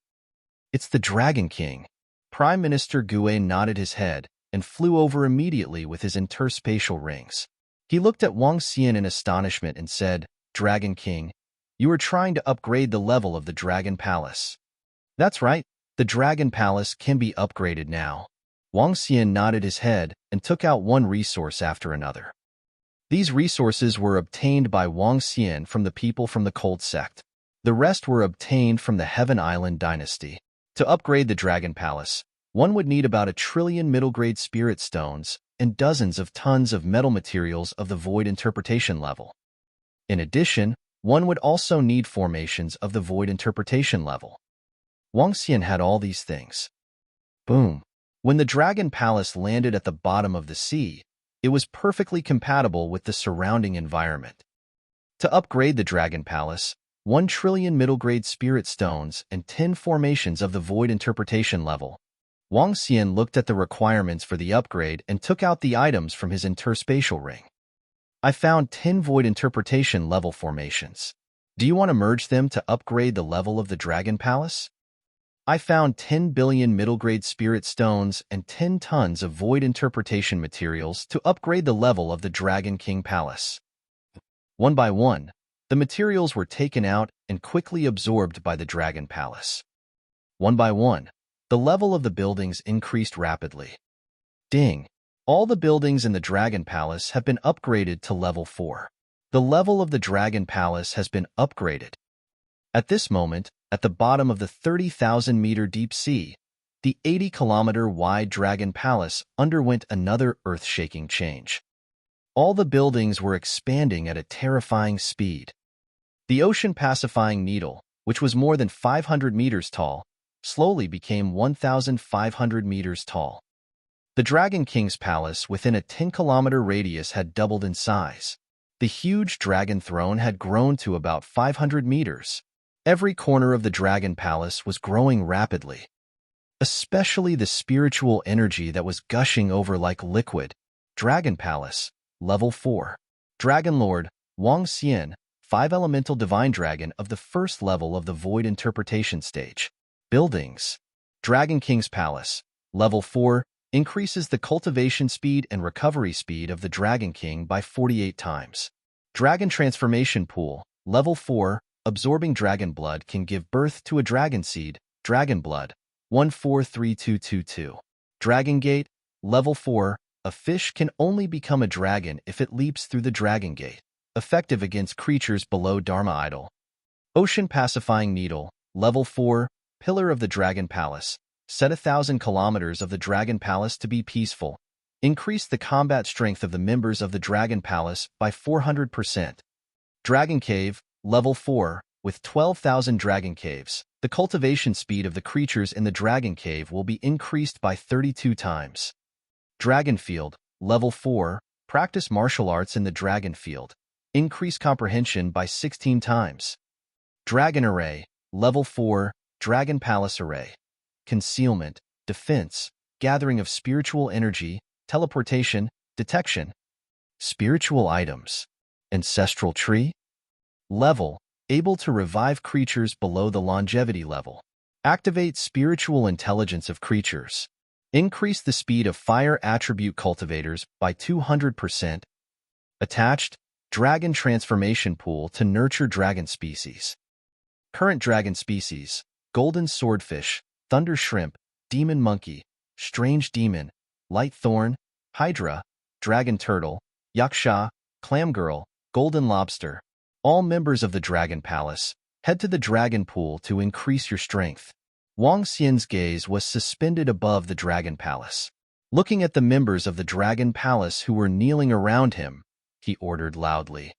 It's the Dragon King. Prime Minister Gu A nodded his head and flew over immediately with his interspatial rings. He looked at Wang Xian in astonishment and said, Dragon King, you are trying to upgrade the level of the Dragon Palace. That's right, the Dragon Palace can be upgraded now. Wang Xian nodded his head and took out one resource after another. These resources were obtained by Wang Xian from the people from the Cold Sect. The rest were obtained from the Heaven Island dynasty. To upgrade the Dragon Palace, one would need about 1 trillion middle-grade spirit stones and dozens of tons of metal materials of the void interpretation level. In addition, one would also need formations of the void interpretation level. Wang Xian had all these things. Boom! When the Dragon Palace landed at the bottom of the sea, it was perfectly compatible with the surrounding environment. To upgrade the Dragon Palace, 1 trillion middle-grade spirit stones and 10 formations of the void interpretation level. Wang Xian looked at the requirements for the upgrade and took out the items from his interspatial ring. I found 10 void interpretation level formations. Do you want to merge them to upgrade the level of the Dragon Palace? I found 10 billion middle-grade spirit stones and 10 tons of void interpretation materials to upgrade the level of the Dragon King Palace. One by one, the materials were taken out and quickly absorbed by the Dragon Palace. One by one, the level of the buildings increased rapidly. Ding! All the buildings in the Dragon Palace have been upgraded to level 4. The level of the Dragon Palace has been upgraded. At this moment, at the bottom of the 30,000-meter deep sea, the 80-kilometer-wide Dragon Palace underwent another earth-shaking change. All the buildings were expanding at a terrifying speed. The ocean-pacifying needle, which was more than 500 meters tall, slowly became 1,500 meters tall. The Dragon King's palace within a 10-kilometer radius had doubled in size. The huge dragon throne had grown to about 500 meters. Every corner of the Dragon Palace was growing rapidly, especially the spiritual energy that was gushing over like liquid. Dragon Palace, Level 4. Dragon Lord, Wang Xian, 5-elemental divine dragon of the first level of the void interpretation stage. Buildings. Dragon King's Palace, Level 4, increases the cultivation speed and recovery speed of the Dragon King by 48 times. Dragon Transformation Pool, Level 4, absorbing dragon blood can give birth to a dragon seed, Dragon Blood, 143222. Dragon Gate, Level 4, a fish can only become a dragon if it leaps through the Dragon Gate, effective against creatures below Dharma Idol. Ocean Pacifying Needle, Level 4, Pillar of the Dragon Palace, set 1,000 kilometers of the Dragon Palace to be peaceful. Increase the combat strength of the members of the Dragon Palace by 400%. Dragon Cave, Level 4, with 12,000 Dragon Caves, the cultivation speed of the creatures in the Dragon Cave will be increased by 32 times. Dragon Field, Level 4, practice martial arts in the Dragon Field. Increase comprehension by 16 times. Dragon Array, Level 4, Dragon Palace Array. Concealment, defense, gathering of spiritual energy, teleportation, detection. Spiritual items. Ancestral Tree. Level, able to revive creatures below the longevity level. Activate spiritual intelligence of creatures. Increase the speed of fire attribute cultivators by 200%. Attached, Dragon Transformation Pool to nurture dragon species. Current dragon species, Golden Swordfish, Thunder Shrimp, Demon Monkey, Strange Demon, Light Thorn, Hydra, Dragon Turtle, Yaksha, Clam Girl, Golden Lobster. All members of the Dragon Palace, head to the Dragon Pool to increase your strength. Wang Xian's gaze was suspended above the Dragon Palace. Looking at the members of the Dragon Palace who were kneeling around him, he ordered loudly.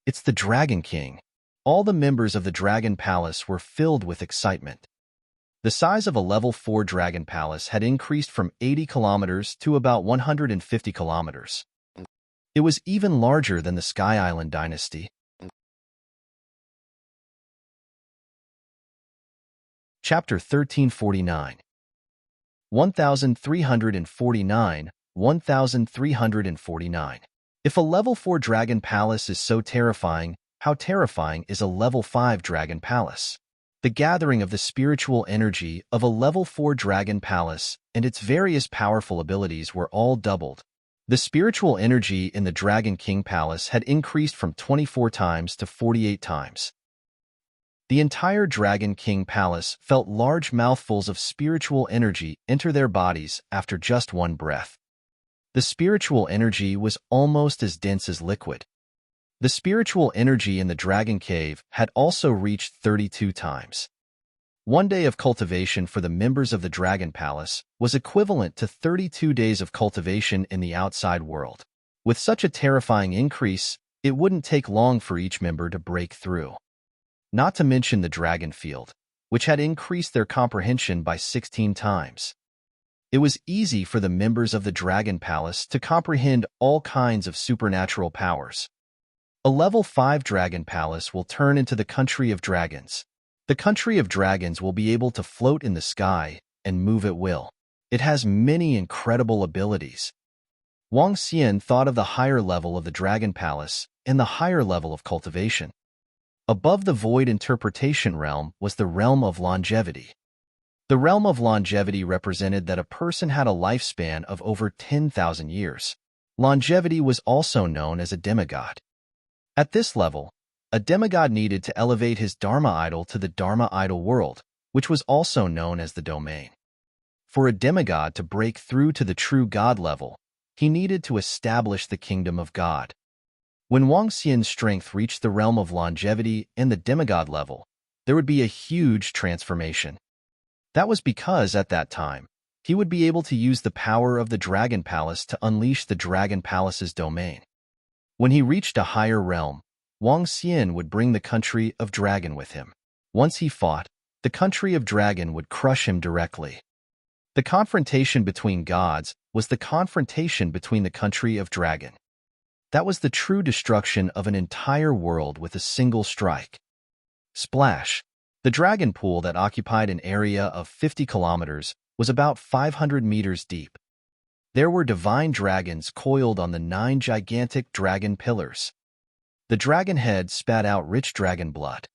It's the Dragon King. All the members of the Dragon Palace were filled with excitement. The size of a Level 4 Dragon Palace had increased from 80 kilometers to about 150 kilometers. It was even larger than the Sky Island dynasty. Chapter 1349. 1349, 1349. If a Level 4 Dragon Palace is so terrifying, how terrifying is a Level 5 Dragon Palace? The gathering of the spiritual energy of a Level 4 Dragon Palace and its various powerful abilities were all doubled. The spiritual energy in the Dragon King Palace had increased from 24 times to 48 times. The entire Dragon King Palace felt large mouthfuls of spiritual energy enter their bodies after just one breath. The spiritual energy was almost as dense as liquid. The spiritual energy in the Dragon Cave had also reached 32 times. One day of cultivation for the members of the Dragon Palace was equivalent to 32 days of cultivation in the outside world. With such a terrifying increase, it wouldn't take long for each member to break through. Not to mention the dragon field, which had increased their comprehension by 16 times. It was easy for the members of the Dragon Palace to comprehend all kinds of supernatural powers. A level 5 Dragon Palace will turn into the Country of Dragons. The Country of Dragons will be able to float in the sky and move at will. It has many incredible abilities. Wang Xian thought of the higher level of the Dragon Palace and the higher level of cultivation. Above the void interpretation realm was the realm of longevity. The realm of longevity represented that a person had a lifespan of over 10,000 years. Longevity was also known as a demigod. At this level, a demigod needed to elevate his Dharma idol to the Dharma idol world, which was also known as the domain. For a demigod to break through to the true God level, he needed to establish the kingdom of God. When Wang Xian's strength reached the realm of longevity and the demigod level, there would be a huge transformation. That was because, at that time, he would be able to use the power of the Dragon Palace to unleash the Dragon Palace's domain. When he reached a higher realm, Wang Xian would bring the Country of Dragon with him. Once he fought, the Country of Dragon would crush him directly. The confrontation between gods was the confrontation between the Country of Dragon. That was the true destruction of an entire world with a single strike. Splash! The dragon pool that occupied an area of 50 kilometers was about 500 meters deep. There were divine dragons coiled on the 9 gigantic dragon pillars. The dragon head spat out rich dragon blood.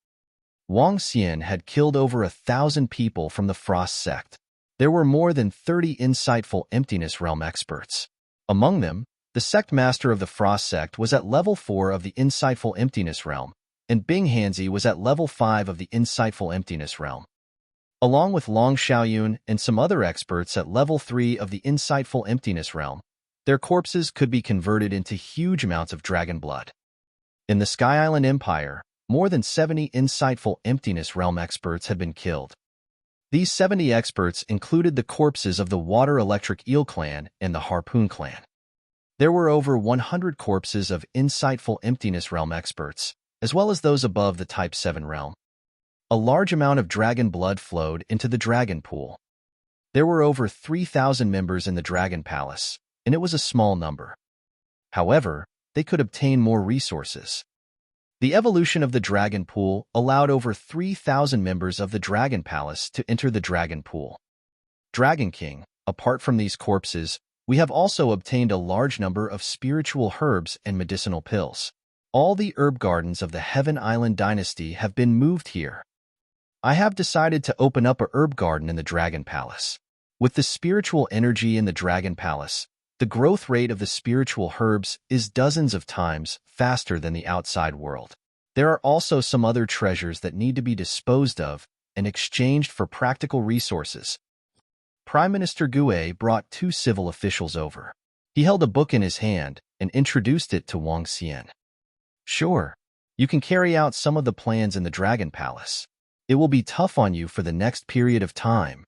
Wang Xian had killed over 1,000 people from the Frost sect. There were more than 30 insightful Emptiness Realm experts. Among them, the sect master of the Frost sect was at level 4 of the Insightful Emptiness Realm, and Bing Hanzi was at level 5 of the Insightful Emptiness Realm. Along with Long Xiaoyun and some other experts at level 3 of the Insightful Emptiness Realm, their corpses could be converted into huge amounts of dragon blood. In the Sky Island Empire, more than 70 Insightful Emptiness Realm experts had been killed. These 70 experts included the corpses of the Water Electric Eel clan and the Harpoon clan. There were over 100 corpses of Insightful Emptiness Realm experts, as well as those above the Type 7 realm. A large amount of dragon blood flowed into the dragon pool. There were over 3,000 members in the Dragon Palace, and it was a small number. However, they could obtain more resources. The evolution of the dragon pool allowed over 3,000 members of the Dragon Palace to enter the dragon pool. Dragon King, apart from these corpses, we have also obtained a large number of spiritual herbs and medicinal pills. All the herb gardens of the Heaven Island dynasty have been moved here. I have decided to open up a herb garden in the Dragon Palace. With the spiritual energy in the Dragon Palace, the growth rate of the spiritual herbs is dozens of times faster than the outside world. There are also some other treasures that need to be disposed of and exchanged for practical resources. Prime Minister Gue brought 2 civil officials over. He held a book in his hand and introduced it to Wang Xian. Sure, you can carry out some of the plans in the Dragon Palace. It will be tough on you for the next period of time.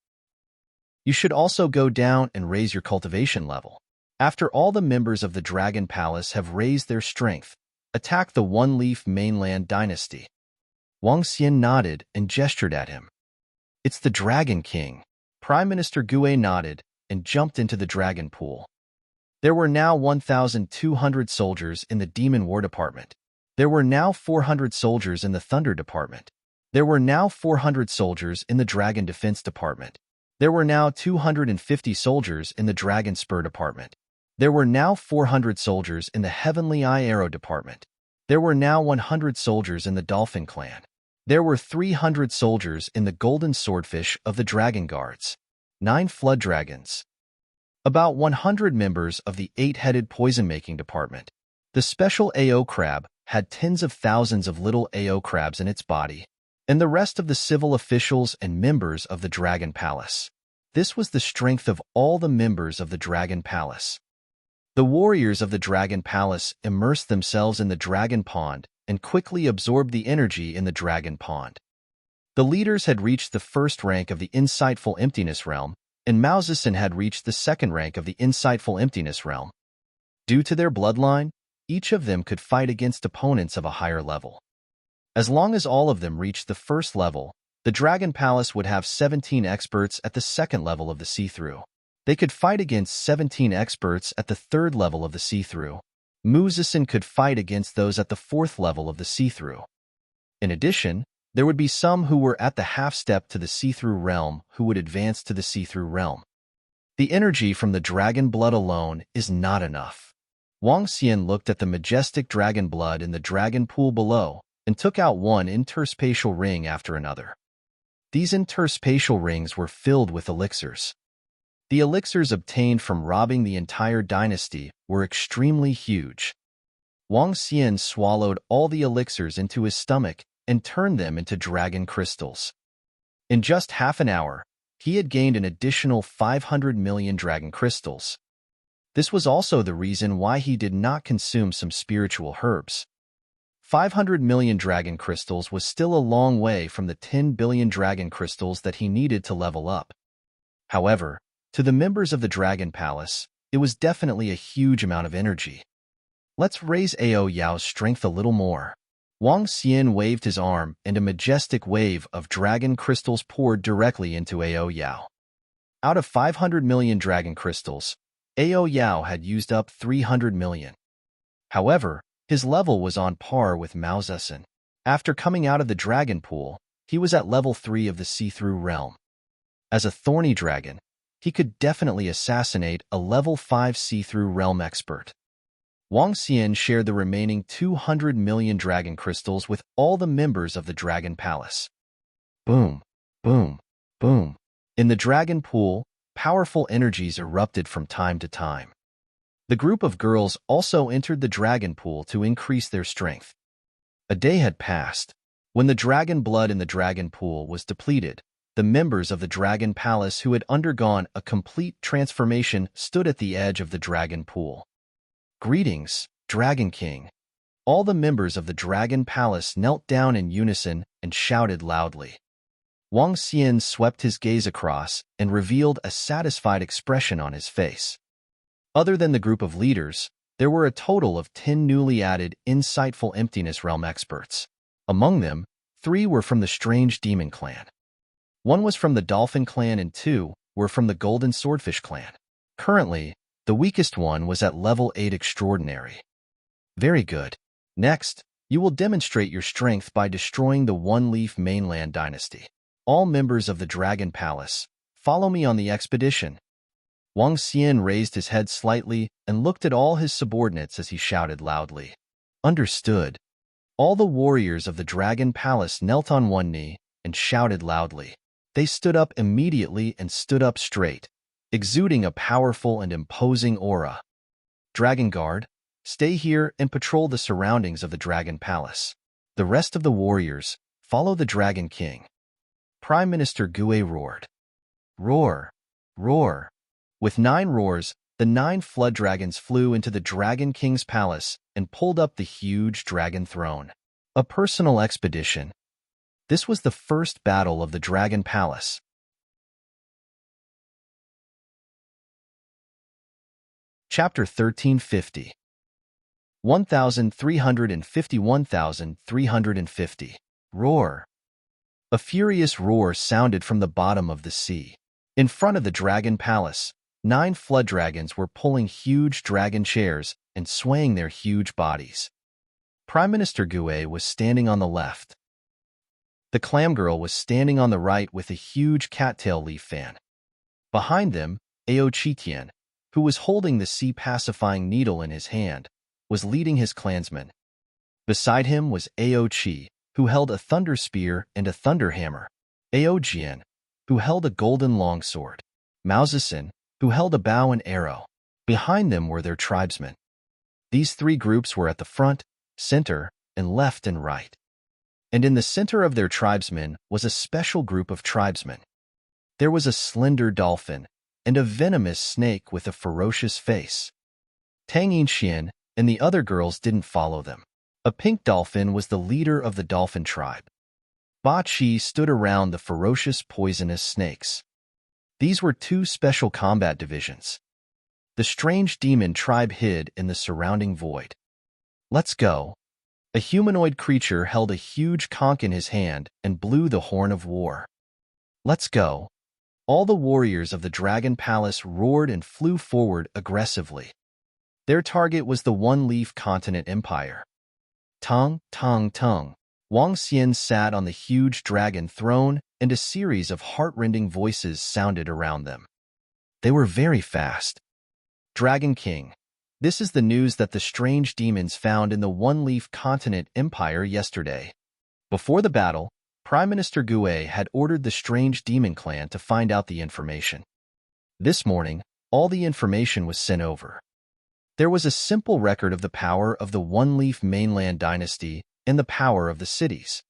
You should also go down and raise your cultivation level. After all the members of the Dragon Palace have raised their strength, attack the One-Leaf Mainland Dynasty. Wang Xian nodded and gestured at him. It's the Dragon King. Prime Minister Gue nodded and jumped into the dragon pool. There were now 1,200 soldiers in the Demon War Department. There were now 400 soldiers in the Thunder Department. There were now 400 soldiers in the Dragon Defense Department. There were now 250 soldiers in the Dragon Spur Department. There were now 400 soldiers in the Heavenly Eye Arrow Department. There were now 100 soldiers in the Dolphin Clan. There were 300 soldiers in the Golden Swordfish of the Dragon Guards. 9 Flood Dragons. About 100 members of the 8-headed Poison-Making Department. The Special AO Crab had tens of thousands of little AO crabs in its body, and the rest of the civil officials and members of the Dragon Palace. This was the strength of all the members of the Dragon Palace. The warriors of the Dragon Palace immersed themselves in the Dragon Pond and quickly absorbed the energy in the Dragon Pond. The leaders had reached the first rank of the insightful emptiness realm, and Mao Zedong had reached the second rank of the insightful emptiness realm. Due to their bloodline, each of them could fight against opponents of a higher level. As long as all of them reached the first level, the Dragon Palace would have 17 experts at the second level of the see-through. They could fight against 17 experts at the third level of the see-through. Mao Zedong could fight against those at the fourth level of the see-through. In addition, there would be some who were at the half-step to the see-through realm who would advance to the see-through realm. The energy from the dragon blood alone is not enough. Wang Xian looked at the majestic dragon blood in the dragon pool below and took out one interspatial ring after another. These interspatial rings were filled with elixirs. The elixirs obtained from robbing the entire dynasty were extremely huge. Wang Xian swallowed all the elixirs into his stomach and turned them into dragon crystals. In just half an hour, he had gained an additional 500 million dragon crystals. This was also the reason why he did not consume some spiritual herbs. 500 million dragon crystals was still a long way from the 10 billion dragon crystals that he needed to level up. However, to the members of the Dragon Palace, it was definitely a huge amount of energy. Let's raise Ao Yao's strength a little more. Wang Xian waved his arm and a majestic wave of dragon crystals poured directly into Ao Yao. Out of 500 million dragon crystals, Ao Yao had used up 300 million. However, his level was on par with Mao Zedong. After coming out of the dragon pool, he was at level 3 of the see-through realm. As a thorny dragon, he could definitely assassinate a level 5 see-through realm expert. Wang Xian shared the remaining 200 million dragon crystals with all the members of the Dragon Palace. Boom, boom, boom. In the dragon pool, powerful energies erupted from time to time. The group of girls also entered the dragon pool to increase their strength. A day had passed. When the dragon blood in the dragon pool was depleted, the members of the Dragon Palace who had undergone a complete transformation stood at the edge of the dragon pool. Greetings, Dragon King. All the members of the Dragon Palace knelt down in unison and shouted loudly. Wang Xian swept his gaze across and revealed a satisfied expression on his face. Other than the group of leaders, there were a total of 10 newly added insightful emptiness realm experts. Among them, 3 were from the strange demon clan. 1 was from the dolphin clan and 2 were from the golden swordfish clan. Currently, the weakest one was at level 8 extraordinary. Very good. Next, you will demonstrate your strength by destroying the One-Leaf Mainland Dynasty. All members of the Dragon Palace, follow me on the expedition. Wang Xian raised his head slightly and looked at all his subordinates as he shouted loudly. Understood. All the warriors of the Dragon Palace knelt on one knee and shouted loudly. They stood up immediately and stood up straight, exuding a powerful and imposing aura. Dragon Guard, stay here and patrol the surroundings of the Dragon Palace. The rest of the warriors, follow the Dragon King. Prime Minister Gue roared. Roar! Roar! With 9 roars, the 9 flood dragons flew into the Dragon King's palace and pulled up the huge dragon throne. A personal expedition. This was the first battle of the Dragon Palace. Chapter 1350. 1350. Roar. A furious roar sounded from the bottom of the sea. In front of the Dragon Palace, 9 flood dragons were pulling huge dragon chairs and swaying their huge bodies. Prime Minister Gue was standing on the left. The clam girl was standing on the right with a huge cattail leaf fan. Behind them, Ao Qitian, who was holding the sea-pacifying needle in his hand, was leading his clansmen. Beside him was Ao Qi, who held a thunder spear and a thunder hammer. Ao Jian, who held a golden longsword. Mao Zedong, who held a bow and arrow. Behind them were their tribesmen. These 3 groups were at the front, center, and left and right. And in the center of their tribesmen was a special group of tribesmen. There was a slender dolphin and a venomous snake with a ferocious face. Tang Yinxian and the other girls didn't follow them. A pink dolphin was the leader of the dolphin tribe. Ba Chi stood around the ferocious poisonous snakes. These were two special combat divisions. The strange demon tribe hid in the surrounding void. Let's go. A humanoid creature held a huge conch in his hand and blew the horn of war. Let's go. All the warriors of the Dragon Palace roared and flew forward aggressively. Their target was the One-Leaf Continent Empire. Tung, tung, tung. Wang Xian sat on the huge dragon throne, and a series of heart-rending voices sounded around them. They were very fast. Dragon King, this is the news that the strange demons found in the One-Leaf Continent Empire yesterday. Before the battle, Prime Minister Gue had ordered the strange demon clan to find out the information. This morning, all the information was sent over. There was a simple record of the power of the One-Leaf Mainland Dynasty and the power of the cities.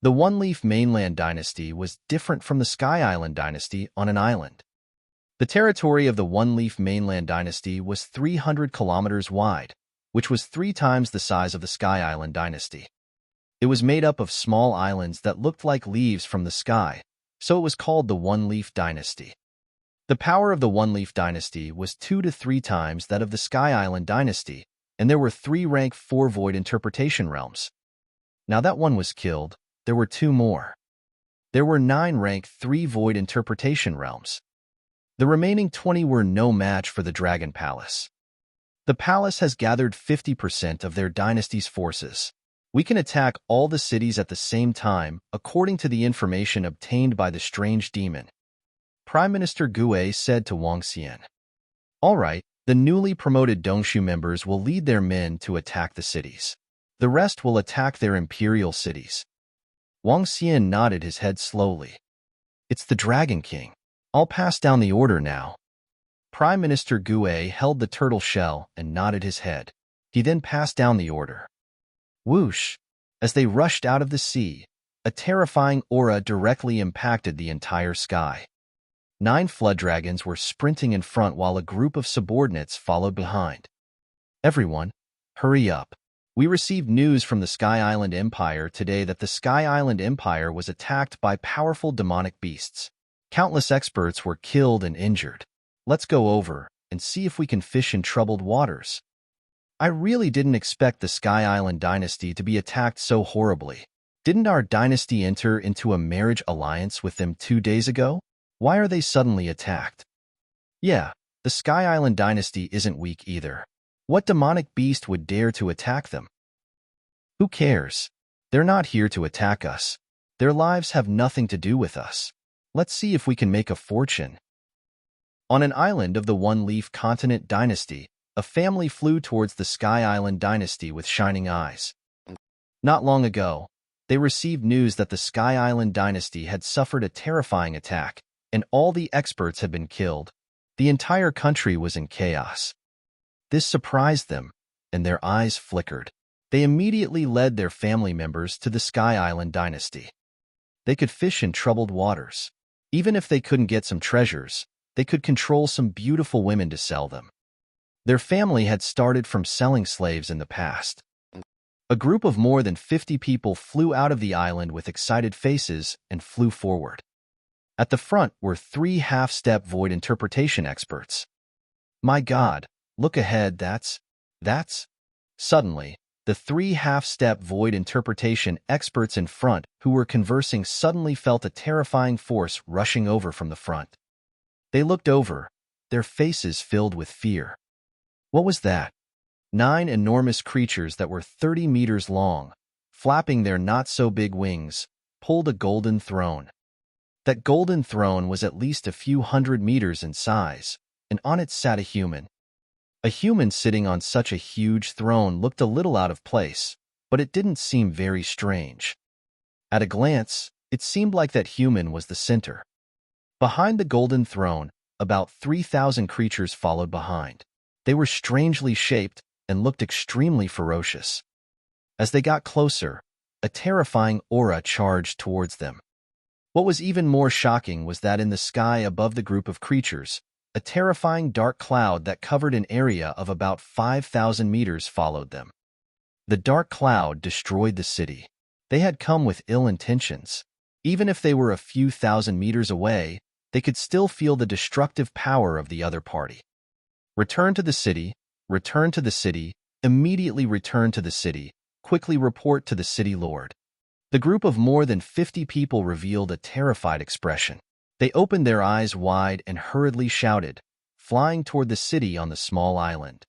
The One-Leaf Mainland Dynasty was different from the Sky Island Dynasty on an island. The territory of the One-Leaf Mainland Dynasty was 300 kilometers wide, which was 3 times the size of the Sky Island Dynasty. It was made up of small islands that looked like leaves from the sky, so it was called the One-Leaf Dynasty. The power of the One-Leaf Dynasty was 2 to 3 times that of the Sky Island Dynasty, and there were 3 rank 4 void interpretation realms. Now that one was killed, there were 2 more. There were 9 rank 3 void interpretation realms. The remaining 20 were no match for the Dragon Palace. The palace has gathered 50% of their dynasty's forces. We can attack all the cities at the same time, according to the information obtained by the strange demon. Prime Minister Gue said to Wang Xian. All right, the newly promoted Dongshu members will lead their men to attack the cities. The rest will attack their imperial cities. Wang Xian nodded his head slowly. It's the Dragon King. I'll pass down the order now. Prime Minister Gue held the turtle shell and nodded his head. He then passed down the order. Whoosh! As they rushed out of the sea, a terrifying aura directly impacted the entire sky. 9 flood dragons were sprinting in front while a group of subordinates followed behind. Everyone, hurry up. We received news from the Sky Island Empire today that the Sky Island Empire was attacked by powerful demonic beasts. Countless experts were killed and injured. Let's go over and see if we can fish in troubled waters. I really didn't expect the Sky Island dynasty to be attacked so horribly. Didn't our dynasty enter into a marriage alliance with them 2 days ago? Why are they suddenly attacked? Yeah, the Sky Island dynasty isn't weak either. What demonic beast would dare to attack them? Who cares? They're not here to attack us. Their lives have nothing to do with us. Let's see if we can make a fortune. On an island of the One-Leaf Continent Dynasty, a family flew towards the Sky Island Dynasty with shining eyes. Not long ago, they received news that the Sky Island Dynasty had suffered a terrifying attack, and all the experts had been killed. The entire country was in chaos. This surprised them, and their eyes flickered. They immediately led their family members to the Sky Island Dynasty. They could fish in troubled waters. Even if they couldn't get some treasures, they could control some beautiful women to sell them. Their family had started from selling slaves in the past. A group of more than 50 people flew out of the island with excited faces and flew forward. At the front were 3 half-step void interpretation experts. My God, look ahead, that's... Suddenly, the 3 half-step void interpretation experts in front who were conversing suddenly felt a terrifying force rushing over from the front. They looked over, their faces filled with fear. What was that? 9 enormous creatures that were 30 meters long, flapping their not-so-big wings, pulled a golden throne. That golden throne was at least a few hundred meters in size, and on it sat a human. A human sitting on such a huge throne looked a little out of place, but it didn't seem very strange. At a glance, it seemed like that human was the center. Behind the golden throne, about 3,000 creatures followed behind. They were strangely shaped and looked extremely ferocious. As they got closer, a terrifying aura charged towards them. What was even more shocking was that in the sky above the group of creatures, a terrifying dark cloud that covered an area of about 5,000 meters followed them. The dark cloud destroyed the city. They had come with ill intentions. Even if they were a few thousand meters away, they could still feel the destructive power of the other party. Return to the city, return to the city, immediately return to the city, quickly report to the city lord. The group of more than 50 people revealed a terrified expression. They opened their eyes wide and hurriedly shouted, flying toward the city on the small island.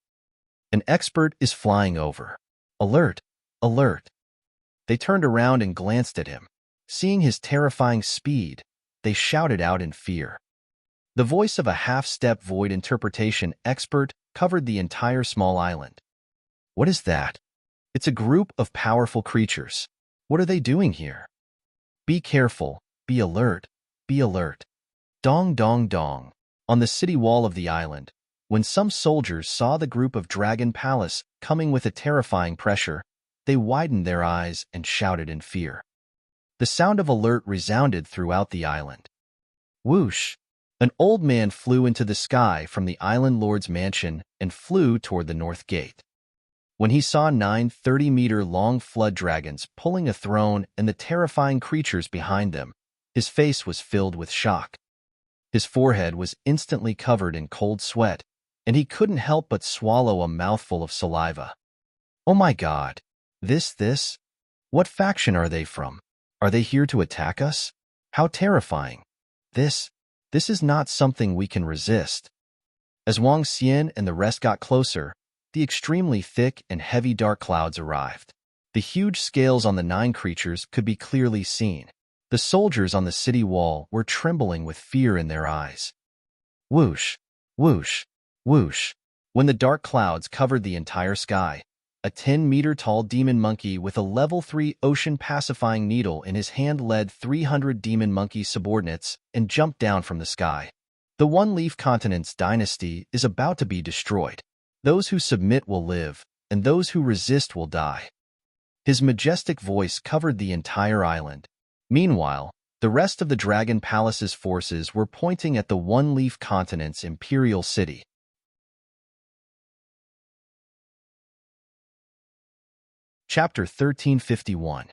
An expert is flying over. Alert! Alert! They turned around and glanced at him. Seeing his terrifying speed, they shouted out in fear. The voice of a half-step void interpretation expert covered the entire small island. What is that? It's a group of powerful creatures. What are they doing here? Be careful, be alert, be alert. Dong dong dong. On the city wall of the island, when some soldiers saw the group of Dragon Palace coming with a terrifying pressure, they widened their eyes and shouted in fear. The sound of alert resounded throughout the island. Whoosh! An old man flew into the sky from the island lord's mansion and flew toward the north gate. When he saw 9 30-meter-long flood dragons pulling a throne and the terrifying creatures behind them, his face was filled with shock. His forehead was instantly covered in cold sweat, and he couldn't help but swallow a mouthful of saliva. Oh my God! This? What faction are they from? Are they here to attack us? How terrifying! This is not something we can resist. As Wang Xian and the rest got closer, the extremely thick and heavy dark clouds arrived. The huge scales on the 9 creatures could be clearly seen. The soldiers on the city wall were trembling with fear in their eyes. Whoosh! Whoosh! Whoosh! When the dark clouds covered the entire sky, a 10-meter-tall demon monkey with a level 3 ocean-pacifying needle in his hand led 300 demon monkey subordinates and jumped down from the sky. The One-Leaf Continent's dynasty is about to be destroyed. Those who submit will live, and those who resist will die. His majestic voice covered the entire island. Meanwhile, the rest of the Dragon Palace's forces were pointing at the One-Leaf Continent's imperial city. Chapter 1351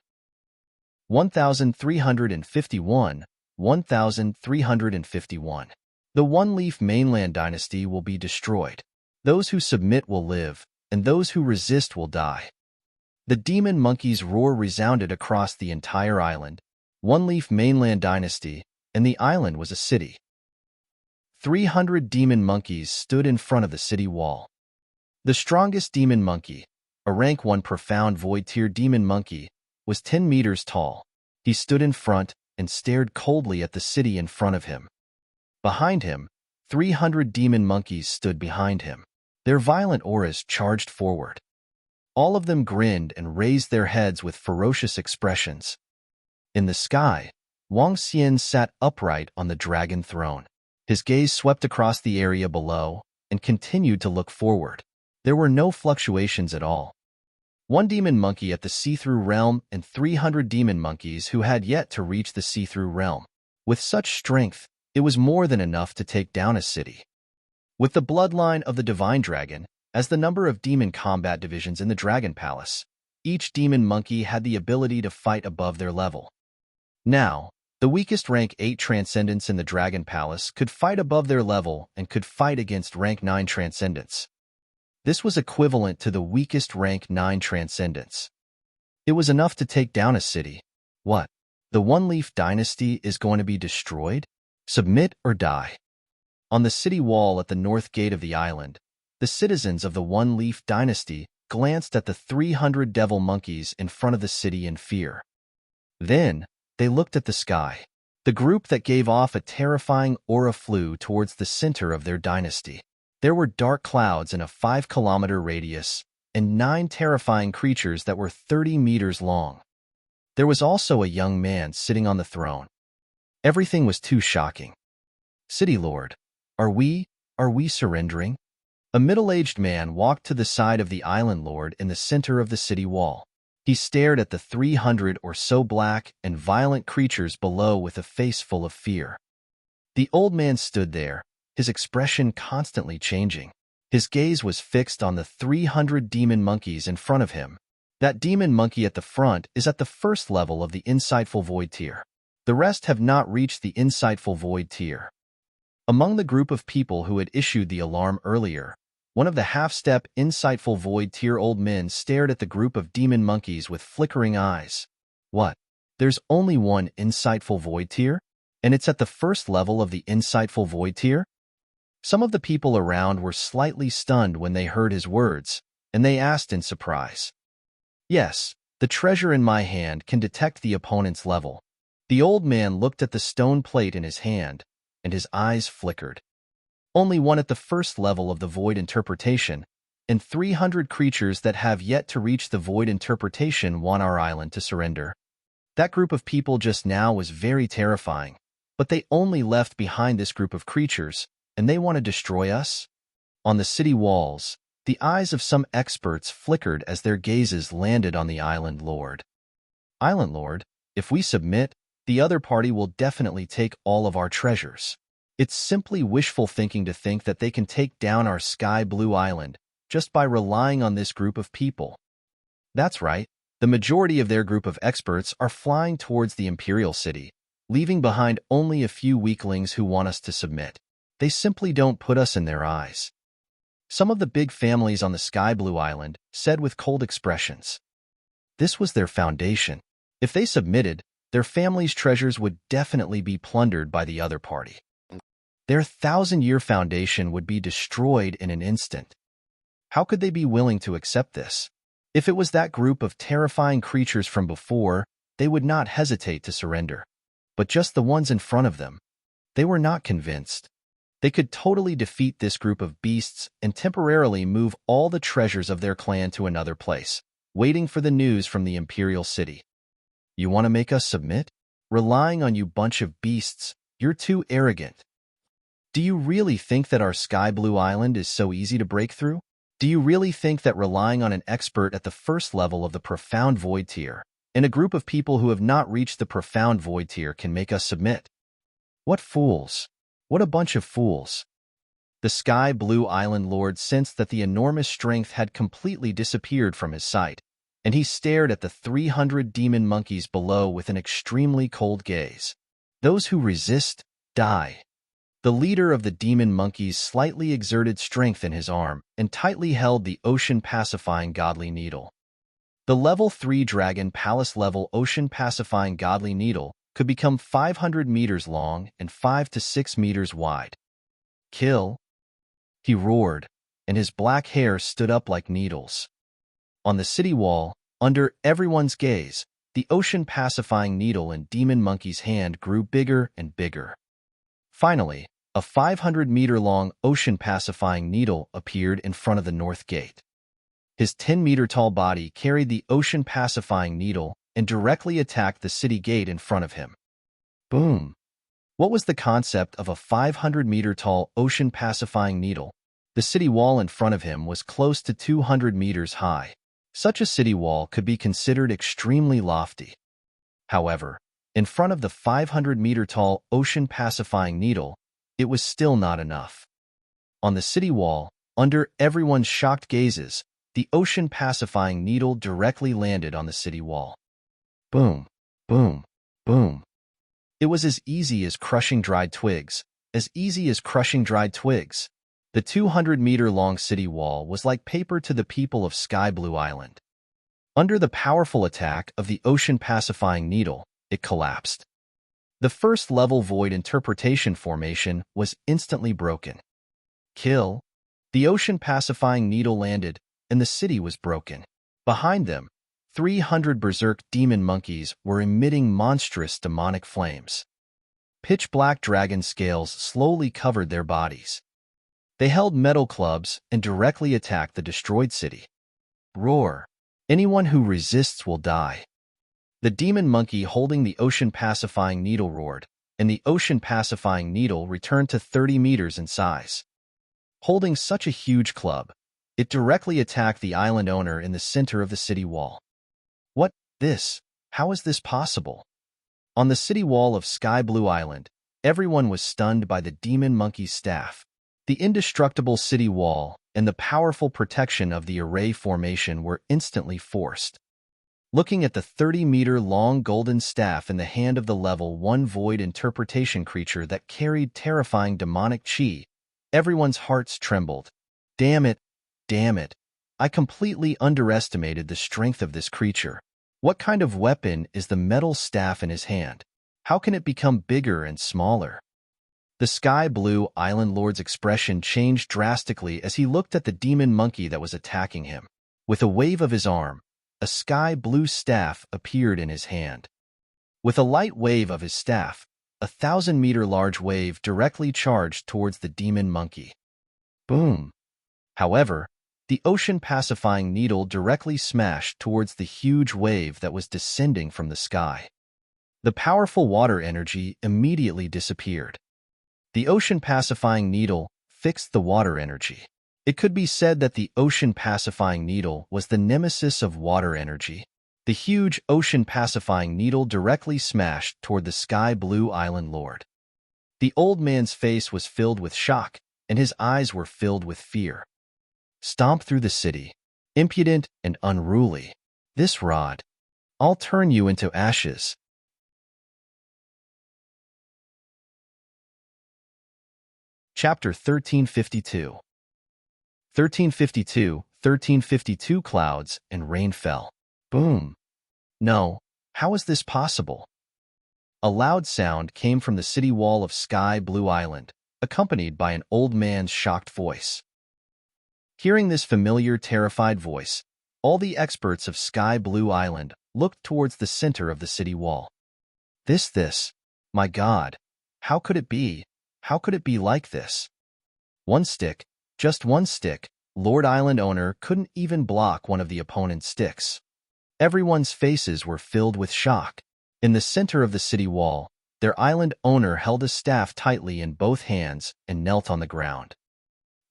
1351 1351 The One-Leaf Mainland Dynasty will be destroyed. Those who submit will live, and those who resist will die. The demon monkey's roar resounded across the entire island. One-Leaf Mainland Dynasty, and the island was a city. 300 demon monkeys stood in front of the city wall. The strongest demon monkey, a rank 1 profound void-tier demon monkey, was 10 meters tall. He stood in front and stared coldly at the city in front of him. Behind him, 300 demon monkeys stood behind him. Their violent auras charged forward. All of them grinned and raised their heads with ferocious expressions. In the sky, Wang Xian sat upright on the dragon throne. His gaze swept across the area below and continued to look forward. There were no fluctuations at all. 1 demon monkey at the see-through realm and 300 demon monkeys who had yet to reach the see-through realm. With such strength, it was more than enough to take down a city. With the bloodline of the Divine Dragon, as the number of demon combat divisions in the Dragon Palace, each demon monkey had the ability to fight above their level. Now, the weakest rank 8 transcendents in the Dragon Palace could fight above their level and could fight against rank 9 transcendents. This was equivalent to the weakest rank 9 transcendents. It was enough to take down a city. What? The One-Leaf Dynasty is going to be destroyed? Submit or die. On the city wall at the north gate of the island, the citizens of the One-Leaf Dynasty glanced at the 300 devil monkeys in front of the city in fear. Then, they looked at the sky. The group that gave off a terrifying aura flew towards the center of their dynasty. There were dark clouds in a 5-kilometer radius and 9 terrifying creatures that were 30 meters long. There was also a young man sitting on the throne. Everything was too shocking. City Lord, are we surrendering? A middle-aged man walked to the side of the island lord in the center of the city wall. He stared at the 300 or so black and violent creatures below with a face full of fear. The old man stood there, his expression constantly changing. His gaze was fixed on the 300 demon monkeys in front of him. That demon monkey at the front is at the first level of the insightful void tier. The rest have not reached the insightful void tier. Among the group of people who had issued the alarm earlier, one of the half-step insightful void tier old men stared at the group of demon monkeys with flickering eyes. What? There's only one insightful void tier? And it's at the first level of the insightful void tier? Some of the people around were slightly stunned when they heard his words, and they asked in surprise. Yes, the treasure in my hand can detect the opponent's level. The old man looked at the stone plate in his hand, and his eyes flickered. Only one at the first level of the void interpretation, and 300 creatures that have yet to reach the void interpretation want our island to surrender. That group of people just now was very terrifying, but they only left behind this group of creatures, and they want to destroy us? On the city walls, the eyes of some experts flickered as their gazes landed on the Island Lord. Island Lord, if we submit, the other party will definitely take all of our treasures. It's simply wishful thinking to think that they can take down our sky blue island just by relying on this group of people. That's right, the majority of their group of experts are flying towards the Imperial City, leaving behind only a few weaklings who want us to submit. They simply don't put us in their eyes. Some of the big families on the Sky Blue Island said with cold expressions. This was their foundation. If they submitted, their family's treasures would definitely be plundered by the other party. Their 1,000-year foundation would be destroyed in an instant. How could they be willing to accept this? If it was that group of terrifying creatures from before, they would not hesitate to surrender. But just the ones in front of them, they were not convinced. They could totally defeat this group of beasts and temporarily move all the treasures of their clan to another place, waiting for the news from the Imperial City. You want to make us submit? Relying on you bunch of beasts, you're too arrogant. Do you really think that our Sky Blue Island is so easy to break through? Do you really think that relying on an expert at the first level of the Profound Void tier and a group of people who have not reached the Profound Void tier can make us submit? What fools! What a bunch of fools! The Sky Blue Island Lord sensed that the enormous strength had completely disappeared from his sight, and he stared at the 300 demon monkeys below with an extremely cold gaze. Those who resist, die. The leader of the demon monkeys slightly exerted strength in his arm and tightly held the ocean-pacifying godly needle. The level 3 Dragon Palace level ocean-pacifying godly needle could become 500 meters long and 5 to 6 meters wide. Kill! He roared, and his black hair stood up like needles. On the city wall, under everyone's gaze, the ocean-pacifying needle in Demon Monkey's hand grew bigger and bigger. Finally, a 500-meter-long ocean-pacifying needle appeared in front of the north gate. His 10-meter-tall body carried the ocean-pacifying needle and directly attacked the city gate in front of him. Boom! What was the concept of a 500-meter-tall ocean-pacifying needle? The city wall in front of him was close to 200 meters high. Such a city wall could be considered extremely lofty. However, in front of the 500-meter-tall ocean-pacifying needle, it was still not enough. On the city wall, under everyone's shocked gazes, the ocean-pacifying needle directly landed on the city wall. Boom, boom, boom. It was as easy as crushing dried twigs, as easy as crushing dried twigs. The 200-meter-long city wall was like paper to the people of Sky Blue Island. Under the powerful attack of the ocean-pacifying needle, it collapsed. The first-level void interpretation formation was instantly broken. Kill! The ocean-pacifying needle landed, and the city was broken. Behind them, 300 berserk demon monkeys were emitting monstrous demonic flames. Pitch-black dragon scales slowly covered their bodies. They held metal clubs and directly attacked the destroyed city. Roar! Anyone who resists will die. The demon monkey holding the ocean-pacifying needle roared, and the ocean-pacifying needle returned to 30 meters in size. Holding such a huge club, it directly attacked the island owner in the center of the city wall. What? This? How is this possible? On the city wall of Sky Blue Island, everyone was stunned by the demon monkey's staff. The indestructible city wall and the powerful protection of the array formation were instantly forced. Looking at the 30-meter-long golden staff in the hand of the level 1 void interpretation creature that carried terrifying demonic chi, everyone's hearts trembled. Damn it, damn it. I completely underestimated the strength of this creature. What kind of weapon is the metal staff in his hand? How can it become bigger and smaller? The Sky Blue Island Lord's expression changed drastically as he looked at the demon monkey that was attacking him. With a wave of his arm, a sky blue staff appeared in his hand. With a light wave of his staff, a 1,000-meter large wave directly charged towards the demon monkey. Boom! However, the ocean-pacifying needle directly smashed towards the huge wave that was descending from the sky. The powerful water energy immediately disappeared. The ocean-pacifying needle fixed the water energy. It could be said that the ocean-pacifying needle was the nemesis of water energy. The huge ocean-pacifying needle directly smashed toward the Sky Blue Island Lord. The old man's face was filled with shock, and his eyes were filled with fear. Stomp through the city, impudent and unruly. This rod, I'll turn you into ashes. Chapter 1352. 1352 clouds and rain fell. Boom. No, how is this possible? A loud sound came from the city wall of Sky Blue Island, accompanied by an old man's shocked voice. Hearing this familiar, terrified voice, all the experts of Sky Blue Island looked towards the center of the city wall. My God, how could it be? How could it be like this? One stick, just one stick, Lord Island owner couldn't even block one of the opponent's sticks. Everyone's faces were filled with shock. In the center of the city wall, their island owner held a staff tightly in both hands and knelt on the ground.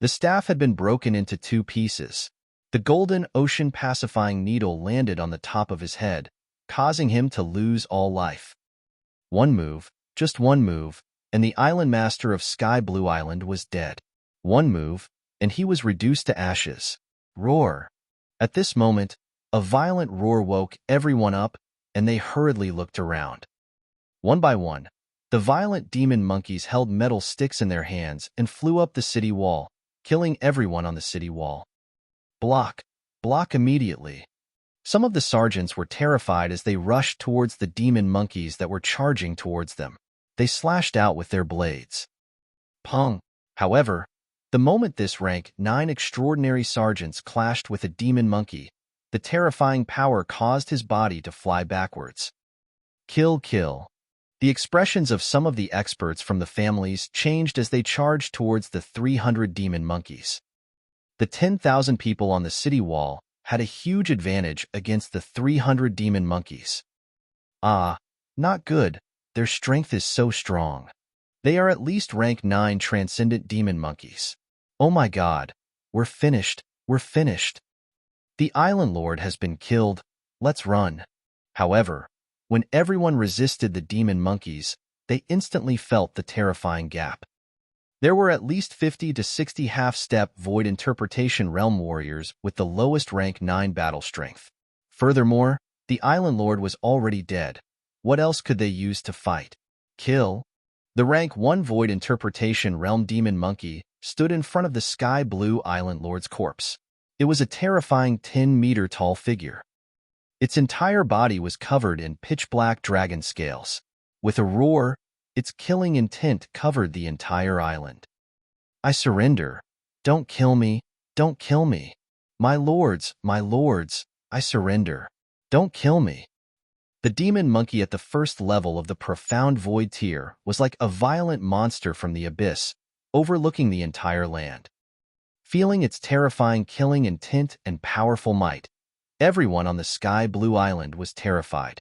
The staff had been broken into 2 pieces. The golden ocean-pacifying needle landed on the top of his head, causing him to lose all life. One move, just one move, and the island master of Sky Blue Island was dead. One move, and he was reduced to ashes. Roar! At this moment, a violent roar woke everyone up, and they hurriedly looked around. One by one, the violent demon monkeys held metal sticks in their hands and flew up the city wall, killing everyone on the city wall. Block! Block immediately! Some of the sergeants were terrified as they rushed towards the demon monkeys that were charging towards them. They slashed out with their blades. Pong! However, the moment this rank 9 extraordinary sergeants clashed with a demon monkey, the terrifying power caused his body to fly backwards. Kill, kill. The expressions of some of the experts from the families changed as they charged towards the 300 demon monkeys. The 10,000 people on the city wall had a huge advantage against the 300 demon monkeys. Ah, not good. Their strength is so strong. They are at least rank 9 transcendent demon monkeys. Oh my God, we're finished, we're finished. The Island Lord has been killed, let's run. However, when everyone resisted the demon monkeys, they instantly felt the terrifying gap. There were at least 50 to 60 half-step void interpretation realm warriors with the lowest rank 9 battle strength. Furthermore, the Island Lord was already dead. What else could they use to fight? Kill? The rank 1 void interpretation realm demon monkey stood in front of the Sky Blue Island Lord's corpse. It was a terrifying 10-meter-tall figure. Its entire body was covered in pitch-black dragon scales. With a roar, its killing intent covered the entire island. I surrender. Don't kill me. Don't kill me. My lords, I surrender. Don't kill me. The demon monkey at the first level of the profound void tier was like a violent monster from the abyss, overlooking the entire land. Feeling its terrifying killing intent and powerful might, everyone on the Sky Blue Island was terrified.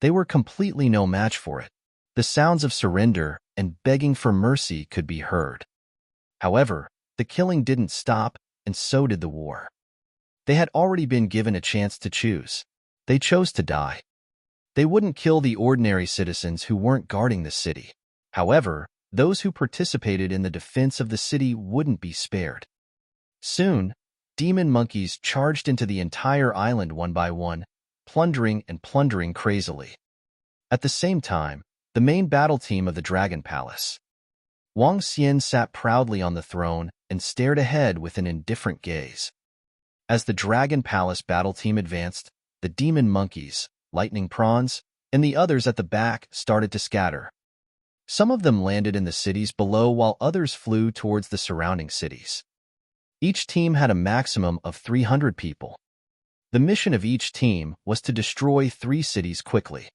They were completely no match for it. The sounds of surrender and begging for mercy could be heard. However, the killing didn't stop, and so did the war. They had already been given a chance to choose. They chose to die. They wouldn't kill the ordinary citizens who weren't guarding the city. However, those who participated in the defense of the city wouldn't be spared. Soon, demon monkeys charged into the entire island one by one, plundering and plundering crazily. At the same time, the main battle team of the Dragon Palace. Wang Xian sat proudly on the throne and stared ahead with an indifferent gaze. As the Dragon Palace battle team advanced, the demon monkeys, lightning prawns, and the others at the back started to scatter. Some of them landed in the cities below while others flew towards the surrounding cities. Each team had a maximum of 300 people. The mission of each team was to destroy 3 cities quickly.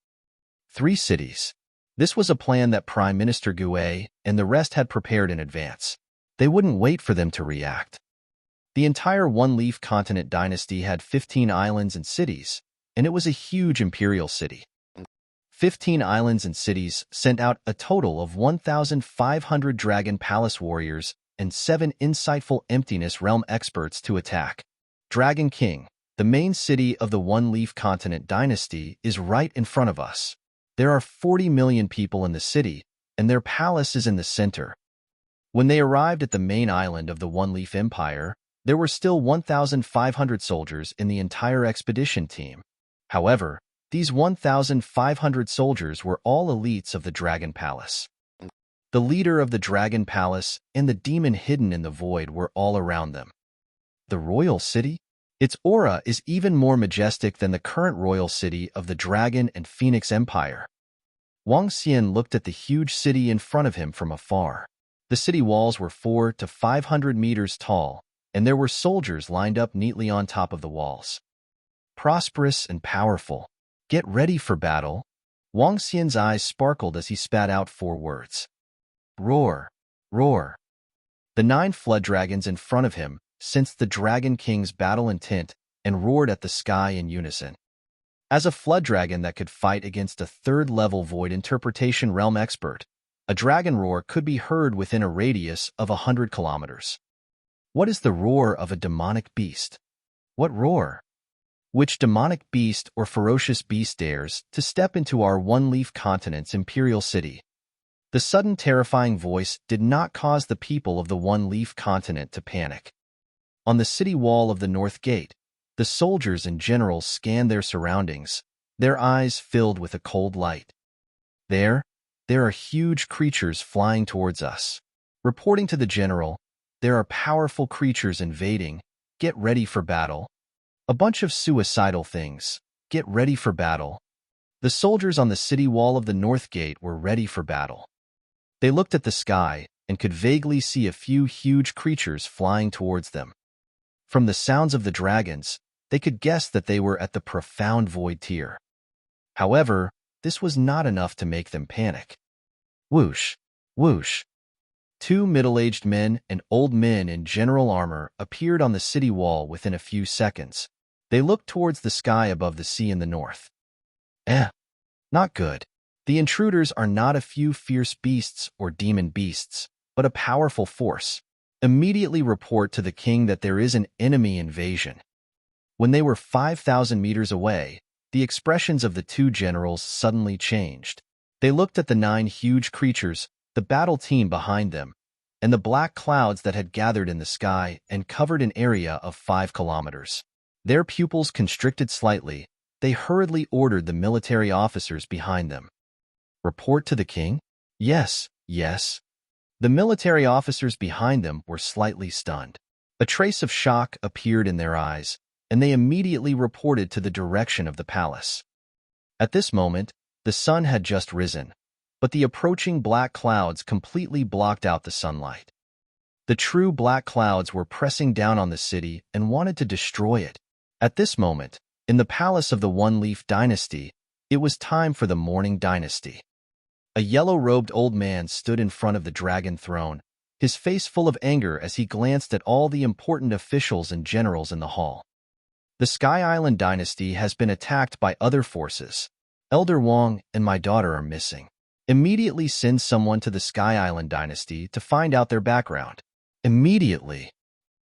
3 cities. This was a plan that Prime Minister Gue and the rest had prepared in advance. They wouldn't wait for them to react. The entire One-Leaf Continent dynasty had 15 islands and cities, and it was a huge imperial city. 15 islands and cities sent out a total of 1,500 Dragon Palace warriors and 7 insightful Emptiness Realm experts to attack. Dragon King, the main city of the One-Leaf Continent dynasty, is right in front of us. There are 40 million people in the city, and their palace is in the center. When they arrived at the main island of the One-Leaf Empire, there were still 1,500 soldiers in the entire expedition team. However, these 1,500 soldiers were all elites of the Dragon Palace. The leader of the Dragon Palace and the demon hidden in the void were all around them. The royal city? Its aura is even more majestic than the current royal city of the Dragon and Phoenix Empire. Wang Xian looked at the huge city in front of him from afar. The city walls were 400 to 500 meters tall, and there were soldiers lined up neatly on top of the walls. Prosperous and powerful. Get ready for battle. Wang Xian's eyes sparkled as he spat out 4 words. Roar, roar. The 9 flood dragons in front of him sensed the Dragon King's battle intent and roared at the sky in unison. As a flood dragon that could fight against a 3rd-level void interpretation realm expert, a dragon roar could be heard within a radius of 100 kilometers. What is the roar of a demonic beast? What roar? Which demonic beast or ferocious beast dares to step into our One-Leaf Continent's imperial city? The sudden terrifying voice did not cause the people of the One-Leaf Continent to panic. On the city wall of the North Gate, the soldiers and generals scanned their surroundings, their eyes filled with a cold light. There are huge creatures flying towards us. Reporting to the general, there are powerful creatures invading. Get ready for battle. A bunch of suicidal things. Get ready for battle. The soldiers on the city wall of the North Gate were ready for battle. They looked at the sky and could vaguely see a few huge creatures flying towards them. From the sounds of the dragons, they could guess that they were at the profound void tier. However, this was not enough to make them panic. Whoosh, whoosh. 2 middle-aged men and old men in general armor appeared on the city wall within a few seconds. They looked towards the sky above the sea in the north. Not good. The intruders are not a few fierce beasts or demon beasts, but a powerful force. Immediately report to the king that there is an enemy invasion. When they were 5,000 meters away, the expressions of the 2 generals suddenly changed. They looked at the 9 huge creatures, the battle team behind them, and the black clouds that had gathered in the sky and covered an area of 5 kilometers. Their pupils constricted slightly. They hurriedly ordered the military officers behind them. Report to the king? Yes, yes. The military officers behind them were slightly stunned. A trace of shock appeared in their eyes, and they immediately reported to the direction of the palace. At this moment, the sun had just risen, but the approaching black clouds completely blocked out the sunlight. The true black clouds were pressing down on the city and wanted to destroy it. At this moment, in the palace of the One-Leaf Dynasty, it was time for the Mourning Dynasty. A yellow-robed old man stood in front of the dragon throne, his face full of anger as he glanced at all the important officials and generals in the hall. The Sky Island Dynasty has been attacked by other forces. Elder Wang and my daughter are missing. Immediately send someone to the Sky Island Dynasty to find out their background. Immediately.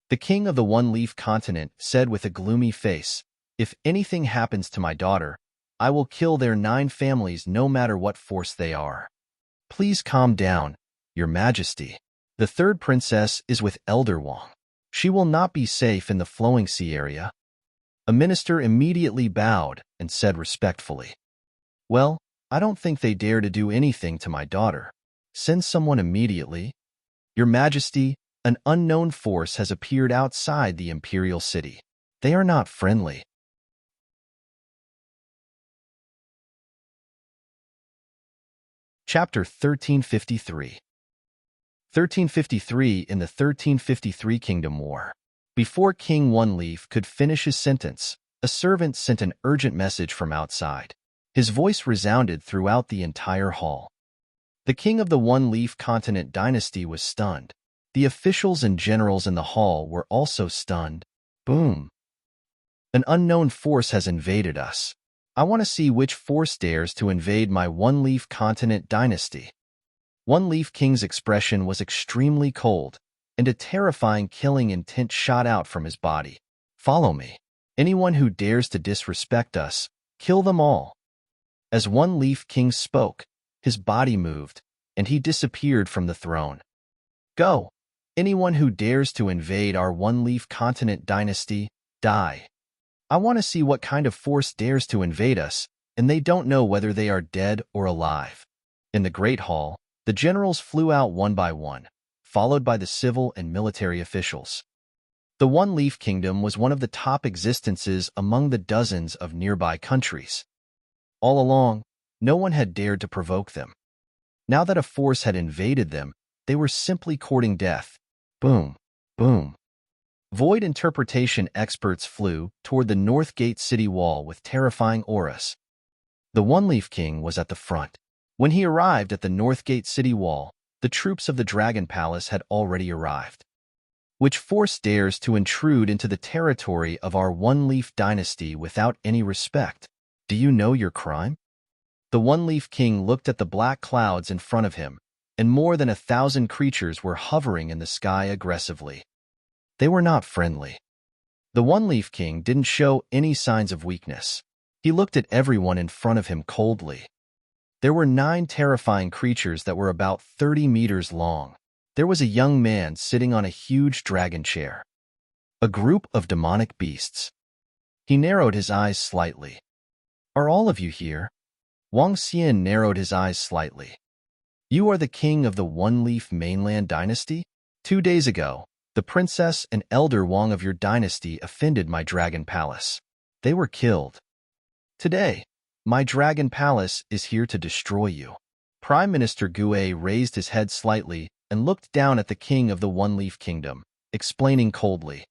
The king of the One-Leaf Continent said with a gloomy face, "If anything happens to my daughter, I will kill their 9 families no matter what force they are. Please calm down, Your Majesty. The 3rd princess is with Elder Wang. She will not be safe in the Flowing Sea area." A minister immediately bowed and said respectfully, "Well, I don't think they dare to do anything to my daughter. Send someone immediately." "Your Majesty, an unknown force has appeared outside the imperial city. They are not friendly." Chapter 1353. 1353 in the 1353 Kingdom War. Before King One Leaf could finish his sentence, a servant sent an urgent message from outside. His voice resounded throughout the entire hall. The king of the One Leaf Continent dynasty was stunned. The officials and generals in the hall were also stunned. Boom. "An unknown force has invaded us. I want to see which force dares to invade my One Leaf Continent dynasty." One Leaf King's expression was extremely cold, and a terrifying killing intent shot out from his body. "Follow me. Anyone who dares to disrespect us, kill them all." As One Leaf King spoke, his body moved, and he disappeared from the throne. "Go. Anyone who dares to invade our One Leaf Continent dynasty, die. I want to see what kind of force dares to invade us, and they don't know whether they are dead or alive." In the Great Hall, the generals flew out one by one, followed by the civil and military officials. The One Leaf Kingdom was one of the top existences among the dozens of nearby countries. All along, no one had dared to provoke them. Now that a force had invaded them, they were simply courting death. Boom, boom. Void interpretation experts flew toward the North Gate city wall with terrifying auras. The One Leaf King was at the front. When he arrived at the North Gate city wall, the troops of the Dragon Palace had already arrived. "Which force dares to intrude into the territory of our One Leaf dynasty without any respect? Do you know your crime?" The One Leaf King looked at the black clouds in front of him, and more than 1,000 creatures were hovering in the sky aggressively. They were not friendly. The One Leaf King didn't show any signs of weakness. He looked at everyone in front of him coldly. There were 9 terrifying creatures that were about 30 meters long. There was a young man sitting on a huge dragon chair. A group of demonic beasts. He narrowed his eyes slightly. "Are all of you here?" Wang Xian narrowed his eyes slightly. "You are the king of the One Leaf Mainland dynasty? 2 days ago, the princess and elder Wang of your dynasty offended my dragon palace. They were killed. Today, my dragon palace is here to destroy you." Prime Minister Gue raised his head slightly and looked down at the king of the One Leaf Kingdom, explaining coldly.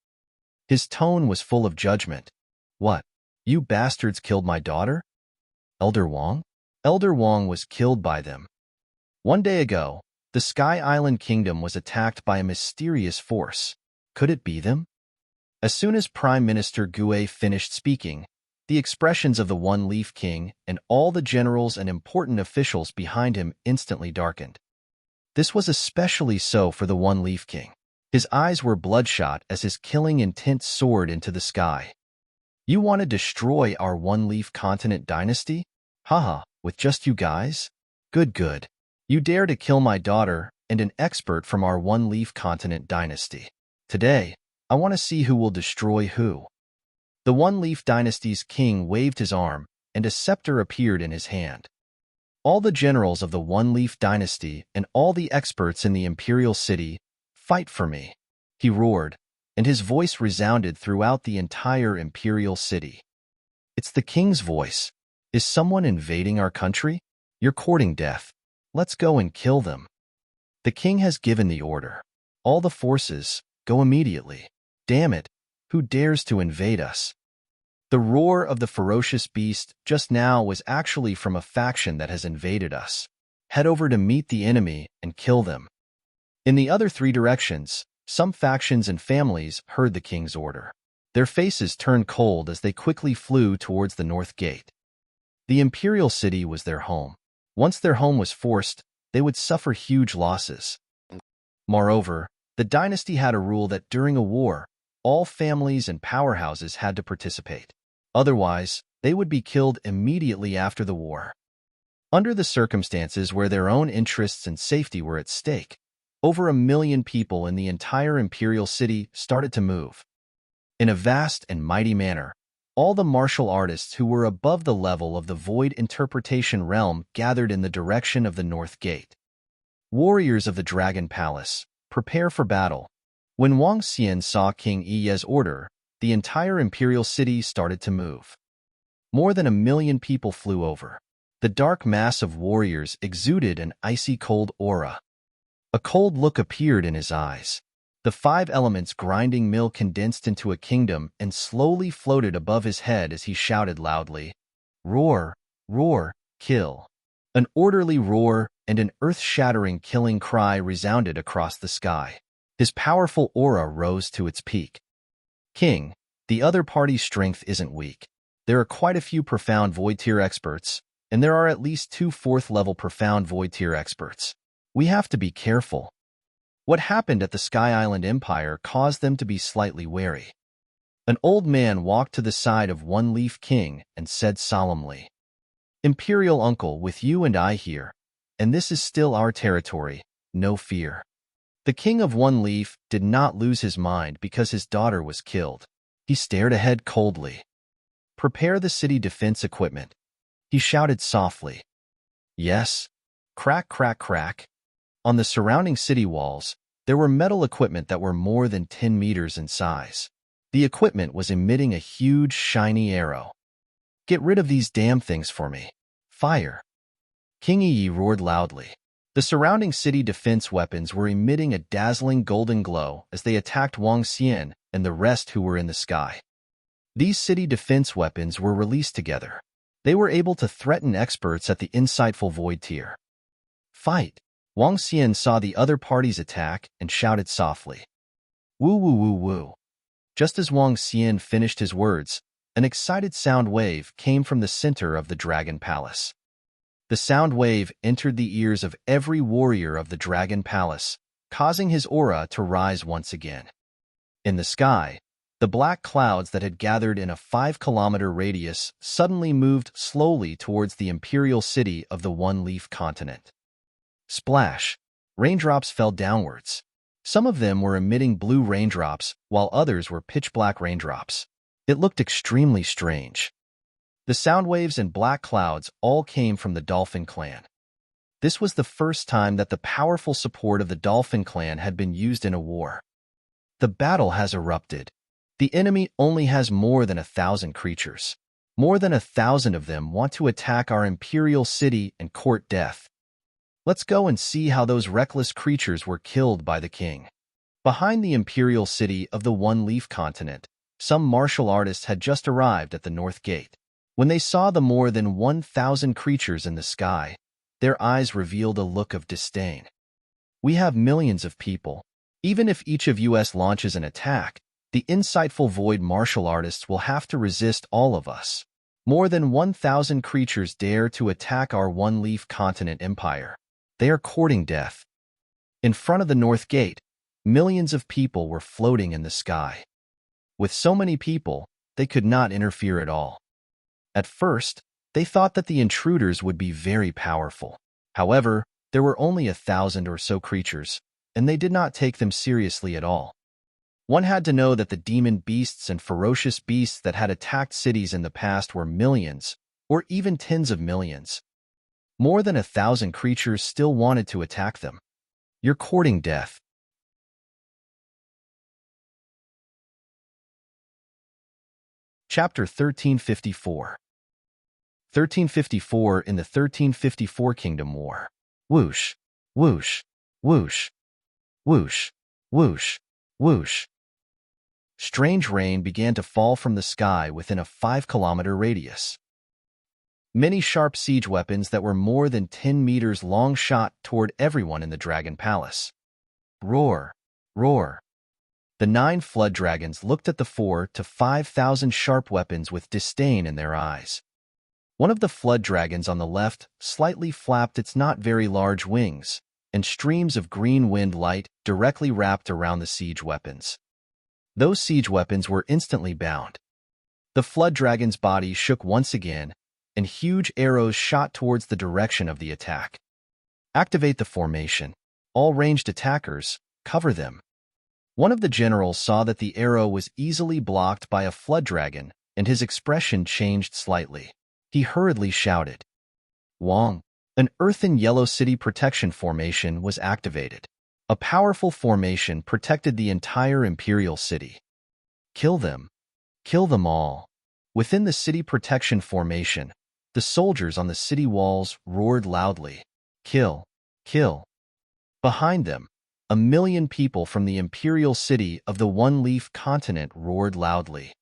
His tone was full of judgment. "What? You bastards killed my daughter? Elder Wang?" Elder Wang was killed by them. 1 day ago, the Sky Island Kingdom was attacked by a mysterious force. Could it be them? As soon as Prime Minister Gue finished speaking, the expressions of the One Leaf King and all the generals and important officials behind him instantly darkened. This was especially so for the One Leaf King. His eyes were bloodshot as his killing intent soared into the sky. "You want to destroy our One Leaf Continent dynasty? Haha, with just you guys? Good, good. You dare to kill my daughter and an expert from our One Leaf Continent dynasty. Today, I want to see who will destroy who." The One Leaf dynasty's king waved his arm, and a scepter appeared in his hand. "All the generals of the One Leaf dynasty and all the experts in the imperial city, fight for me," he roared, and his voice resounded throughout the entire imperial city. "It's the king's voice. Is someone invading our country? You're courting death. Let's go and kill them. The king has given the order. All the forces, go immediately. Damn it, who dares to invade us?" The roar of the ferocious beast just now was actually from a faction that has invaded us. Head over to meet the enemy and kill them. In the other 3 directions, some factions and families heard the king's order. Their faces turned cold as they quickly flew towards the North Gate. The imperial city was their home. Once their home was forced, they would suffer huge losses. Moreover, the dynasty had a rule that during a war, all families and powerhouses had to participate. Otherwise, they would be killed immediately after the war. Under the circumstances where their own interests and safety were at stake, over 1 million people in the entire imperial city started to move. In a vast and mighty manner, All the martial artists who were above the level of the void interpretation realm gathered in the direction of the north gate. Warriors of the Dragon Palace, prepare for battle. When Wang Xian saw King Yi's order, the entire imperial city started to move. More than 1,000,000 people flew over. The dark mass of warriors exuded an icy cold aura. A cold look appeared in his eyes. The 5 elements grinding mill condensed into a kingdom and slowly floated above his head as he shouted loudly, "Roar, roar, kill." An orderly roar and an earth-shattering killing cry resounded across the sky. His powerful aura rose to its peak. King, the other party's strength isn't weak. There are quite a few profound void tier experts, and there are at least 2 4th-level profound void tier experts. We have to be careful. What happened at the Sky Island Empire caused them to be slightly wary. An old man walked to the side of One Leaf King and said solemnly, "Imperial Uncle, with you and I here, and this is still our territory, no fear." The King of One Leaf did not lose his mind because his daughter was killed. He stared ahead coldly. "Prepare the city defense equipment," he shouted softly. Yes. Crack, crack, crack. On the surrounding city walls, there were metal equipment that were more than 10 meters in size. The equipment was emitting a huge, shiny arrow. "Get rid of these damn things for me. Fire!" King Yi roared loudly. The surrounding city defense weapons were emitting a dazzling golden glow as they attacked Wang Xian and the rest who were in the sky. These city defense weapons were released together. They were able to threaten experts at the insightful void tier. "Fight!" Wang Xian saw the other party's attack and shouted softly, "Woo woo woo woo." Just as Wang Xian finished his words, an excited sound wave came from the center of the Dragon Palace. The sound wave entered the ears of every warrior of the Dragon Palace, causing his aura to rise once again. In the sky, the black clouds that had gathered in a 5-kilometer radius suddenly moved slowly towards the imperial city of the One Leaf continent. Splash! Raindrops fell downwards. Some of them were emitting blue raindrops, while others were pitch-black raindrops. It looked extremely strange. The sound waves and black clouds all came from the Dolphin Clan. This was the first time that the powerful support of the Dolphin Clan had been used in a war. The battle has erupted. The enemy only has more than 1,000 creatures. More than 1,000 of them want to attack our imperial city and court death. Let's go and see how those reckless creatures were killed by the king. Behind the imperial city of the One Leaf continent, some martial artists had just arrived at the north gate. When they saw the more than 1,000 creatures in the sky, their eyes revealed a look of disdain. "We have millions of people. Even if each of us launches an attack, the insightful void martial artists will have to resist all of us. More than 1,000 creatures dare to attack our One Leaf continent empire. They are courting death." In front of the north gate, millions of people were floating in the sky. With so many people, they could not interfere at all. At first, they thought that the intruders would be very powerful. However, there were only 1,000 or so creatures, and they did not take them seriously at all. One had to know that the demon beasts and ferocious beasts that had attacked cities in the past were millions, or even tens of millions. More than 1,000 creatures still wanted to attack them. You're courting death. Chapter 1354. 1354 in the 1354 Kingdom War. Whoosh, whoosh, whoosh, whoosh, whoosh, whoosh. Strange rain began to fall from the sky within a 5-kilometer radius. Many sharp siege weapons that were more than 10 meters long shot toward everyone in the Dragon Palace. Roar, roar. The 9 flood dragons looked at the 4 to 5,000 sharp weapons with disdain in their eyes. One of the flood dragons on the left slightly flapped its not very large wings, and streams of green wind light directly wrapped around the siege weapons. Those siege weapons were instantly bound. The flood dragon's body shook once again, and huge arrows shot towards the direction of the attack. Activate the formation. All ranged attackers, cover them. One of the generals saw that the arrow was easily blocked by a flood dragon and his expression changed slightly. He hurriedly shouted, "Wang!" An earthen yellow city protection formation was activated. A powerful formation protected the entire imperial city. Kill them. Kill them all. Within the city protection formation, the soldiers on the city walls roared loudly, "Kill! Kill!" Behind them, 1,000,000 people from the imperial city of the one-leaf continent roared loudly.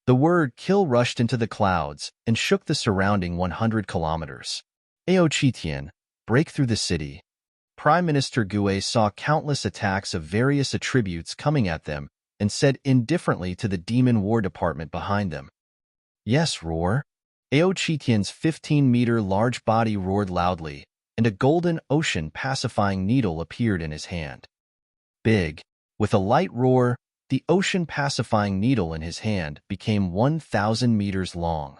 The word "kill" rushed into the clouds and shook the surrounding 100 kilometers. Aochitian, break through the city. Prime Minister Gue saw countless attacks of various attributes coming at them and said indifferently to the Demon War Department behind them, "Yes, roar." Aochitian's 15-meter large body roared loudly, and a golden ocean pacifying needle appeared in his hand. Big, with a light roar, the ocean pacifying needle in his hand became 1,000 meters long.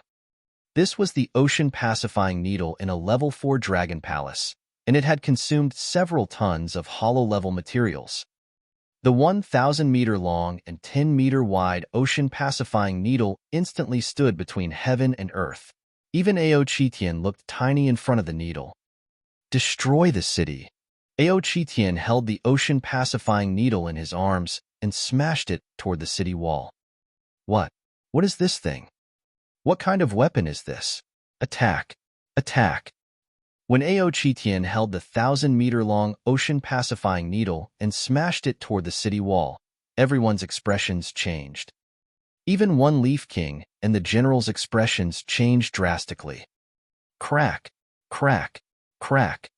This was the ocean pacifying needle in a level 4 dragon palace, and it had consumed several tons of hollow-level materials. The 1,000-meter-long and 10-meter-wide ocean-pacifying needle instantly stood between heaven and earth. Even Aochitian looked tiny in front of the needle. Destroy the city. Aochitian held the ocean-pacifying needle in his arms and smashed it toward the city wall. What? What is this thing? What kind of weapon is this? Attack! Attack! When Aochitian held the 1,000-meter-long ocean-pacifying needle and smashed it toward the city wall, everyone's expressions changed. Even One Leaf King and the general's expressions changed drastically. Crack! Crack! Crack!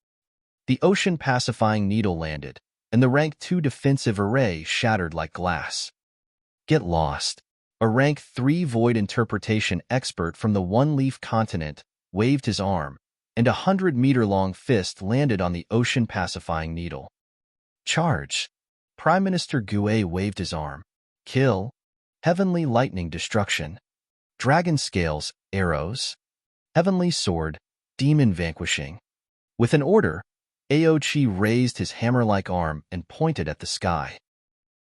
The ocean-pacifying needle landed, and the Rank 2 defensive array shattered like glass. Get lost. A Rank 3 void interpretation expert from the One Leaf continent waved his arm, and a 100-meter-long fist landed on the ocean-pacifying needle. Charge! Prime Minister Gue waved his arm. Kill! Heavenly lightning destruction. Dragon scales, arrows. Heavenly sword, demon vanquishing. With an order, Aochi raised his hammer-like arm and pointed at the sky.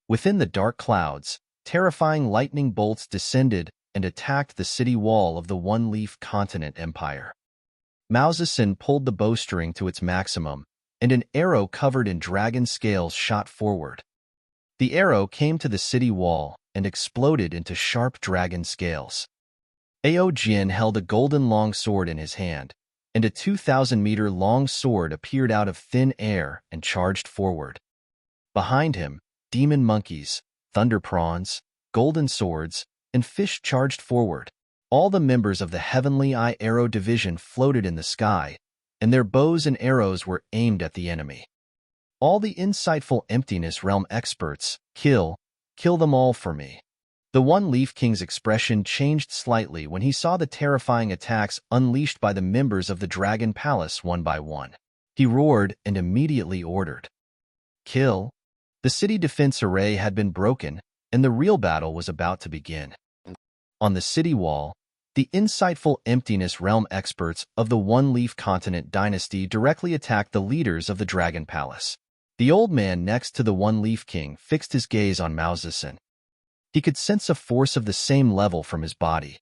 Within the dark clouds, terrifying lightning bolts descended and attacked the city wall of the One Leaf Continent Empire. Mao Zedong pulled the bowstring to its maximum, and an arrow covered in dragon scales shot forward. The arrow came to the city wall and exploded into sharp dragon scales. Ao Jin held a golden long sword in his hand, and a 2,000-meter long sword appeared out of thin air and charged forward. Behind him, demon monkeys, thunder prawns, golden swords, and fish charged forward. All the members of the Heavenly Eye Arrow Division floated in the sky, and their bows and arrows were aimed at the enemy. All the insightful Emptiness Realm experts, kill them all for me. The One Leaf King's expression changed slightly when he saw the terrifying attacks unleashed by the members of the Dragon Palace one by one. He roared and immediately ordered, "Kill!" The city defense array had been broken, and the real battle was about to begin. On the city wall, the insightful Emptiness Realm experts of the One Leaf Continent dynasty directly attacked the leaders of the Dragon Palace. The old man next to the One Leaf King fixed his gaze on Mao Zedong. He could sense a force of the same level from his body.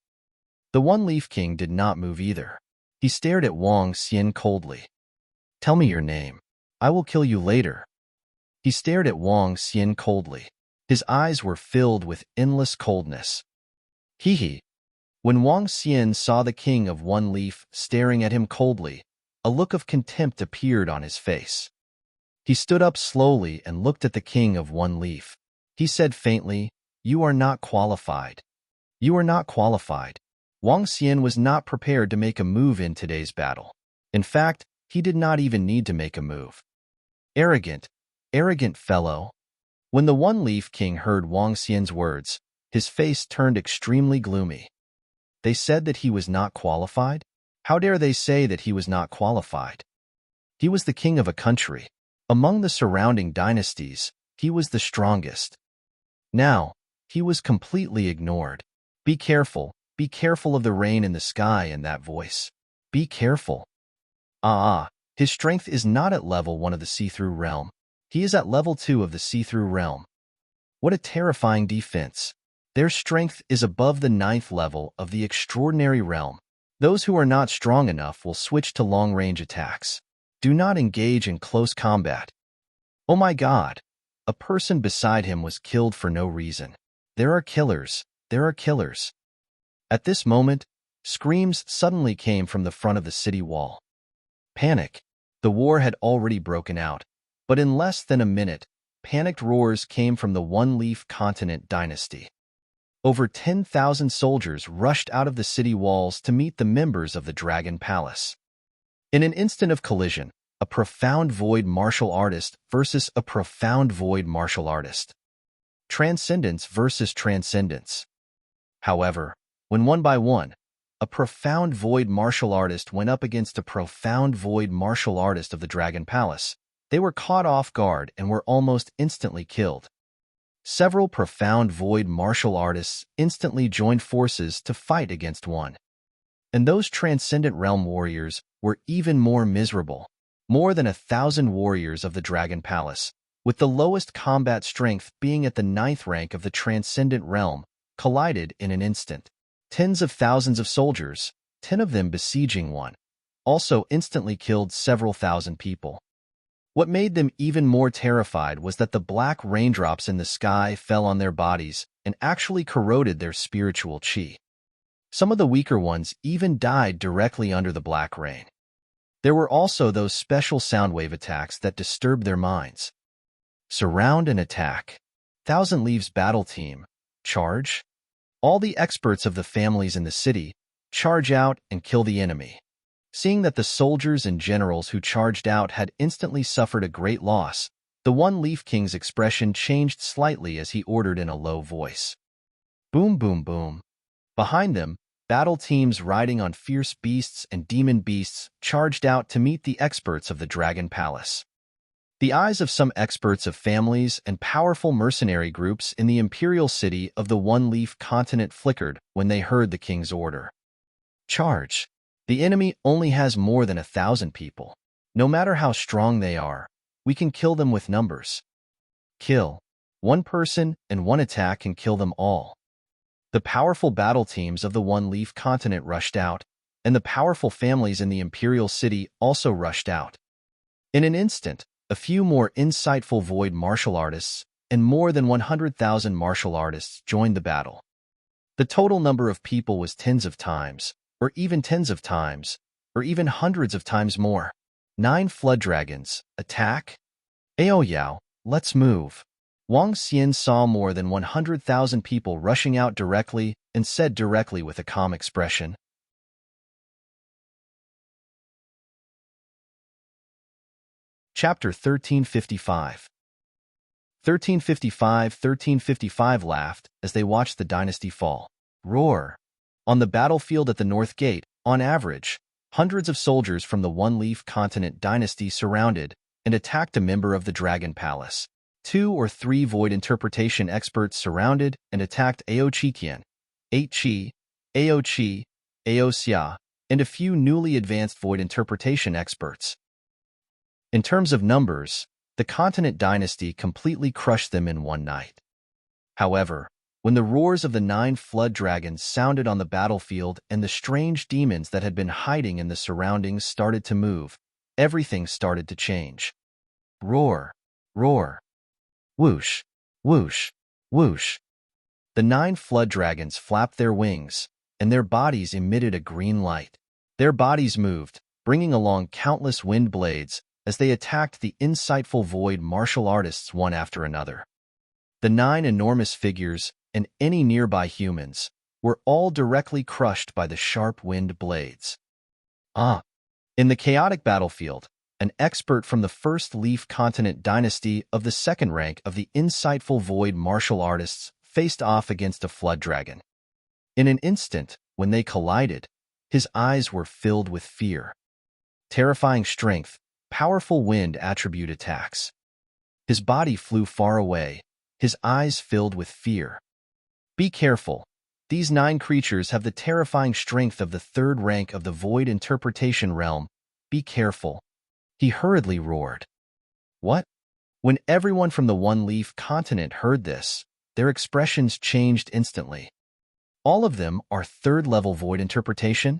The One Leaf King did not move either. He stared at Wang Xian coldly. "Tell me your name. I will kill you later." He stared at Wang Xian coldly. His eyes were filled with endless coldness. Hee. When Wang Xian saw the king of One Leaf staring at him coldly, a look of contempt appeared on his face. He stood up slowly and looked at the king of One Leaf. He said faintly, "You are not qualified. You are not qualified." Wang Xian was not prepared to make a move in today's battle. In fact, he did not even need to make a move. Arrogant fellow. When the One Leaf King heard Wang Xian's words, his face turned extremely gloomy. They said that he was not qualified? How dare they say that he was not qualified? He was the king of a country. Among the surrounding dynasties, he was the strongest. Now, he was completely ignored. Be careful of the rain in the sky and that voice. Be careful. His strength is not at level 1 of the see-through realm. He is at level 2 of the see-through realm. What a terrifying defense. Their strength is above the 9th level of the extraordinary realm. Those who are not strong enough will switch to long-range attacks. Do not engage in close combat. Oh my God! A person beside him was killed for no reason. There are killers. There are killers. At this moment, screams suddenly came from the front of the city wall. Panic. The war had already broken out, but in less than a minute, panicked roars came from the One-Leaf Continent dynasty. Over 10,000 soldiers rushed out of the city walls to meet the members of the Dragon Palace. In an instant of collision, a profound void martial artist versus a profound void martial artist. Transcendence versus transcendence. However, when one by one, a profound void martial artist went up against a profound void martial artist of the Dragon Palace, they were caught off guard and were almost instantly killed. Several profound void martial artists instantly joined forces to fight against one. And those transcendent realm warriors were even more miserable. More than 1,000 warriors of the Dragon Palace, with the lowest combat strength being at the 9th rank of the transcendent realm, collided in an instant. Tens of thousands of soldiers, 10 of them besieging one, also instantly killed several thousand people. What made them even more terrified was that the black raindrops in the sky fell on their bodies and actually corroded their spiritual chi. Some of the weaker ones even died directly under the black rain. There were also those special soundwave attacks that disturbed their minds. Surround and attack. Thousand Leaves battle team. Charge. All the experts of the families in the city charge out and kill the enemy. Seeing that the soldiers and generals who charged out had instantly suffered a great loss, the One-Leaf King's expression changed slightly as he ordered in a low voice. Boom, boom, boom. Behind them, battle teams riding on fierce beasts and demon beasts charged out to meet the experts of the Dragon Palace. The eyes of some experts of families and powerful mercenary groups in the imperial city of the One-Leaf Continent flickered when they heard the king's order. Charge. The enemy only has more than 1,000 people. No matter how strong they are, we can kill them with numbers. Kill. One person and one attack can kill them all. The powerful battle teams of the One-Leaf Continent rushed out, and the powerful families in the imperial city also rushed out. In an instant, a few more insightful void martial artists and more than 100,000 martial artists joined the battle. The total number of people was tens of times, or even tens of times, or even hundreds of times more. 9 flood dragons, attack? Aoyao, let's move. Wang Xian saw more than 100,000 people rushing out directly and said directly with a calm expression. Chapter 1355. 1355 laughed as they watched the dynasty fall. Roar. On the battlefield at the North Gate, on average, hundreds of soldiers from the One-Leaf Continent dynasty surrounded and attacked a member of the Dragon Palace. 2 or 3 void interpretation experts surrounded and attacked Ao Qitian, 8 Qi, Ao Qi, Ao Xia, and a few newly advanced void interpretation experts. In terms of numbers, the Continent dynasty completely crushed them in one night. However, when the roars of the 9 flood dragons sounded on the battlefield and the strange demons that had been hiding in the surroundings started to move, everything started to change. Roar, roar. Whoosh, whoosh, whoosh. The 9 flood dragons flapped their wings, and their bodies emitted a green light. Their bodies moved, bringing along countless wind blades as they attacked the insightful void martial artists one after another. The 9 enormous figures and any nearby humans were all directly crushed by the sharp wind blades. In the chaotic battlefield, an expert from the First Leaf Continent dynasty of the 2nd rank of the insightful void martial artists faced off against a flood dragon. In an instant, when they collided, his eyes were filled with fear. Terrifying strength, powerful wind attribute attacks. His body flew far away, his eyes filled with fear. Be careful. These 9 creatures have the terrifying strength of the 3rd rank of the void interpretation realm. Be careful. He hurriedly roared. What? When everyone from the One-Leaf Continent heard this, their expressions changed instantly. All of them are third-level void interpretation?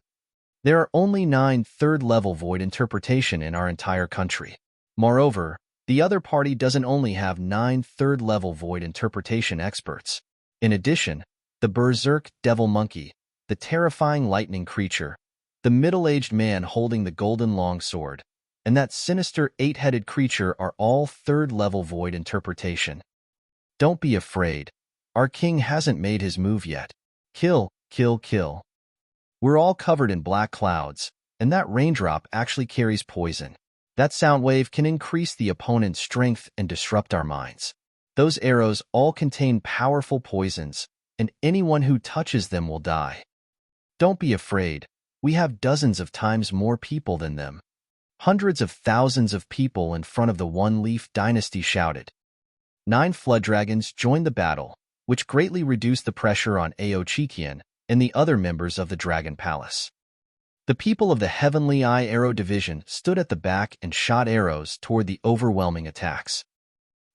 There are only 9 third-level void interpretation in our entire country. Moreover, the other party doesn't only have 9 third-level void interpretation experts. In addition, the berserk devil monkey, the terrifying lightning creature, the middle-aged man holding the golden longsword, and that sinister 8-headed creature are all third-level void interpretation. Don't be afraid. Our king hasn't made his move yet. Kill, kill, kill. We're all covered in black clouds, and that raindrop actually carries poison. That sound wave can increase the opponent's strength and disrupt our minds. Those arrows all contain powerful poisons, and anyone who touches them will die. Don't be afraid. We have dozens of times more people than them. Hundreds of thousands of people in front of the One-Leaf Dynasty shouted. 9 flood dragons joined the battle, which greatly reduced the pressure on Aochikian and the other members of the Dragon Palace. The people of the Heavenly Eye Arrow Division stood at the back and shot arrows toward the overwhelming attacks.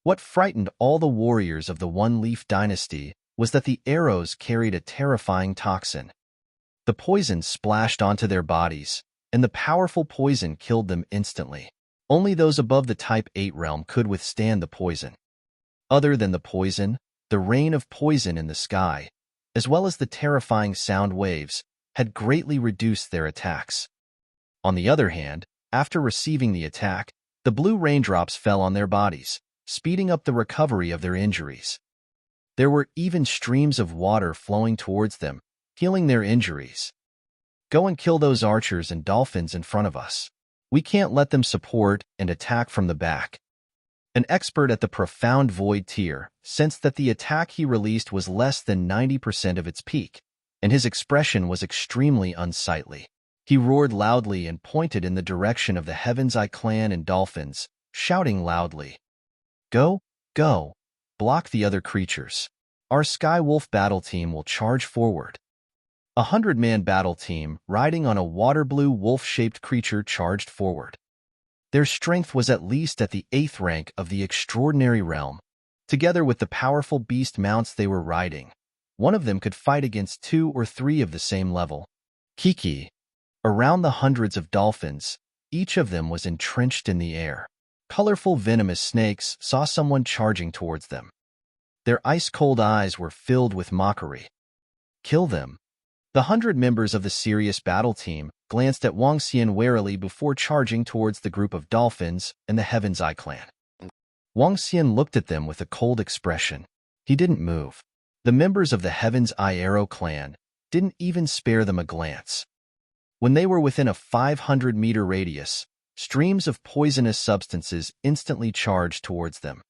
What frightened all the warriors of the One-Leaf Dynasty was that the arrows carried a terrifying toxin. The poison splashed onto their bodies, and the powerful poison killed them instantly. Only those above the Type 8 realm could withstand the poison. Other than the poison, the rain of poison in the sky, as well as the terrifying sound waves, had greatly reduced their attacks. On the other hand, after receiving the attack, the blue raindrops fell on their bodies, speeding up the recovery of their injuries. There were even streams of water flowing towards them, healing their injuries. Go and kill those archers and dolphins in front of us. We can't let them support and attack from the back. An expert at the Profound Void tier sensed that the attack he released was less than 90% of its peak, and his expression was extremely unsightly. He roared loudly and pointed in the direction of the Heaven's Eye clan and dolphins, shouting loudly, "Go, go, block the other creatures. Our Sky Wolf battle team will charge forward." 100-man battle team riding on a water-blue wolf-shaped creature charged forward. Their strength was at least at the 8th rank of the extraordinary realm. Together with the powerful beast mounts they were riding, one of them could fight against 2 or 3 of the same level. Kiki. Around the hundreds of dolphins, each of them was entrenched in the air. Colorful venomous snakes saw someone charging towards them. Their ice-cold eyes were filled with mockery. Kill them. The 100 members of the serious battle team glanced at Wang Xian warily before charging towards the group of dolphins and the Heaven's Eye clan. Wang Xian looked at them with a cold expression. He didn't move. The members of the Heaven's Eye Arrow clan didn't even spare them a glance. When they were within a 500-meter radius, streams of poisonous substances instantly charged towards them.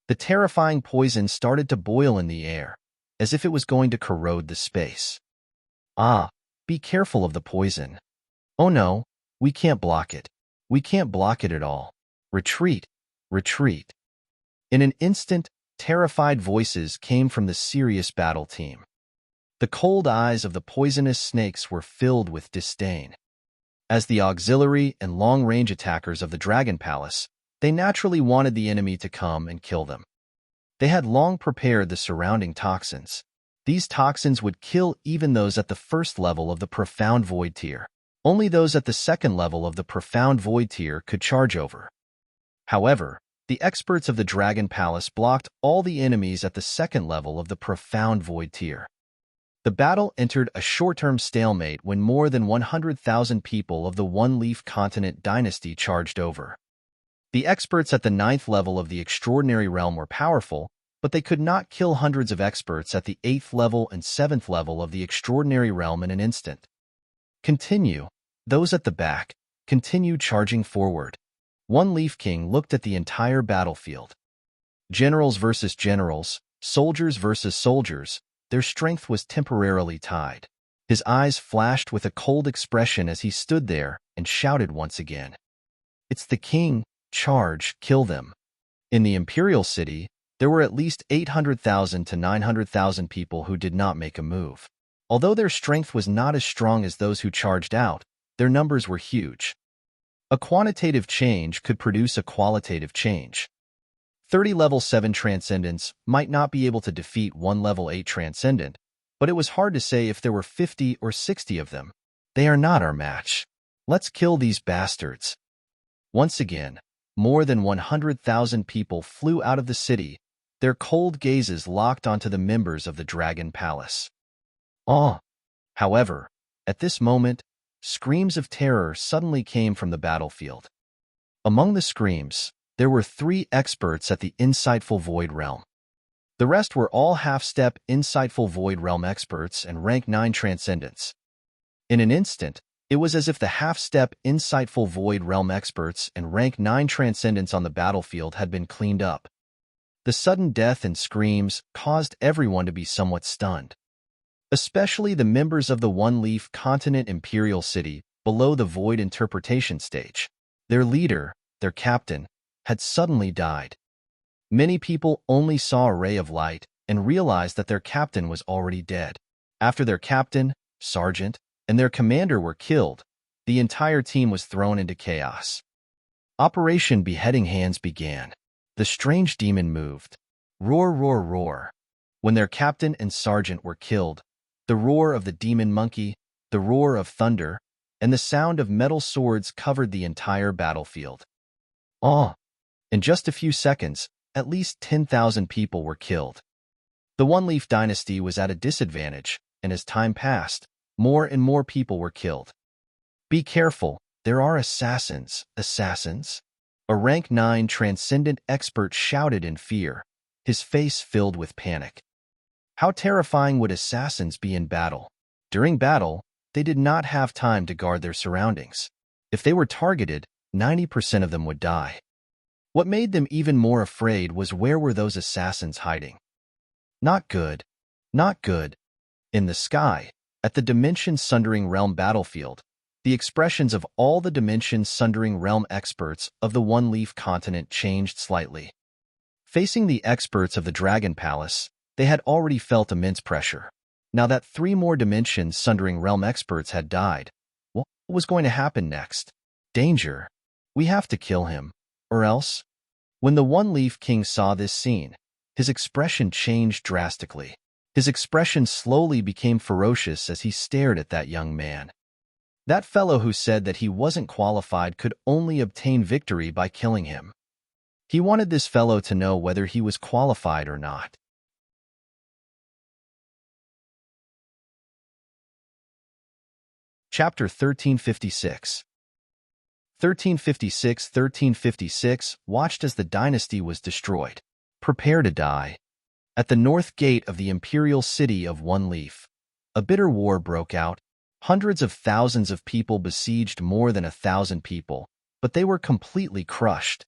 The terrifying poison started to boil in the air, as if it was going to corrode the space. Ah, be careful of the poison. Oh no, we can't block it. We can't block it at all. Retreat, retreat. In an instant, terrified voices came from the serious battle team. The cold eyes of the poisonous snakes were filled with disdain. As the auxiliary and long-range attackers of the Dragon Palace, they naturally wanted the enemy to come and kill them. They had long prepared the surrounding toxins. These toxins would kill even those at the first level of the Profound Void tier. Only those at the second level of the Profound Void tier could charge over. However, the experts of the Dragon Palace blocked all the enemies at the second level of the Profound Void tier. The battle entered a short-term stalemate when more than 100,000 people of the One-Leaf Continent dynasty charged over. The experts at the 9th level of the Extraordinary Realm were powerful, but they could not kill hundreds of experts at the 8th level and 7th level of the Extraordinary Realm in an instant. Continue. Those at the back, continue charging forward. One Leaf King looked at the entire battlefield. Generals versus generals, soldiers versus soldiers, their strength was temporarily tied. His eyes flashed with a cold expression as he stood there and shouted once again. "It's the king! Charge! Kill them!" In the Imperial City, there were at least 800,000 to 900,000 people who did not make a move. Although their strength was not as strong as those who charged out, their numbers were huge. A quantitative change could produce a qualitative change. 30 level 7 transcendents might not be able to defeat one level 8 transcendent, but it was hard to say if there were 50 or 60 of them. They are not our match. Let's kill these bastards. Once again, more than 100,000 people flew out of the city, their cold gazes locked onto the members of the Dragon Palace. However, at this moment, screams of terror suddenly came from the battlefield. Among the screams, there were 3 experts at the Insightful Void Realm. The rest were all half-step Insightful Void Realm experts and rank 9 transcendents. In an instant, it was as if the half-step Insightful Void Realm experts and rank 9 transcendents on the battlefield had been cleaned up. The sudden death and screams caused everyone to be somewhat stunned, especially the members of the One-Leaf Continent Imperial City below the Void Interpretation stage. Their leader, their captain, had suddenly died. Many people only saw a ray of light and realized that their captain was already dead. After their captain, sergeant, and their commander were killed, the entire team was thrown into chaos. Operation Beheading Hands began. The strange demon moved. Roar, roar, roar. When their captain and sergeant were killed, the roar of the demon monkey, the roar of thunder, and the sound of metal swords covered the entire battlefield. In just a few seconds, at least 10,000 people were killed. The One-Leaf Dynasty was at a disadvantage, and as time passed, more and more people were killed. Be careful, there are assassins. Assassins? A rank 9 transcendent expert shouted in fear, his face filled with panic. How terrifying would assassins be in battle? During battle, they did not have time to guard their surroundings. If they were targeted, 90% of them would die. What made them even more afraid was where were those assassins hiding? Not good. Not good. In the sky, at the Dimension Sundering Realm battlefield, the expressions of all the Dimension Sundering Realm experts of the One-Leaf Continent changed slightly. Facing the experts of the Dragon Palace, they had already felt immense pressure. Now that 3 more Dimension Sundering Realm experts had died, what was going to happen next? Danger. We have to kill him. Or else? When the One-Leaf King saw this scene, his expression changed drastically. His expression slowly became ferocious as he stared at that young man. That fellow who said that he wasn't qualified could only obtain victory by killing him. He wanted this fellow to know whether he was qualified or not. Chapter 1356. 1356 watched as the dynasty was destroyed. Prepare to die. At the north gate of the imperial city of One Leaf, a bitter war broke out. Hundreds of thousands of people besieged more than 1,000 people, but they were completely crushed.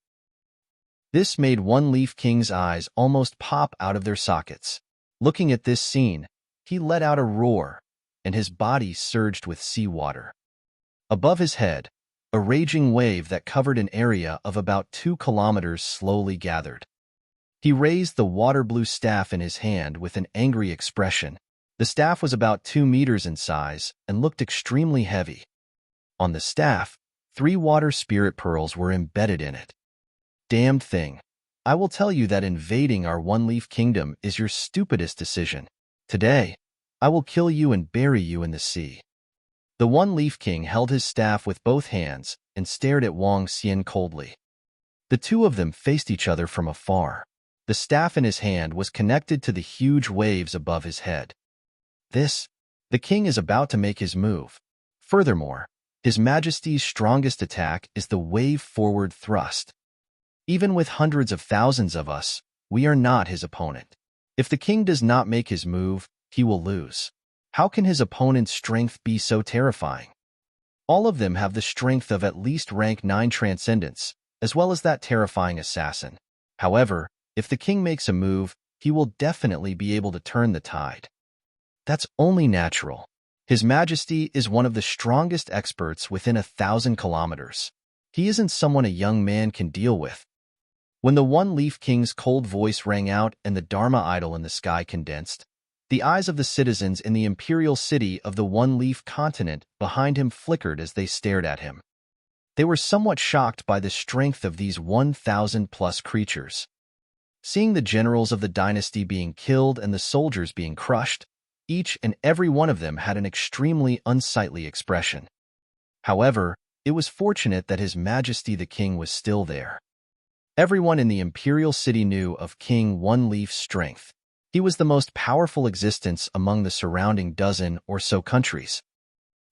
This made One Leaf King's eyes almost pop out of their sockets. Looking at this scene, he let out a roar, and his body surged with seawater. Above his head, a raging wave that covered an area of about 2 kilometers slowly gathered. He raised the water-blue staff in his hand with an angry expression. The staff was about 2 meters in size and looked extremely heavy. On the staff, 3 water spirit pearls were embedded in it. Damned thing. I will tell you that invading our One-Leaf Kingdom is your stupidest decision. Today, I will kill you and bury you in the sea. The One-Leaf King held his staff with both hands and stared at Wang Xian coldly. The two of them faced each other from afar. The staff in his hand was connected to the huge waves above his head. The king is about to make his move. Furthermore, His Majesty's strongest attack is the wave forward thrust. Even with hundreds of thousands of us, we are not his opponent. If the king does not make his move, he will lose. How can his opponent's strength be so terrifying? All of them have the strength of at least rank 9 transcendence, as well as that terrifying assassin. However, if the king makes a move, he will definitely be able to turn the tide. That's only natural. His Majesty is one of the strongest experts within 1,000 kilometers. He isn't someone a young man can deal with. When the One-Leaf King's cold voice rang out and the Dharma idol in the sky condensed, the eyes of the citizens in the imperial city of the One-Leaf Continent behind him flickered as they stared at him. They were somewhat shocked by the strength of these 1,000-plus creatures. Seeing the generals of the dynasty being killed and the soldiers being crushed, each and every one of them had an extremely unsightly expression. However, it was fortunate that His Majesty the King was still there. Everyone in the imperial city knew of King One Leaf's strength. He was the most powerful existence among the surrounding dozen or so countries.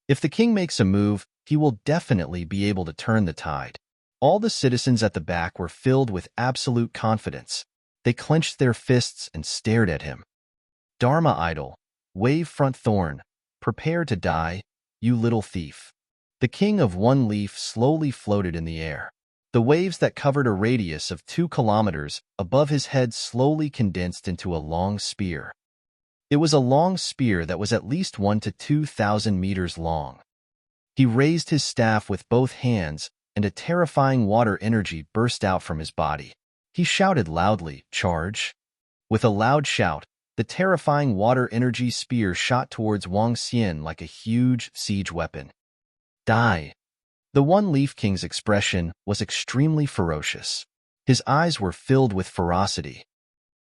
If the king makes a move, he will definitely be able to turn the tide. All the citizens at the back were filled with absolute confidence. They clenched their fists and stared at him. Dharma idol, wave front thorn, prepare to die, you little thief. The king of One Leaf slowly floated in the air. The waves that covered a radius of 2 kilometers above his head slowly condensed into a long spear. It was a long spear that was at least 1 to 2,000 meters long. He raised his staff with both hands, and a terrifying water energy burst out from his body. He shouted loudly, "Charge!" With a loud shout, the terrifying water energy spear shot towards Wang Xian like a huge siege weapon. Die! The One Leaf King's expression was extremely ferocious. His eyes were filled with ferocity.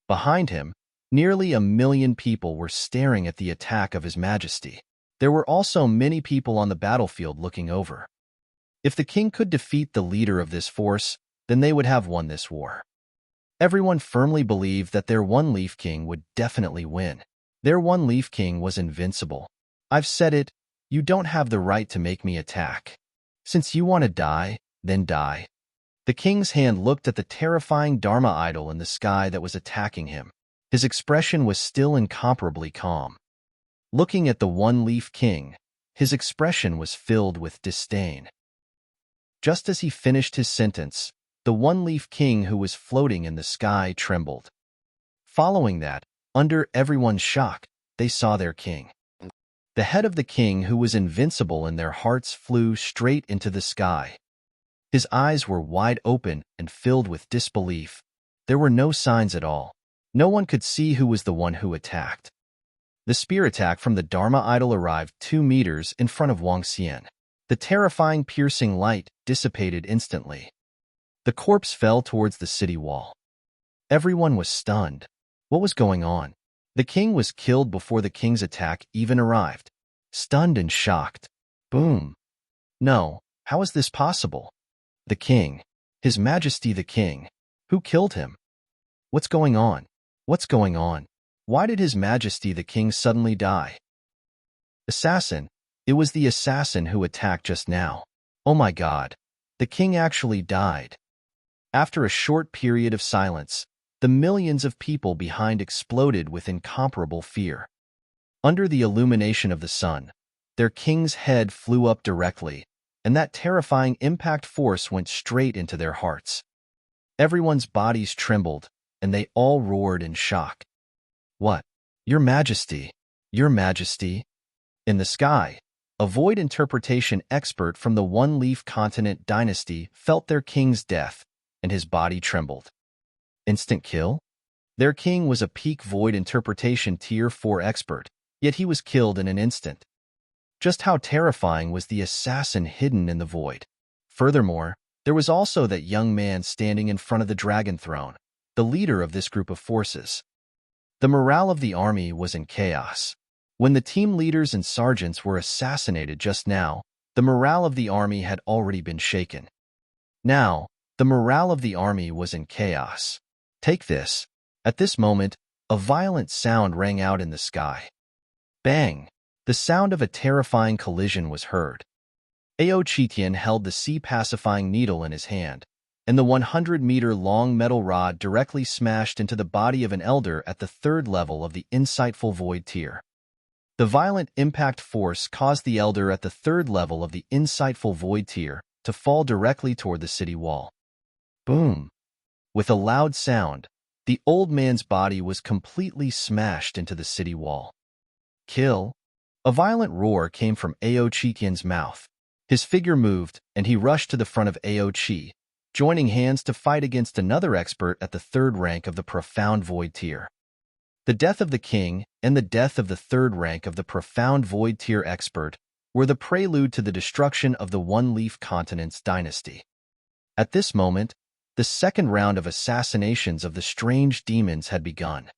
Behind him, nearly 1,000,000 people were staring at the attack of His Majesty. There were also many people on the battlefield looking over. If the king could defeat the leader of this force, then they would have won this war. Everyone firmly believed that their One Leaf King would definitely win. Their One Leaf King was invincible. I've said it, you don't have the right to make me attack. Since you want to die, then die. The king's hand looked at the terrifying Dharma idol in the sky that was attacking him. His expression was still incomparably calm. Looking at the One Leaf King, his expression was filled with disdain. Just as he finished his sentence, the One Leaf King who was floating in the sky trembled. Following that, under everyone's shock, they saw their king. The head of the king who was invincible in their hearts flew straight into the sky. His eyes were wide open and filled with disbelief. There were no signs at all. No one could see who was the one who attacked. The spear attack from the Dharma idol arrived 2 meters in front of Wang Xian. The terrifying piercing light dissipated instantly. The corpse fell towards the city wall. Everyone was stunned. What was going on? The king was killed before the king's attack even arrived. Stunned and shocked. Boom. No, how is this possible? The king. His Majesty the King. Who killed him? What's going on? What's going on? Why did His Majesty the King suddenly die? Assassin. It was the assassin who attacked just now. Oh my God. The king actually died. After a short period of silence, the millions of people behind exploded with incomparable fear. Under the illumination of the sun, their king's head flew up directly, and that terrifying impact force went straight into their hearts. Everyone's bodies trembled, and they all roared in shock. What? Your Majesty! Your Majesty! In the sky, a void interpretation expert from the One Leaf Continent dynasty felt their king's death, and his body trembled. Instant kill? Their king was a peak void interpretation Tier 4 expert, yet he was killed in an instant. Just how terrifying was the assassin hidden in the void? Furthermore, there was also that young man standing in front of the dragon throne, the leader of this group of forces. The morale of the army was in chaos. When the team leaders and sergeants were assassinated just now, the morale of the army had already been shaken. Now, the morale of the army was in chaos. Take this. At this moment, a violent sound rang out in the sky. Bang! The sound of a terrifying collision was heard. Ao Chitian held the sea-pacifying needle in his hand, and the 100-meter-long metal rod directly smashed into the body of an elder at the 3rd level of the insightful void tier. The violent impact force caused the elder at the 3rd level of the insightful void tier to fall directly toward the city wall. Boom! With a loud sound, the old man's body was completely smashed into the city wall. Kill! A violent roar came from Ao Chitian's mouth. His figure moved, and he rushed to the front of Ao Chi, joining hands to fight against another expert at the 3rd rank of the Profound Void tier. The death of the king and the death of the 3rd rank of the Profound Void tier expert were the prelude to the destruction of the One Leaf Continent's dynasty. At this moment, the second round of assassinations of the strange demons had begun.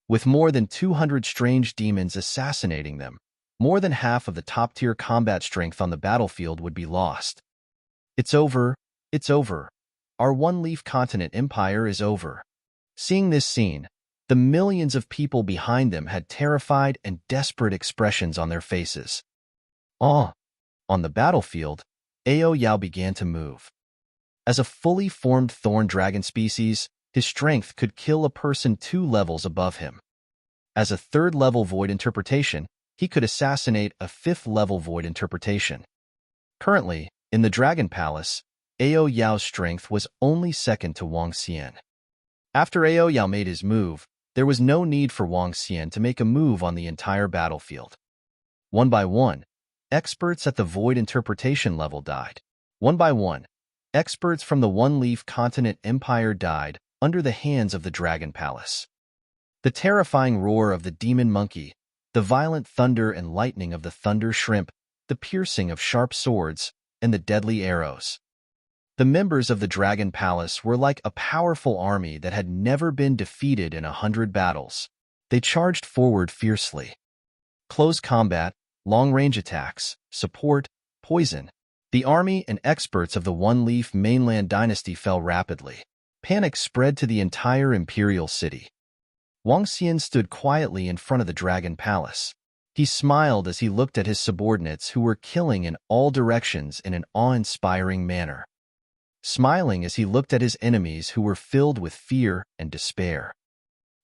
With more than 200 strange demons assassinating them, more than half of the top-tier combat strength on the battlefield would be lost. It's over. It's over. Our one-leaf continent empire is over. Seeing this scene, the millions of people behind them had terrified and desperate expressions on their faces. On the battlefield, Ao Yao began to move. As a fully formed thorn dragon species, his strength could kill a person 2 levels above him. As a 3rd-level void interpretation, he could assassinate a 5th-level void interpretation. Currently, in the Dragon Palace, Ao Yao's strength was only second to Wang Xian. After Ao Yao made his move, there was no need for Wang Xian to make a move on the entire battlefield. One by one, experts at the void interpretation level died. One by one, experts from the one-leaf continent empire died under the hands of the Dragon Palace. The terrifying roar of the demon monkey, the violent thunder and lightning of the thunder shrimp, the piercing of sharp swords, and the deadly arrows. The members of the Dragon Palace were like a powerful army that had never been defeated in 100 battles. They charged forward fiercely. Close combat, long-range attacks, support, poison. The army and experts of the One-Leaf Mainland Dynasty fell rapidly. Panic spread to the entire imperial city. Wang Xian stood quietly in front of the Dragon Palace. He smiled as he looked at his subordinates who were killing in all directions in an awe-inspiring manner. Smiling as he looked at his enemies who were filled with fear and despair.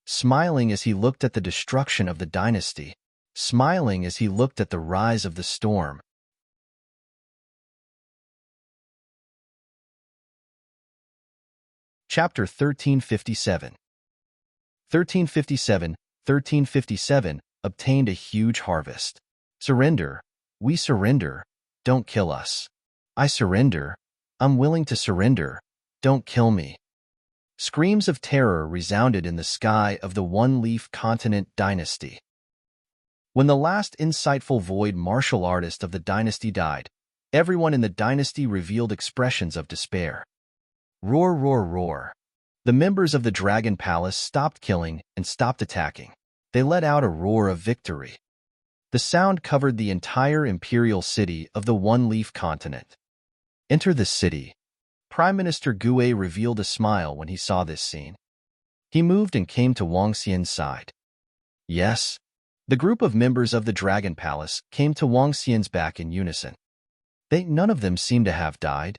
Smiling as he looked at the destruction of the dynasty. Smiling as he looked at the rise of the storm. Chapter 1357. 1357 obtained a huge harvest. Surrender. We surrender. Don't kill us. I surrender. I'm willing to surrender. Don't kill me. Screams of terror resounded in the sky of the One-Leaf Continent dynasty. When the last insightful void martial artist of the dynasty died, everyone in the dynasty revealed expressions of despair. Roar, roar, roar. The members of the Dragon Palace stopped killing and stopped attacking. They let out a roar of victory. The sound covered the entire imperial city of the One-Leaf Continent. Enter the city. Prime Minister Gue revealed a smile when he saw this scene. He moved and came to Wang Xian's side. Yes. The group of members of the Dragon Palace came to Wang Xian's back in unison. None of them seemed to have died.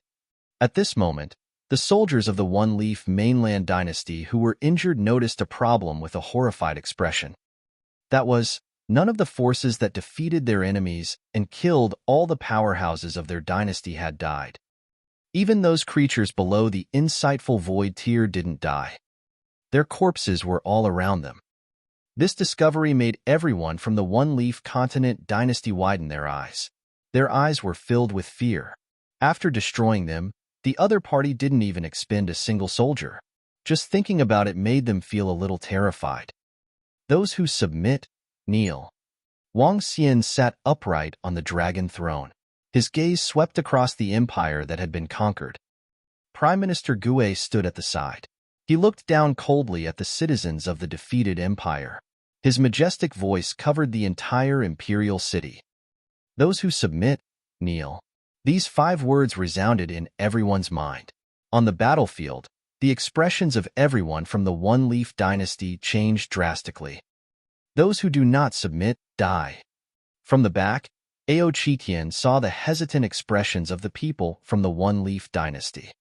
At this moment, the soldiers of the One-Leaf Mainland Dynasty who were injured noticed a problem with a horrified expression. That was, none of the forces that defeated their enemies and killed all the powerhouses of their dynasty had died. Even those creatures below the insightful void tier didn't die. Their corpses were all around them. This discovery made everyone from the One-Leaf Continent dynasty widen their eyes. Their eyes were filled with fear. After destroying them, the other party didn't even expend a single soldier. Just thinking about it made them feel a little terrified. Those who submit, kneel. Wang Xian sat upright on the dragon throne. His gaze swept across the empire that had been conquered. Prime Minister Gue stood at the side. He looked down coldly at the citizens of the defeated empire. His majestic voice covered the entire imperial city. Those who submit, kneel. These 5 words resounded in everyone's mind. On the battlefield, the expressions of everyone from the One-Leaf Dynasty changed drastically. Those who do not submit, die. From the back, Ao Qitian saw the hesitant expressions of the people from the One-Leaf Dynasty.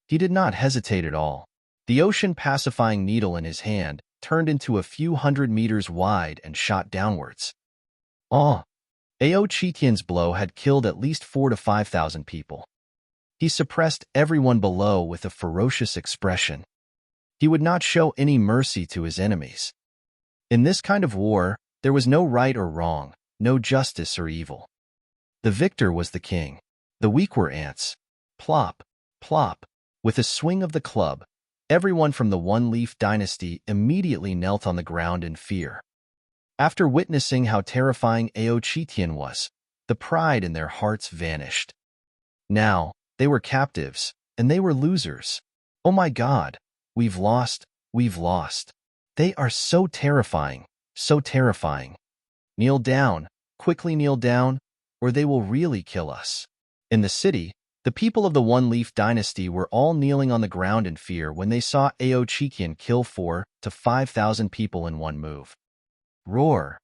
He did not hesitate at all. The ocean pacifying needle in his hand turned into a few 100 meters wide and shot downwards. Ao Qitian's blow had killed at least 4,000 to 5,000 people. He suppressed everyone below with a ferocious expression. He would not show any mercy to his enemies. In this kind of war, there was no right or wrong, no justice or evil. The victor was the king. The weak were ants. Plop, plop. With a swing of the club, everyone from the One-Leaf Dynasty immediately knelt on the ground in fear. After witnessing how terrifying Ao Qitian was, the pride in their hearts vanished. Now, they were captives, and they were losers. Oh my God, we've lost, we've lost. They are so terrifying, so terrifying. Kneel down, quickly kneel down, or they will really kill us. In the city, the people of the One-Leaf Dynasty were all kneeling on the ground in fear when they saw Aochikian kill 4 to 5,000 people in one move. Roar!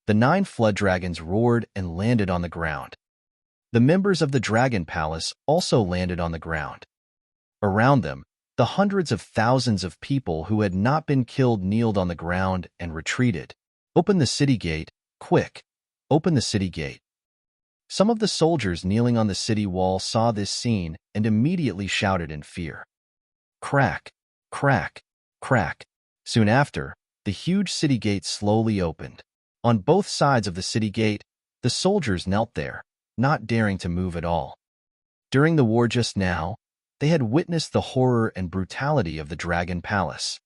The 9 flood dragons roared and landed on the ground. The members of the Dragon Palace also landed on the ground. Around them, the hundreds of thousands of people who had not been killed kneeled on the ground and retreated. Open the city gate, quick! Open the city gate. Some of the soldiers kneeling on the city wall saw this scene and immediately shouted in fear. Crack! Crack! Crack! Soon after, the huge city gate slowly opened. On both sides of the city gate, the soldiers knelt there, not daring to move at all. During the war just now, they had witnessed the horror and brutality of the Dragon Palace.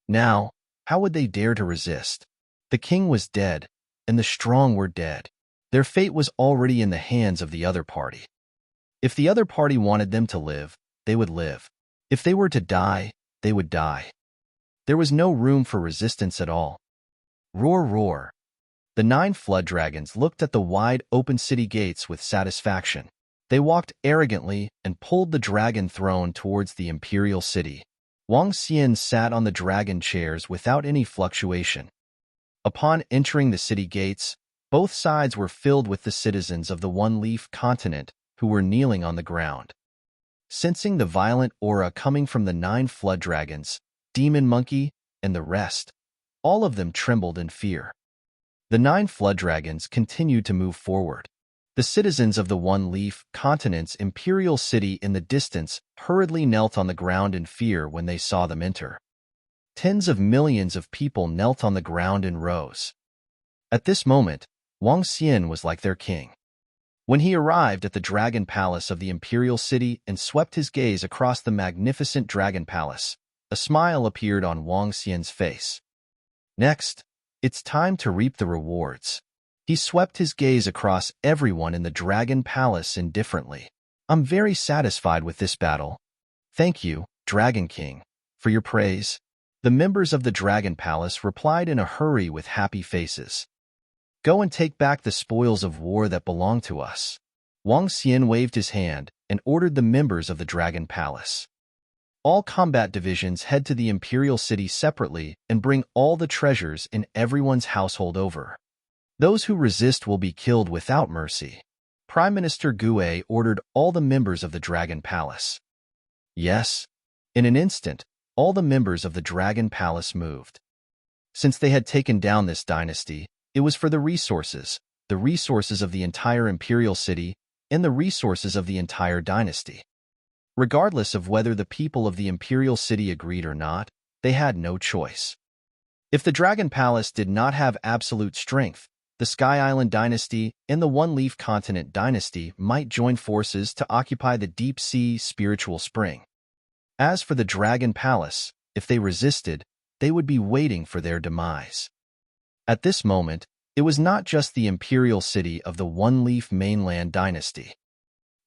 Now, how would they dare to resist? The king was dead, and the strong were dead. Their fate was already in the hands of the other party. If the other party wanted them to live, they would live. If they were to die, they would die. There was no room for resistance at all. Roar, roar! The 9 flood dragons looked at the wide open city gates with satisfaction. They walked arrogantly and pulled the dragon throne towards the imperial city. Wang Xian sat on the dragon chairs without any fluctuation. Upon entering the city gates, both sides were filled with the citizens of the One-Leaf continent who were kneeling on the ground. Sensing the violent aura coming from the 9 flood dragons, Demon Monkey, and the rest, all of them trembled in fear. The 9 flood dragons continued to move forward. The citizens of the One-Leaf continent's imperial city in the distance hurriedly knelt on the ground in fear when they saw them enter. Tens of millions of people knelt on the ground in rows. At this moment, Wang Xian was like their king. When he arrived at the Dragon Palace of the imperial city and swept his gaze across the magnificent Dragon Palace, a smile appeared on Wang Xian's face. Next, it's time to reap the rewards. He swept his gaze across everyone in the Dragon Palace indifferently. I'm very satisfied with this battle. Thank you, Dragon King, for your praise. The members of the Dragon Palace replied in a hurry with happy faces. Go and take back the spoils of war that belong to us. Wang Xian waved his hand and ordered the members of the Dragon Palace. All combat divisions head to the imperial city separately and bring all the treasures in everyone's household over. Those who resist will be killed without mercy. Prime Minister Gue ordered all the members of the Dragon Palace. Yes, in an instant, all the members of the Dragon Palace moved. Since they had taken down this dynasty, it was for the resources of the entire imperial city, and the resources of the entire dynasty. Regardless of whether the people of the imperial city agreed or not, they had no choice. If the Dragon Palace did not have absolute strength, the Sky Island dynasty and the One-Leaf Continent dynasty might join forces to occupy the deep-sea spiritual spring. As for the Dragon Palace, if they resisted, they would be waiting for their demise. At this moment, it was not just the imperial city of the One-Leaf Mainland dynasty.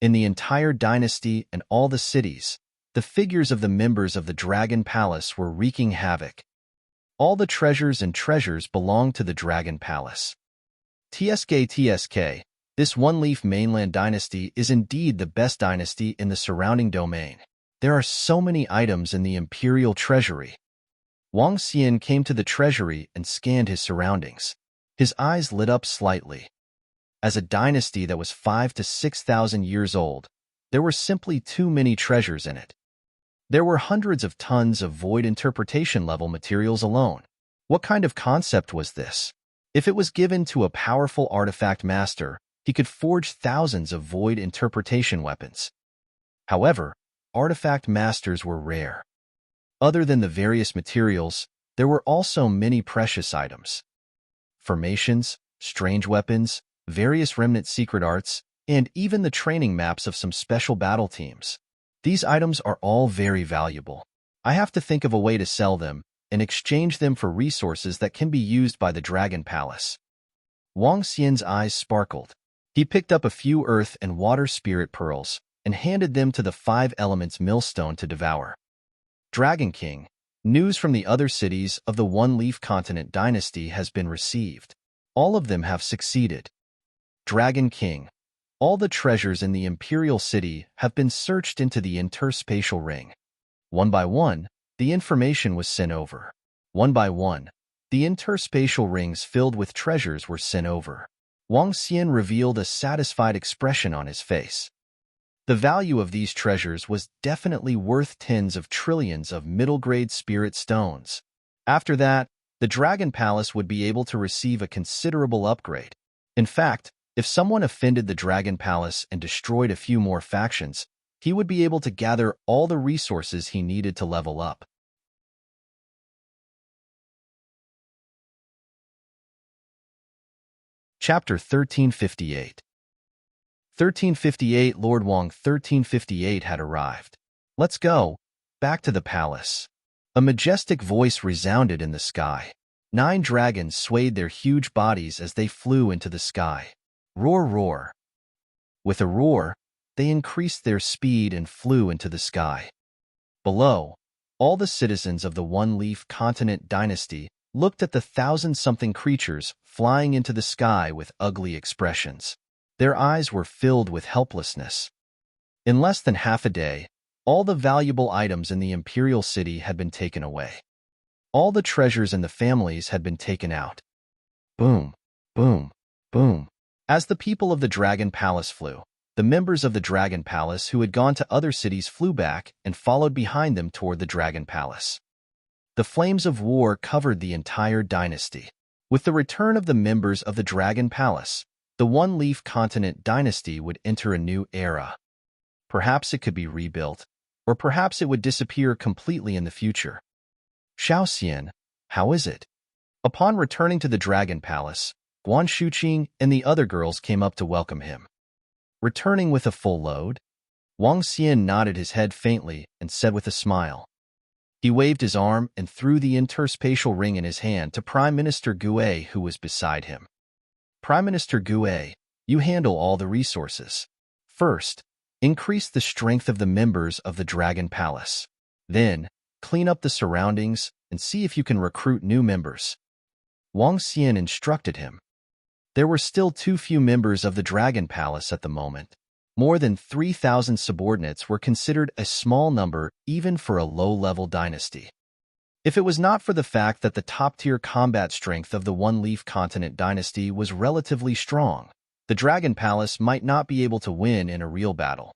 In the entire dynasty and all the cities, the figures of the members of the Dragon Palace were wreaking havoc. All the treasures belonged to the Dragon Palace. TSK, this One-Leaf Mainland dynasty is indeed the best dynasty in the surrounding domain. There are so many items in the imperial treasury. Wang Xian came to the treasury and scanned his surroundings. His eyes lit up slightly. As a dynasty that was 5,000 to 6,000 years old, there were simply too many treasures in it. There were hundreds of tons of void interpretation level materials alone. What kind of concept was this? If it was given to a powerful artifact master, he could forge thousands of void interpretation weapons. However, artifact masters were rare. Other than the various materials, there were also many precious items. Formations, strange weapons, various remnant secret arts, and even the training maps of some special battle teams. These items are all very valuable. I have to think of a way to sell them and exchange them for resources that can be used by the Dragon Palace. Wang Xian's eyes sparkled. He picked up a few earth and water spirit pearls and handed them to the 5 elements millstone to devour. Dragon King, news from the other cities of the One-Leaf Continent dynasty has been received. All of them have succeeded. Dragon King, all the treasures in the Imperial City have been searched into the interspatial ring. One by one, the information was sent over. One by one, the interspatial rings filled with treasures were sent over. Wang Xian revealed a satisfied expression on his face. The value of these treasures was definitely worth tens of trillions of middle-grade spirit stones. After that, the Dragon Palace would be able to receive a considerable upgrade. In fact, if someone offended the Dragon Palace and destroyed a few more factions, he would be able to gather all the resources he needed to level up. Chapter 1358. 1358 Lord Wang 1358 had arrived. Let's go. Back to the palace. A majestic voice resounded in the sky. 9 dragons swayed their huge bodies as they flew into the sky. Roar, roar. With a roar, they increased their speed and flew into the sky. Below, all the citizens of the One-Leaf Continent dynasty looked at the 1,000-something creatures flying into the sky with ugly expressions. Their eyes were filled with helplessness. In less than half a day, all the valuable items in the Imperial City had been taken away. All the treasures in the families had been taken out. Boom, boom, boom. As the people of the Dragon Palace flew, the members of the Dragon Palace who had gone to other cities flew back and followed behind them toward the Dragon Palace. The flames of war covered the entire dynasty. With the return of the members of the Dragon Palace, the One-Leaf Continent dynasty would enter a new era. Perhaps it could be rebuilt, or perhaps it would disappear completely in the future. Xiao Xian, how is it? Upon returning to the Dragon Palace, Guan Shuqing and the other girls came up to welcome him. Returning with a full load? Wang Xian nodded his head faintly and said with a smile. He waved his arm and threw the interspatial ring in his hand to Prime Minister Gue, who was beside him. Prime Minister Gue, you handle all the resources. First, increase the strength of the members of the Dragon Palace. Then, clean up the surroundings and see if you can recruit new members. Wang Xian instructed him. There were still too few members of the Dragon Palace at the moment. More than 3,000 subordinates were considered a small number even for a low-level dynasty. If it was not for the fact that the top-tier combat strength of the One-Leaf Continent dynasty was relatively strong, the Dragon Palace might not be able to win in a real battle.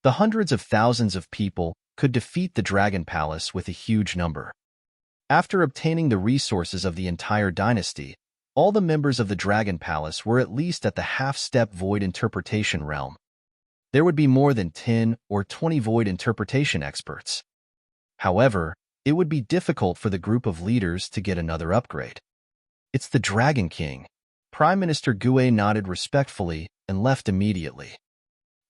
The hundreds of thousands of people could defeat the Dragon Palace with a huge number. After obtaining the resources of the entire dynasty, all the members of the Dragon Palace were at least at the half-step void interpretation realm. There would be more than 10 or 20 void interpretation experts. However, it would be difficult for the group of leaders to get another upgrade. It's the Dragon King. Prime Minister Gue nodded respectfully and left immediately.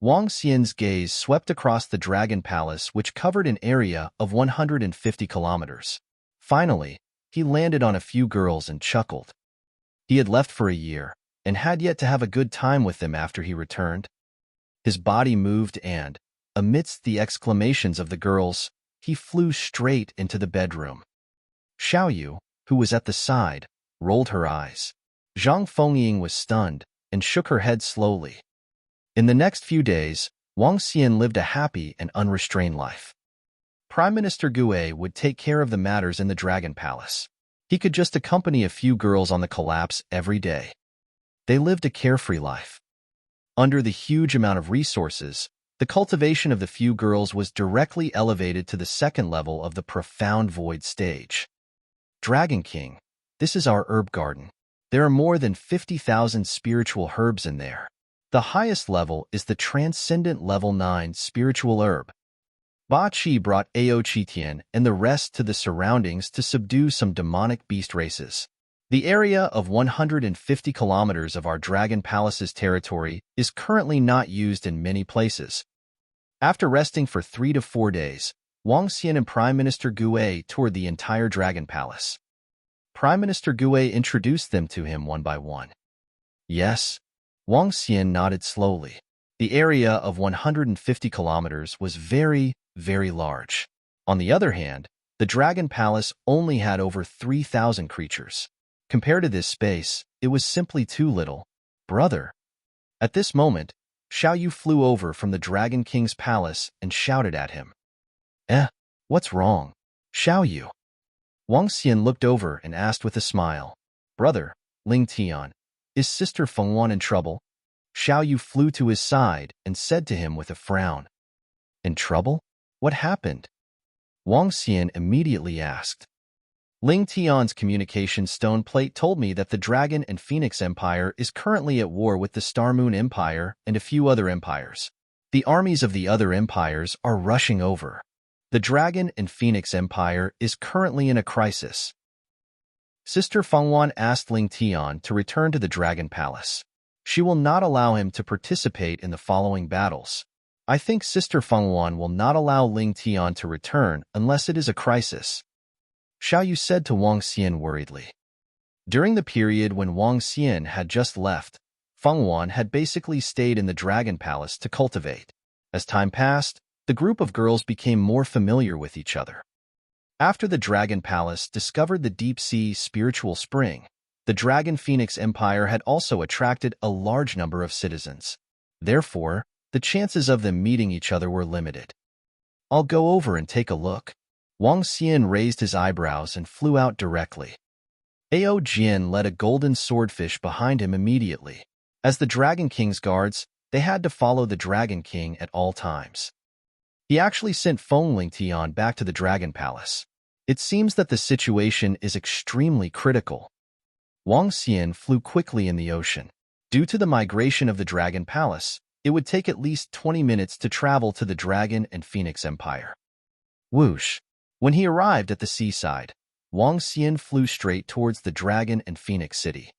Wang Xian's gaze swept across the Dragon Palace, which covered an area of 150 kilometers. Finally, he landed on a few girls and chuckled. He had left for a year and had yet to have a good time with them after he returned. His body moved and, amidst the exclamations of the girls, he flew straight into the bedroom. Xiaoyu, who was at the side, rolled her eyes. Zhang Fengying was stunned and shook her head slowly. In the next few days, Wang Xian lived a happy and unrestrained life. Prime Minister Gue would take care of the matters in the Dragon Palace. He could just accompany a few girls on the collapse every day. They lived a carefree life. Under the huge amount of resources, the cultivation of the few girls was directly elevated to the second level of the profound void stage. Dragon King, this is our herb garden. There are more than 50,000 spiritual herbs in there. The highest level is the transcendent level 9 spiritual herb. Ba Qi brought Ao Qitian and the rest to the surroundings to subdue some demonic beast races. The area of 150 kilometers of our Dragon Palace's territory is currently not used in many places. After resting for 3 to 4 days, Wang Xian and Prime Minister Gue toured the entire Dragon Palace. Prime Minister Gue introduced them to him one by one. Yes, Wang Xian nodded slowly. The area of 150 kilometers was very, very large. On the other hand, the Dragon Palace only had over 3,000 creatures. Compared to this space, it was simply too little. Brother. At this moment, Xiao Yu flew over from the Dragon King's palace and shouted at him. What's wrong? Xiao Yu. Wang Xian looked over and asked with a smile. Brother, Ling Tian, is Sister Fengwan in trouble? Xiao Yu flew to his side and said to him with a frown. In trouble? What happened? Wang Xian immediately asked. Ling Tian's communication stone plate told me that the Dragon and Phoenix Empire is currently at war with the Star Moon Empire and a few other empires. The armies of the other empires are rushing over. The Dragon and Phoenix Empire is currently in a crisis. Sister Fengwan asked Ling Tian to return to the Dragon Palace. She will not allow him to participate in the following battles. I think Sister Fengwan will not allow Ling Tian to return unless it is a crisis. Xiao Yu said to Wang Xian worriedly. During the period when Wang Xian had just left, Fengwan had basically stayed in the Dragon Palace to cultivate. As time passed, the group of girls became more familiar with each other. After the Dragon Palace discovered the deep-sea spiritual spring, the Dragon Phoenix Empire had also attracted a large number of citizens. Therefore, the chances of them meeting each other were limited. I'll go over and take a look. Wang Xian raised his eyebrows and flew out directly. Ao Jian led a golden swordfish behind him immediately. As the Dragon King's guards, they had to follow the Dragon King at all times. He actually sent Feng Lingtian back to the Dragon Palace. It seems that the situation is extremely critical. Wang Xian flew quickly in the ocean. Due to the migration of the Dragon Palace, it would take at least 20 minutes to travel to the Dragon and Phoenix Empire. Whoosh! When he arrived at the seaside, Wang Xian flew straight towards the Dragon and Phoenix City.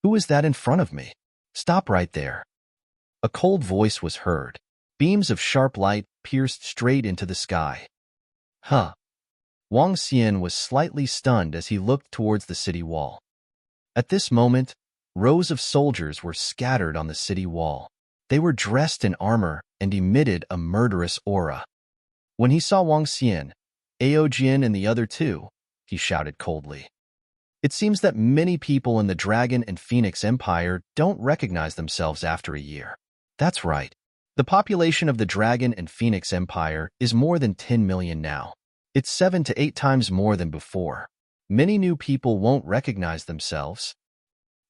Who is that in front of me? Stop right there. A cold voice was heard. Beams of sharp light pierced straight into the sky. Huh. Wang Xian was slightly stunned as he looked towards the city wall. At this moment, rows of soldiers were scattered on the city wall. They were dressed in armor and emitted a murderous aura. When he saw Wang Xian, Ao Jian and the other two, he shouted coldly. It seems that many people in the Dragon and Phoenix Empire don't recognize themselves after a year. That's right. The population of the Dragon and Phoenix Empire is more than 10 million now. It's 7 to 8 times more than before. Many new people won't recognize themselves.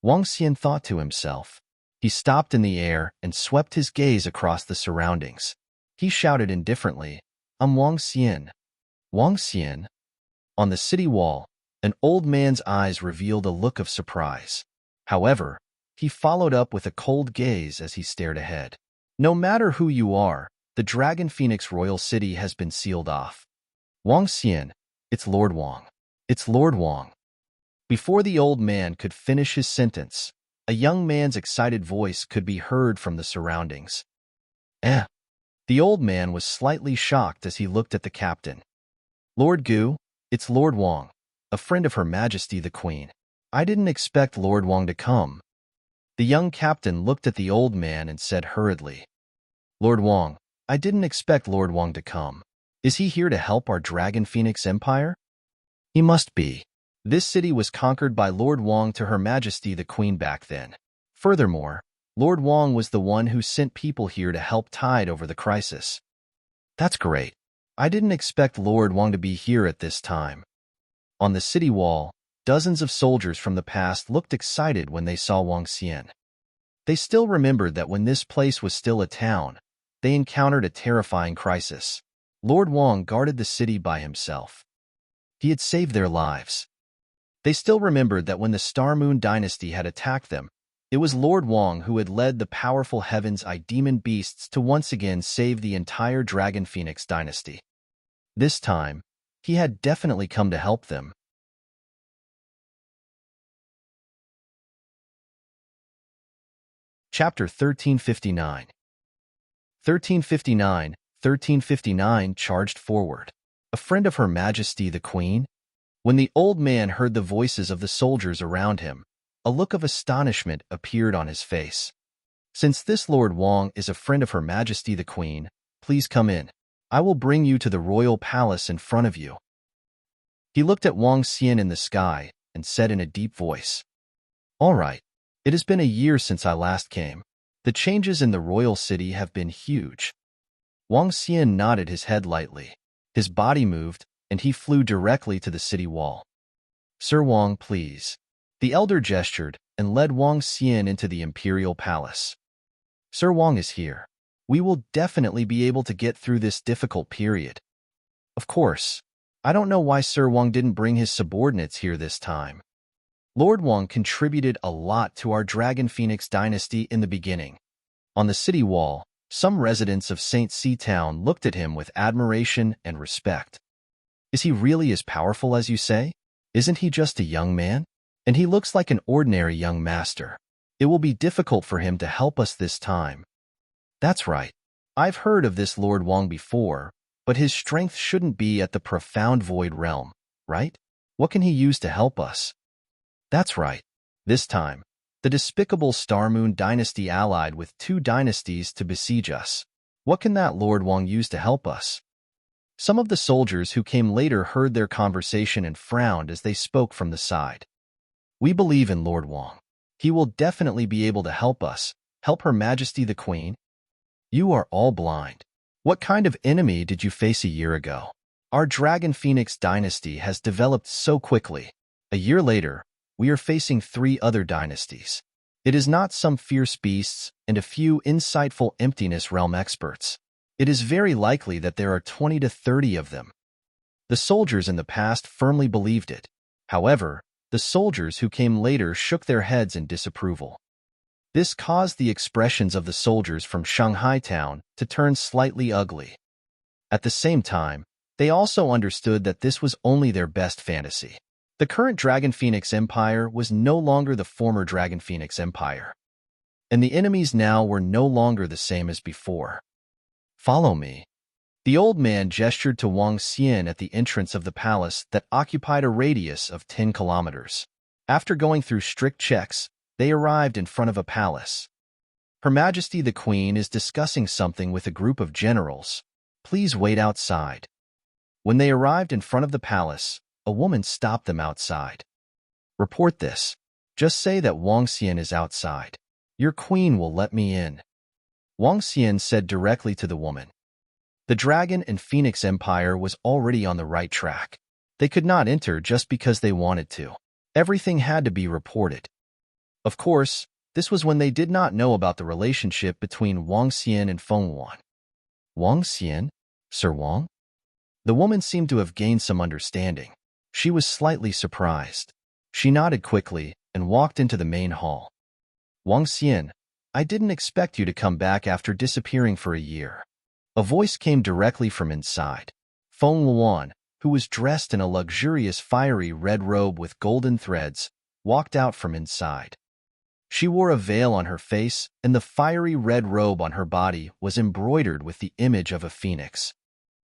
Wang Xian thought to himself. He stopped in the air and swept his gaze across the surroundings. He shouted indifferently, I'm Wang Xian. Wang Xian? On the city wall, an old man's eyes revealed a look of surprise. However, he followed up with a cold gaze as he stared ahead. No matter who you are, the Dragon Phoenix Royal City has been sealed off. Wang Xian, it's Lord Wang. It's Lord Wang. Before the old man could finish his sentence, a young man's excited voice could be heard from the surroundings. The old man was slightly shocked as he looked at the captain. Lord Gu, it's Lord Wang, a friend of Her Majesty the Queen. I didn't expect Lord Wang to come. The young captain looked at the old man and said hurriedly, Lord Wang, I didn't expect Lord Wang to come. Is he here to help our Dragon Phoenix Empire? He must be. This city was conquered by Lord Wang to Her Majesty the Queen back then. Furthermore, Lord Wang was the one who sent people here to help tide over the crisis. That's great. I didn't expect Lord Wang to be here at this time. On the city wall, dozens of soldiers from the past looked excited when they saw Wang Xian. They still remembered that when this place was still a town, they encountered a terrifying crisis. Lord Wang guarded the city by himself. He had saved their lives. They still remembered that when the Star Moon Dynasty had attacked them, it was Lord Wang who had led the powerful Heaven's demon beasts to once again save the entire Dragon Phoenix Dynasty. This time, he had definitely come to help them. Chapter 1359. 1359 charged forward. A friend of Her Majesty the Queen? When the old man heard the voices of the soldiers around him, a look of astonishment appeared on his face. Since this Lord Wang is a friend of Her Majesty the Queen, please come in. I will bring you to the royal palace in front of you." He looked at Wang Xian in the sky and said in a deep voice, "All right, it has been a year since I last came. The changes in the royal city have been huge." Wang Xian nodded his head lightly. His body moved, and he flew directly to the city wall. "Sir Wang, please." The elder gestured and led Wang Xian into the imperial palace. "Sir Wang is here. We will definitely be able to get through this difficult period." Of course, I don't know why Sir Wang didn't bring his subordinates here this time. Lord Wang contributed a lot to our Dragon Phoenix dynasty in the beginning. On the city wall, some residents of St. C Town looked at him with admiration and respect. "Is he really as powerful as you say? Isn't he just a young man? And he looks like an ordinary young master. It will be difficult for him to help us this time." "That's right. I've heard of this Lord Wang before, but his strength shouldn't be at the profound void realm, right? What can he use to help us?" "That's right. This time, the despicable Star Moon dynasty allied with 2 dynasties to besiege us. What can that Lord Wang use to help us?" Some of the soldiers who came later heard their conversation and frowned as they spoke from the side. "We believe in Lord Wang. He will definitely be able to help us, help Her Majesty the Queen." "You are all blind. What kind of enemy did you face a year ago? Our Dragon Phoenix dynasty has developed so quickly. A year later, we are facing 3 other dynasties. It is not some fierce beasts and a few insightful emptiness realm experts. It is very likely that there are 20 to 30 of them." The soldiers in the past firmly believed it. However, the soldiers who came later shook their heads in disapproval. This caused the expressions of the soldiers from Shanghai Town to turn slightly ugly. At the same time, they also understood that this was only their best fantasy. The current Dragon Phoenix Empire was no longer the former Dragon Phoenix Empire, and the enemies now were no longer the same as before. "Follow me." The old man gestured to Wang Xian at the entrance of the palace that occupied a radius of 10 kilometers. After going through strict checks, they arrived in front of a palace. "Her Majesty the Queen is discussing something with a group of generals. Please wait outside." When they arrived in front of the palace, a woman stopped them outside. "Report this. Just say that Wang Xian is outside. Your queen will let me in." Wang Xian said directly to the woman. The Dragon and Phoenix Empire was already on the right track. They could not enter just because they wanted to. Everything had to be reported. Of course, this was when they did not know about the relationship between Wang Xian and Feng Wan. "Wang Xian? Sir Wang?" The woman seemed to have gained some understanding. She was slightly surprised. She nodded quickly and walked into the main hall. "Wang Xian, I didn't expect you to come back after disappearing for a year." A voice came directly from inside. Feng Wan, who was dressed in a luxurious fiery red robe with golden threads, walked out from inside. She wore a veil on her face, and the fiery red robe on her body was embroidered with the image of a phoenix.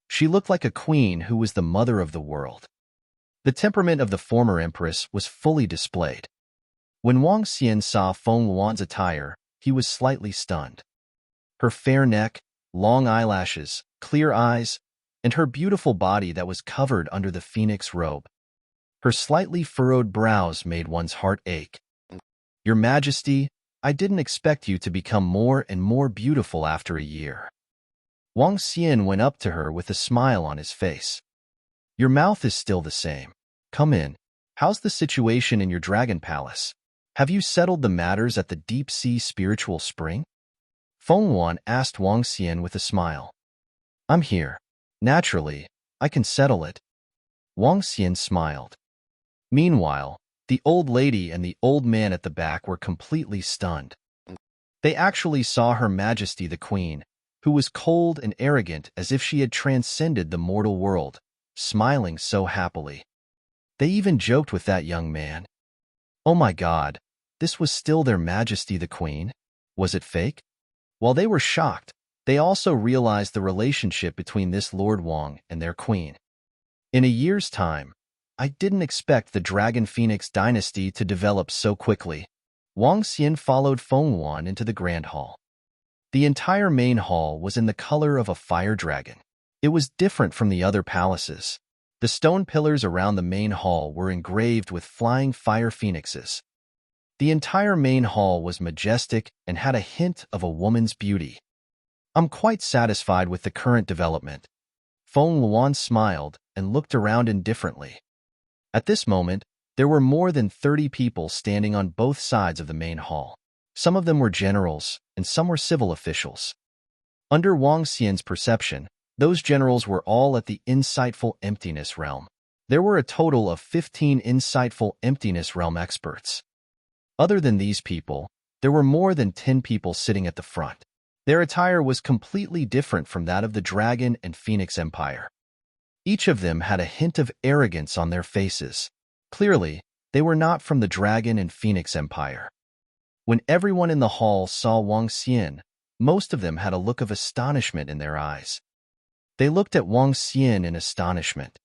She looked like a queen who was the mother of the world. The temperament of the former empress was fully displayed. When Wang Xian saw Feng Wan's attire, he was slightly stunned. Her fair neck, long eyelashes, clear eyes, and her beautiful body that was covered under the phoenix robe. Her slightly furrowed brows made one's heart ache. "Your Majesty, I didn't expect you to become more and more beautiful after a year." Wang Xian went up to her with a smile on his face. "Your mouth is still the same. Come in. How's the situation in your dragon palace? Have you settled the matters at the deep-sea spiritual spring?" Feng Wan asked Wang Xian with a smile. "I'm here. Naturally, I can settle it." Wang Xian smiled. Meanwhile, the old lady and the old man at the back were completely stunned. They actually saw Her Majesty the Queen, who was cold and arrogant as if she had transcended the mortal world, smiling so happily. They even joked with that young man. Oh my God, this was still Their Majesty the Queen? Was it fake? While they were shocked, they also realized the relationship between this Lord Wang and their queen. In a year's time, I didn't expect the Dragon Phoenix dynasty to develop so quickly. Wang Xian followed Feng Wan into the Grand Hall. The entire main hall was in the color of a fire dragon. It was different from the other palaces. The stone pillars around the main hall were engraved with flying fire phoenixes. The entire main hall was majestic and had a hint of a woman's beauty. I'm quite satisfied with the current development. Feng Luan smiled and looked around indifferently. At this moment, there were more than 30 people standing on both sides of the main hall. Some of them were generals, and some were civil officials. Under Wang Xian's perception, those generals were all at the insightful emptiness realm. There were a total of 15 insightful emptiness realm experts. Other than these people, there were more than 10 people sitting at the front. Their attire was completely different from that of the Dragon and Phoenix Empire. Each of them had a hint of arrogance on their faces. Clearly, they were not from the Dragon and Phoenix Empire. When everyone in the hall saw Wang Xian, most of them had a look of astonishment in their eyes. They looked at Wang Xian in astonishment.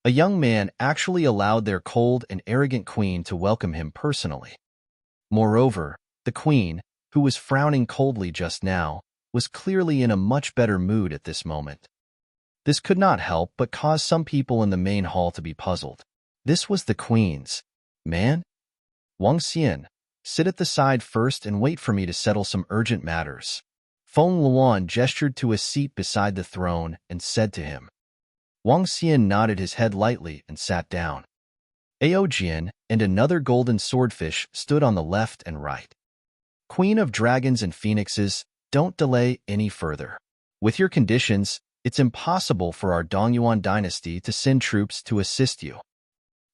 A young man actually allowed their cold and arrogant queen to welcome him personally. Moreover, the queen, who was frowning coldly just now, was clearly in a much better mood at this moment. This could not help but cause some people in the main hall to be puzzled. This was the queen's man? Wang Xian, sit at the side first and wait for me to settle some urgent matters. Feng Luan gestured to a seat beside the throne and said to him. Wang Xian nodded his head lightly and sat down. Ao Jian and another golden swordfish stood on the left and right. Queen of Dragons and Phoenixes, don't delay any further. With your conditions, it's impossible for our Dongyuan dynasty to send troops to assist you.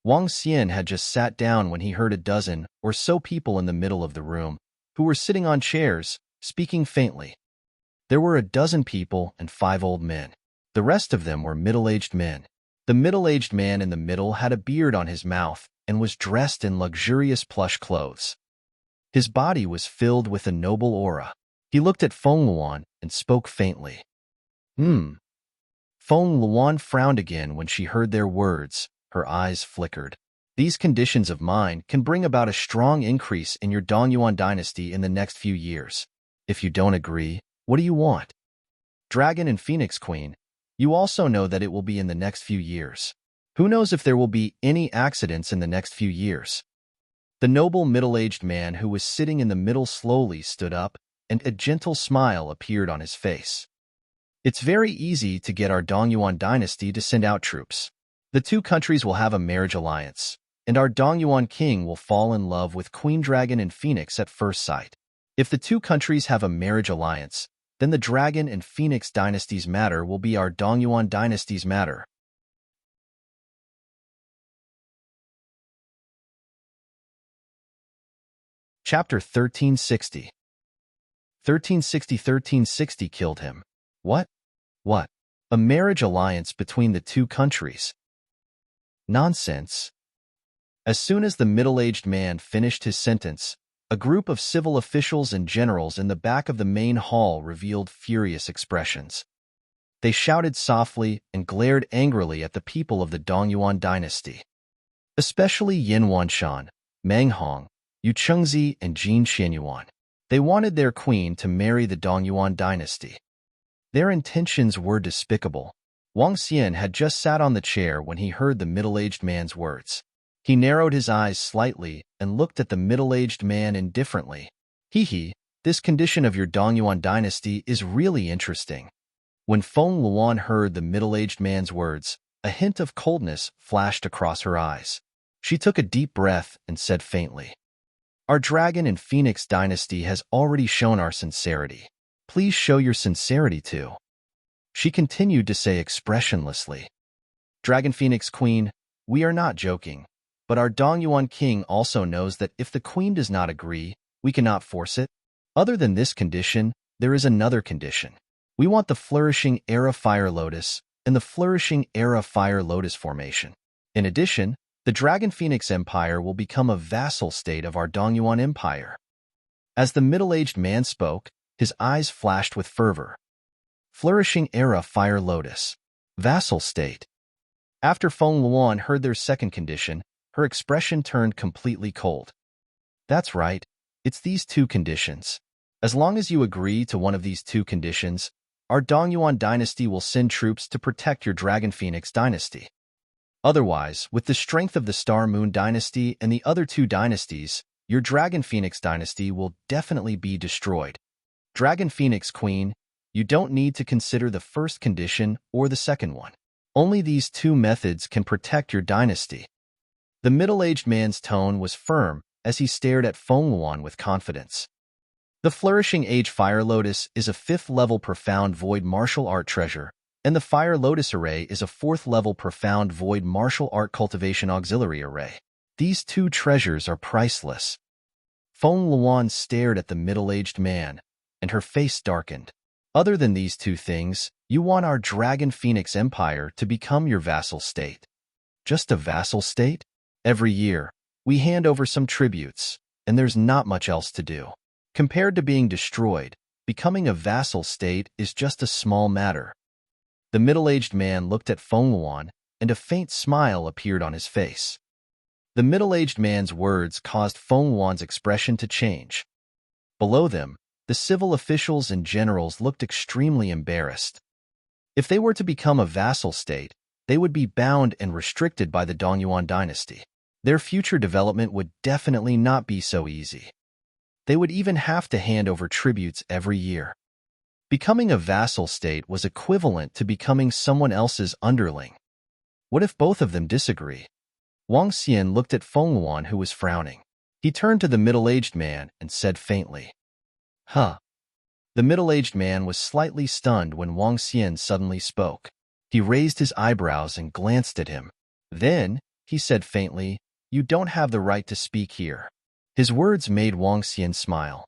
Wang Xian had just sat down when he heard a dozen or so people in the middle of the room, who were sitting on chairs, speaking faintly. There were a dozen people and 5 old men. The rest of them were middle-aged men. The middle-aged man in the middle had a beard on his mouth and was dressed in luxurious plush clothes. His body was filled with a noble aura. He looked at Feng Luan and spoke faintly. Feng Luan frowned again when she heard their words. Her eyes flickered. These conditions of mine can bring about a strong increase in your Dongyuan dynasty in the next few years. If you don't agree, what do you want? Dragon and Phoenix Queen, you also know that it will be in the next few years. Who knows if there will be any accidents in the next few years? The noble middle-aged man who was sitting in the middle slowly stood up, and a gentle smile appeared on his face. It's very easy to get our Dongyuan dynasty to send out troops. The 2 countries will have a marriage alliance, and our Dongyuan king will fall in love with Queen Dragon and Phoenix at first sight. If the 2 countries have a marriage alliance, then the Dragon and Phoenix dynasty's matter will be our Dongyuan dynasty's matter. Chapter 1360. 1360 killed him. What? What? A marriage alliance between the 2 countries? Nonsense. As soon as the middle-aged man finished his sentence, a group of civil officials and generals in the back of the main hall revealed furious expressions. They shouted softly and glared angrily at the people of the Dongyuan dynasty. Especially Yin Wanshan, Meng Hong, Yu Chengzi, and Jin Xianyuan. They wanted their queen to marry the Dongyuan dynasty. Their intentions were despicable. Wang Xian had just sat on the chair when he heard the middle-aged man's words. He narrowed his eyes slightly and looked at the middle-aged man indifferently. Hee, this condition of your Dongyuan dynasty is really interesting. When Feng Luan heard the middle-aged man's words, a hint of coldness flashed across her eyes. She took a deep breath and said faintly, Our Dragon and Phoenix dynasty has already shown our sincerity. Please show your sincerity too. She continued to say expressionlessly, Dragon Phoenix Queen, we are not joking, but our Dongyuan king also knows that if the queen does not agree, we cannot force it. Other than this condition, there is another condition. We want the Flourishing Era Fire Lotus and the Flourishing Era Fire Lotus formation. In addition, the Dragon Phoenix Empire will become a vassal state of our Dongyuan Empire. As the middle-aged man spoke, his eyes flashed with fervor. Flourishing Era Fire Lotus. Vassal state. After Feng Luan heard their second condition, her expression turned completely cold. That's right, it's these 2 conditions. As long as you agree to one of these 2 conditions, our Dongyuan dynasty will send troops to protect your Dragon Phoenix dynasty. Otherwise, with the strength of the Star Moon dynasty and the other two dynasties, your Dragon Phoenix dynasty will definitely be destroyed. Dragon Phoenix Queen, you don't need to consider the first condition or the second one. Only these two methods can protect your dynasty. The middle-aged man's tone was firm as he stared at Feng Luan with confidence. The Flourishing Age Fire Lotus is a 5th-level Profound Void martial art treasure, and the Fire Lotus Array is a 4th-level Profound Void martial art cultivation auxiliary array. These two treasures are priceless. Feng Luan stared at the middle-aged man, and her face darkened. Other than these two things, you want our Dragon Phoenix Empire to become your vassal state. Just a vassal state? Every year, we hand over some tributes, and there's not much else to do. Compared to being destroyed, becoming a vassal state is just a small matter. The middle-aged man looked at Feng Luan, and a faint smile appeared on his face. The middle-aged man's words caused Feng Luan's expression to change. Below them, the civil officials and generals looked extremely embarrassed. If they were to become a vassal state, they would be bound and restricted by the Dongyuan dynasty. Their future development would definitely not be so easy. They would even have to hand over tributes every year. Becoming a vassal state was equivalent to becoming someone else's underling. What if both of them disagree? Wang Xian looked at Feng Luan, who was frowning. He turned to the middle-aged man and said faintly, "Huh." The middle-aged man was slightly stunned when Wang Xian suddenly spoke. He raised his eyebrows and glanced at him. Then, he said faintly, "You don't have the right to speak here." His words made Wang Xian smile.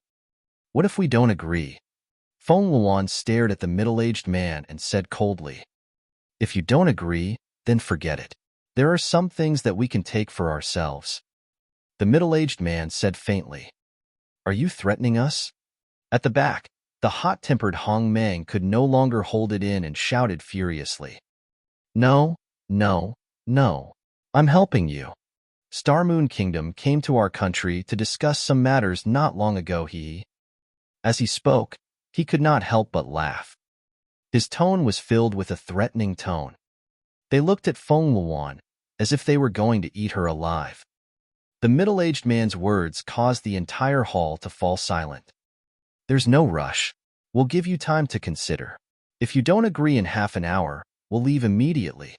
"What if we don't agree?" Feng Luan stared at the middle-aged man and said coldly, "If you don't agree, then forget it. There are some things that we can take for ourselves." The middle-aged man said faintly, "Are you threatening us?" At the back, the hot-tempered Hong Meng could no longer hold it in and shouted furiously, "No, no, no. I'm helping you. Star Moon Kingdom came to our country to discuss some matters not long ago." As he spoke, he could not help but laugh. His tone was filled with a threatening tone. They looked at Feng Luan as if they were going to eat her alive. The middle-aged man's words caused the entire hall to fall silent. "There's no rush. We'll give you time to consider. If you don't agree in half an hour, we'll leave immediately."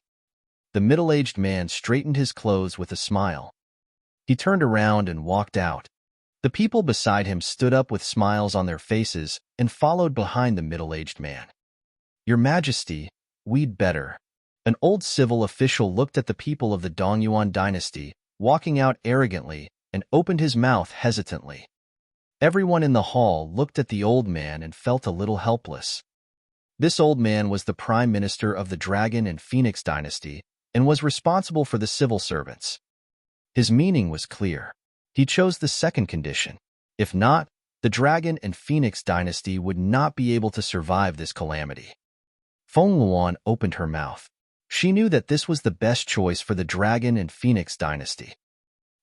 The middle-aged man straightened his clothes with a smile. He turned around and walked out. The people beside him stood up with smiles on their faces and followed behind the middle-aged man. "Your Majesty, we'd better." An old civil official looked at the people of the Dongyuan dynasty, walking out arrogantly, and opened his mouth hesitantly. Everyone in the hall looked at the old man and felt a little helpless. This old man was the prime minister of the Dragon and Phoenix dynasty and was responsible for the civil servants. His meaning was clear. He chose the second condition. If not, the Dragon and Phoenix dynasty would not be able to survive this calamity. Feng Luan opened her mouth. She knew that this was the best choice for the Dragon and Phoenix dynasty.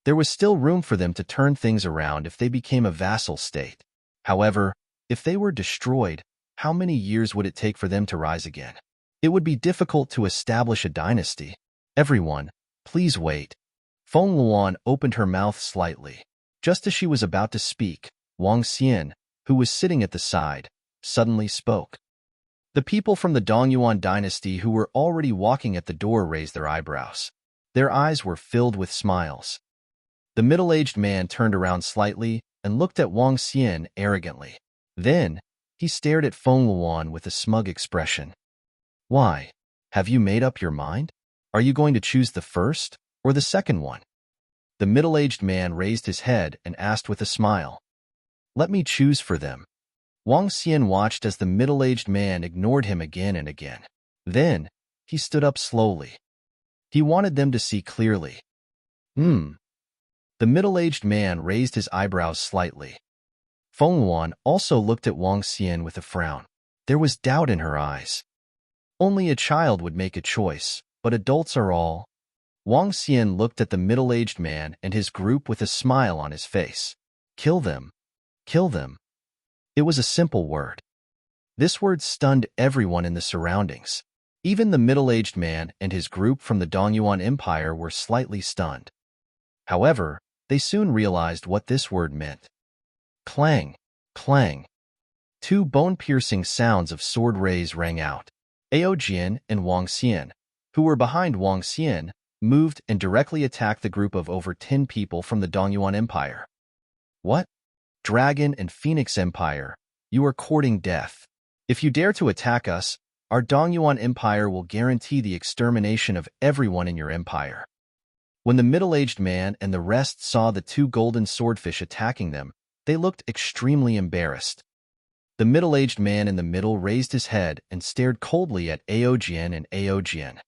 There was still room for them to turn things around if they became a vassal state. However, if they were destroyed, how many years would it take for them to rise again? It would be difficult to establish a dynasty. "Everyone, please wait." Feng Luan opened her mouth slightly. Just as she was about to speak, Wang Xian, who was sitting at the side, suddenly spoke. The people from the Dongyuan dynasty who were already walking at the door raised their eyebrows. Their eyes were filled with smiles. The middle-aged man turned around slightly and looked at Wang Xian arrogantly. Then, he stared at Feng Luan with a smug expression. "Why? Have you made up your mind? Are you going to choose the first or the second one?" The middle-aged man raised his head and asked with a smile. "Let me choose for them." Wang Xian watched as the middle-aged man ignored him again and again. Then, he stood up slowly. He wanted them to see clearly. The middle-aged man raised his eyebrows slightly. Feng Luan also looked at Wang Xian with a frown. There was doubt in her eyes. Only a child would make a choice, but adults are all. Wang Xian looked at the middle-aged man and his group with a smile on his face. "Kill them. Kill them." It was a simple word. This word stunned everyone in the surroundings. Even the middle-aged man and his group from the Dongyuan Empire were slightly stunned. However, they soon realized what this word meant. Clang, clang. Two bone-piercing sounds of sword rays rang out. Aojian and Wang Xian, who were behind Wang Xian, moved and directly attacked the group of over 10 people from the Dongyuan Empire. What? Dragon and Phoenix Empire, you are courting death. If you dare to attack us, our Dongyuan Empire will guarantee the extermination of everyone in your empire. When the middle-aged man and the rest saw the two golden swordfish attacking them, they looked extremely embarrassed. The middle-aged man in the middle raised his head and stared coldly at Aojian and Aojian.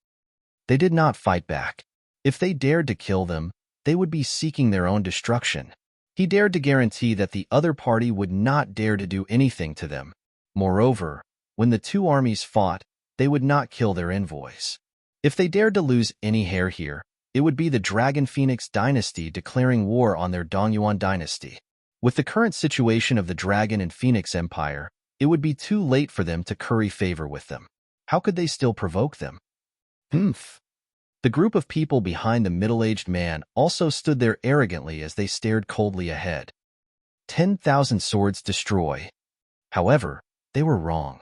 They did not fight back. If they dared to kill them, they would be seeking their own destruction. He dared to guarantee that the other party would not dare to do anything to them. Moreover, when the two armies fought, they would not kill their envoys. If they dared to lose any hair here, it would be the Dragon Phoenix dynasty declaring war on their Dongyuan dynasty. With the current situation of the Dragon and Phoenix Empire, it would be too late for them to curry favor with them. How could they still provoke them? Humph. The group of people behind the middle-aged man also stood there arrogantly as they stared coldly ahead. 10,000 swords destroy. However, they were wrong.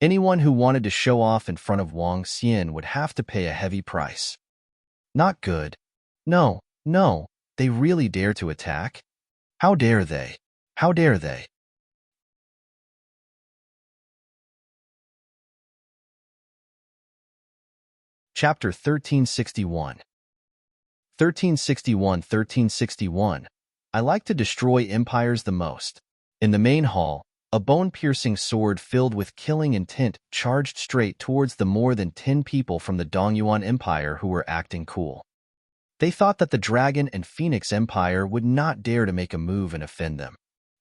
Anyone who wanted to show off in front of Wang Xian would have to pay a heavy price. Not good. No, they really dare to attack? How dare they? How dare they? Chapter 1361. 1361. I like to destroy empires the most. In the main hall, a bone-piercing sword filled with killing intent charged straight towards the more than 10 people from the Dongyuan Empire who were acting cool. They thought that the Dragon and Phoenix Empire would not dare to make a move and offend them.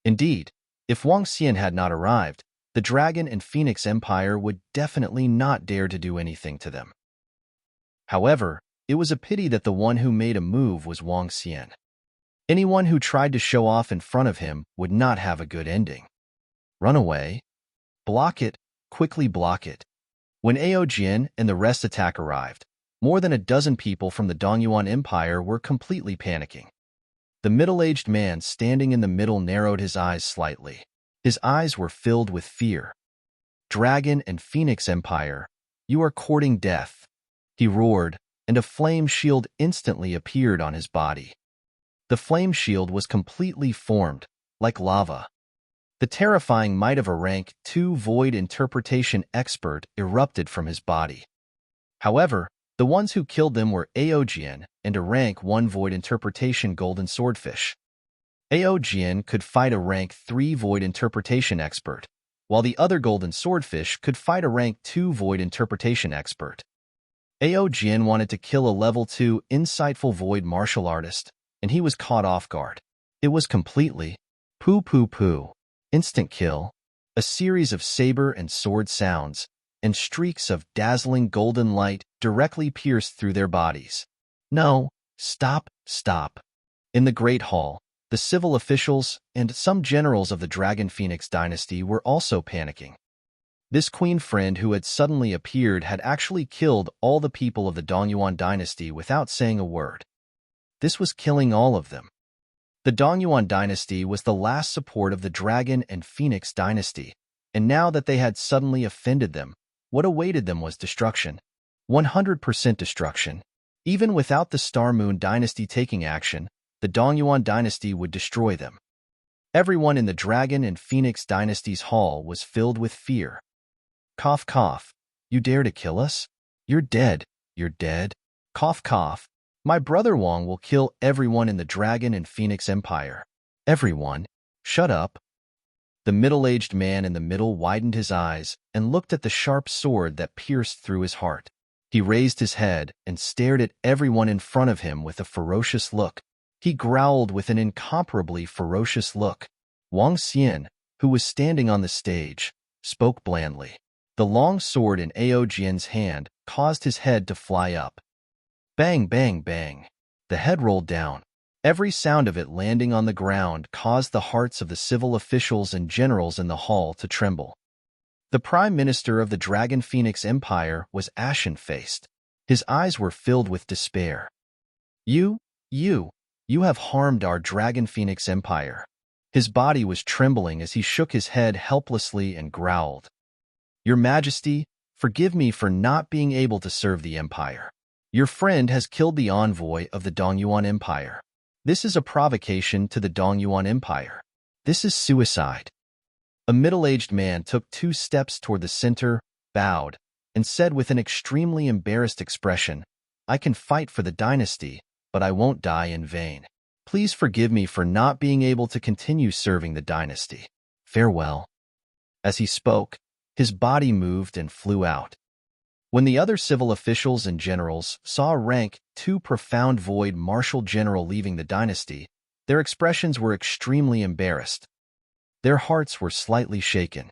Indeed, if Wang Xian had not arrived, the Dragon and Phoenix Empire would definitely not dare to do anything to them. However, it was a pity that the one who made a move was Wang Xian. Anyone who tried to show off in front of him would not have a good ending. Run away. Block it, quickly block it. When Aojian and the rest attack arrived, more than a dozen people from the Dongyuan Empire were completely panicking. The middle-aged man standing in the middle narrowed his eyes slightly. His eyes were filled with fear. Dragon and Phoenix Empire, you are courting death. He roared, and a flame shield instantly appeared on his body. The flame shield was completely formed, like lava. The terrifying might of a rank 2 void interpretation expert erupted from his body. However, the ones who killed them were Aojian and a rank 1 void interpretation golden swordfish. Aojian could fight a rank 3 void interpretation expert, while the other golden swordfish could fight a rank 2 void interpretation expert. Aojian wanted to kill a level 2 insightful void martial artist, and he was caught off guard. It was completely poo. Instant kill, a series of saber and sword sounds, and streaks of dazzling golden light directly pierced through their bodies. No, stop. In the Great Hall, the civil officials and some generals of the Dragon Phoenix dynasty were also panicking. This queen friend who had suddenly appeared had actually killed all the people of the Dongyuan dynasty without saying a word. This was killing all of them. The Dongyuan dynasty was the last support of the Dragon and Phoenix dynasty, and now that they had suddenly offended them, what awaited them was destruction. 100% destruction. Even without the Star Moon dynasty taking action, the Dongyuan dynasty would destroy them. Everyone in the Dragon and Phoenix dynasty's hall was filled with fear. Cough. You dare to kill us? You're dead. Cough. My brother Wang will kill everyone in the Dragon and Phoenix Empire. Everyone, shut up. The middle-aged man in the middle widened his eyes and looked at the sharp sword that pierced through his heart. He raised his head and stared at everyone in front of him with a ferocious look. He growled with an incomparably ferocious look. Wang Xian, who was standing on the stage, spoke blandly. The long sword in Aojian's hand caused his head to fly up. Bang. The head rolled down. Every sound of it landing on the ground caused the hearts of the civil officials and generals in the hall to tremble. The Prime Minister of the Dragon Phoenix Empire was ashen-faced. His eyes were filled with despair. You, you have harmed our Dragon Phoenix Empire. His body was trembling as he shook his head helplessly and growled. Your Majesty, forgive me for not being able to serve the Empire. Your friend has killed the envoy of the Dongyuan Empire. This is a provocation to the Dongyuan Empire. This is suicide. A middle-aged man took 2 steps toward the center, bowed, and said with an extremely embarrassed expression, I can fight for the dynasty, but I won't die in vain. Please forgive me for not being able to continue serving the dynasty. Farewell. As he spoke, his body moved and flew out. When the other civil officials and generals saw rank 2 profound void martial general leaving the dynasty, their expressions were extremely embarrassed. Their hearts were slightly shaken.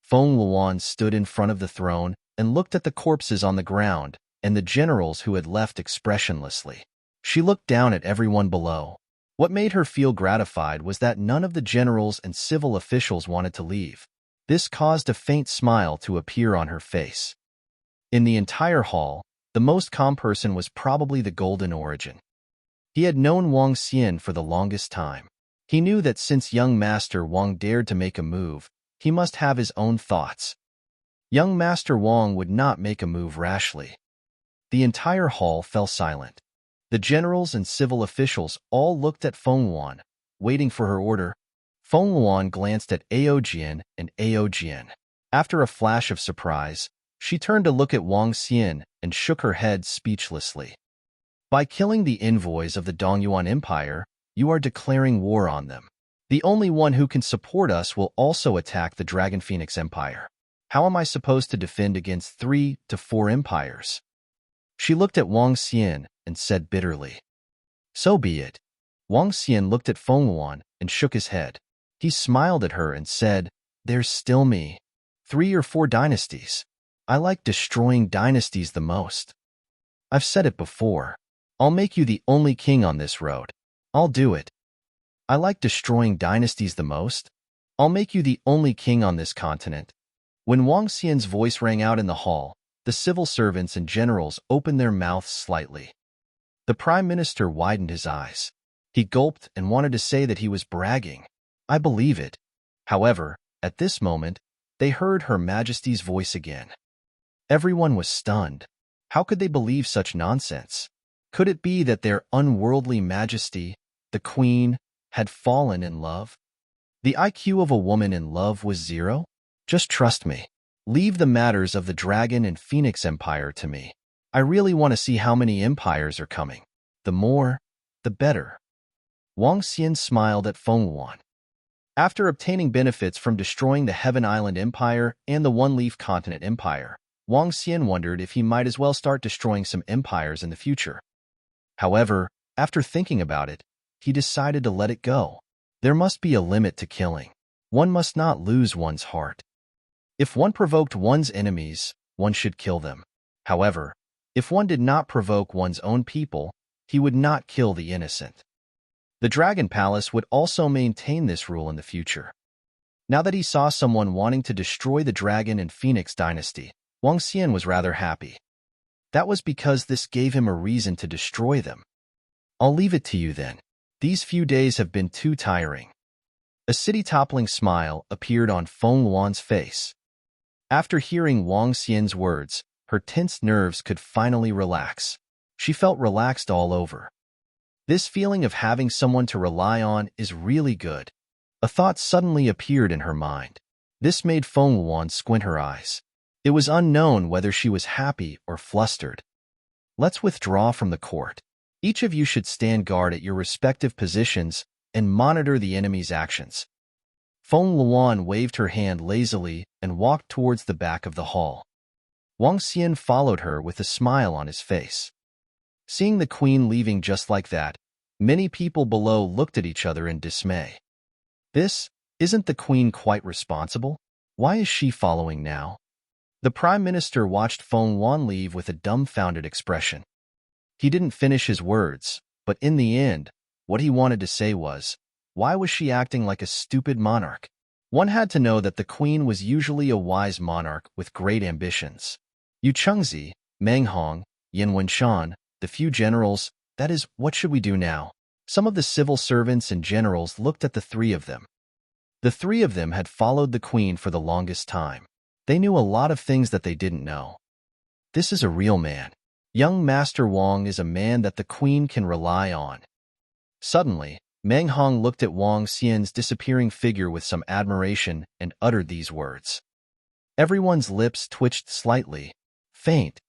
Feng Luan stood in front of the throne and looked at the corpses on the ground and the generals who had left expressionlessly. She looked down at everyone below. What made her feel gratified was that none of the generals and civil officials wanted to leave. This caused a faint smile to appear on her face. In the entire hall, the most calm person was probably the Golden Origin. He had known Wang Xian for the longest time. He knew that since young Master Wang dared to make a move, he must have his own thoughts. Young Master Wang would not make a move rashly. The entire hall fell silent. The generals and civil officials all looked at Feng Luan, waiting for her order. Feng Luan glanced at Aojian and Aojian. After a flash of surprise, she turned to look at Wang Xian and shook her head speechlessly. By killing the envoys of the Dongyuan Empire, you are declaring war on them. The only one who can support us will also attack the Dragon Phoenix Empire. How am I supposed to defend against 3 to 4 empires? She looked at Wang Xian and said bitterly. So be it. Wang Xian looked at Feng Luan and shook his head. He smiled at her and said, There's still me. 3 or 4 dynasties. I like destroying dynasties the most. I've said it before. I'll make you the only king on this road. I'll do it. I like destroying dynasties the most. I'll make you the only king on this continent. When Wang Xian's voice rang out in the hall, the civil servants and generals opened their mouths slightly. The Prime Minister widened his eyes. He gulped and wanted to say that he was bragging. I believe it. However, at this moment, they heard Her Majesty's voice again. Everyone was stunned. How could they believe such nonsense? Could it be that their unworldly majesty, the Queen, had fallen in love? The IQ of a woman in love was 0? Just trust me. Leave the matters of the Dragon and Phoenix Empire to me. I really want to see how many empires are coming. The more, the better. Wang Xian smiled at Feng Luan. After obtaining benefits from destroying the Heaven Island Empire and the One Leaf Continent Empire, Wang Xian wondered if he might as well start destroying some empires in the future. However, after thinking about it, he decided to let it go. There must be a limit to killing. One must not lose one's heart. If one provoked one's enemies, one should kill them. However, if one did not provoke one's own people, he would not kill the innocent. The Dragon Palace would also maintain this rule in the future. Now that he saw someone wanting to destroy the Dragon and Phoenix dynasty, Wang Xian was rather happy. That was because this gave him a reason to destroy them. I'll leave it to you then. These few days have been too tiring. A city-toppling smile appeared on Feng Luan's face. After hearing Wang Xian's words, her tensed nerves could finally relax. She felt relaxed all over. This feeling of having someone to rely on is really good. A thought suddenly appeared in her mind. This made Feng Luan squint her eyes. It was unknown whether she was happy or flustered. Let's withdraw from the court. Each of you should stand guard at your respective positions and monitor the enemy's actions. Feng Luan waved her hand lazily and walked towards the back of the hall. Wang Xian followed her with a smile on his face. Seeing the queen leaving just like that, many people below looked at each other in dismay. Isn't the queen quite responsible? Why is she following now? The Prime Minister watched Feng Luan leave with a dumbfounded expression. He didn't finish his words, but in the end, what he wanted to say was, why was she acting like a stupid monarch? One had to know that the queen was usually a wise monarch with great ambitions. Yu Chengzi, Meng Hong, Yin Wenshan, the few generals, that is, what should we do now? Some of the civil servants and generals looked at the three of them. The three of them had followed the queen for the longest time. They knew a lot of things that they didn't know. This is a real man. Young Master Wang is a man that the queen can rely on. Suddenly, Meng Hong looked at Wang Xian's disappearing figure with some admiration and uttered these words. Everyone's lips twitched slightly. Faint.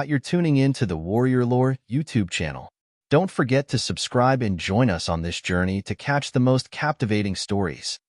You're tuning in to the Warrior Lore YouTube channel. Don't forget to subscribe and join us on this journey to catch the most captivating stories.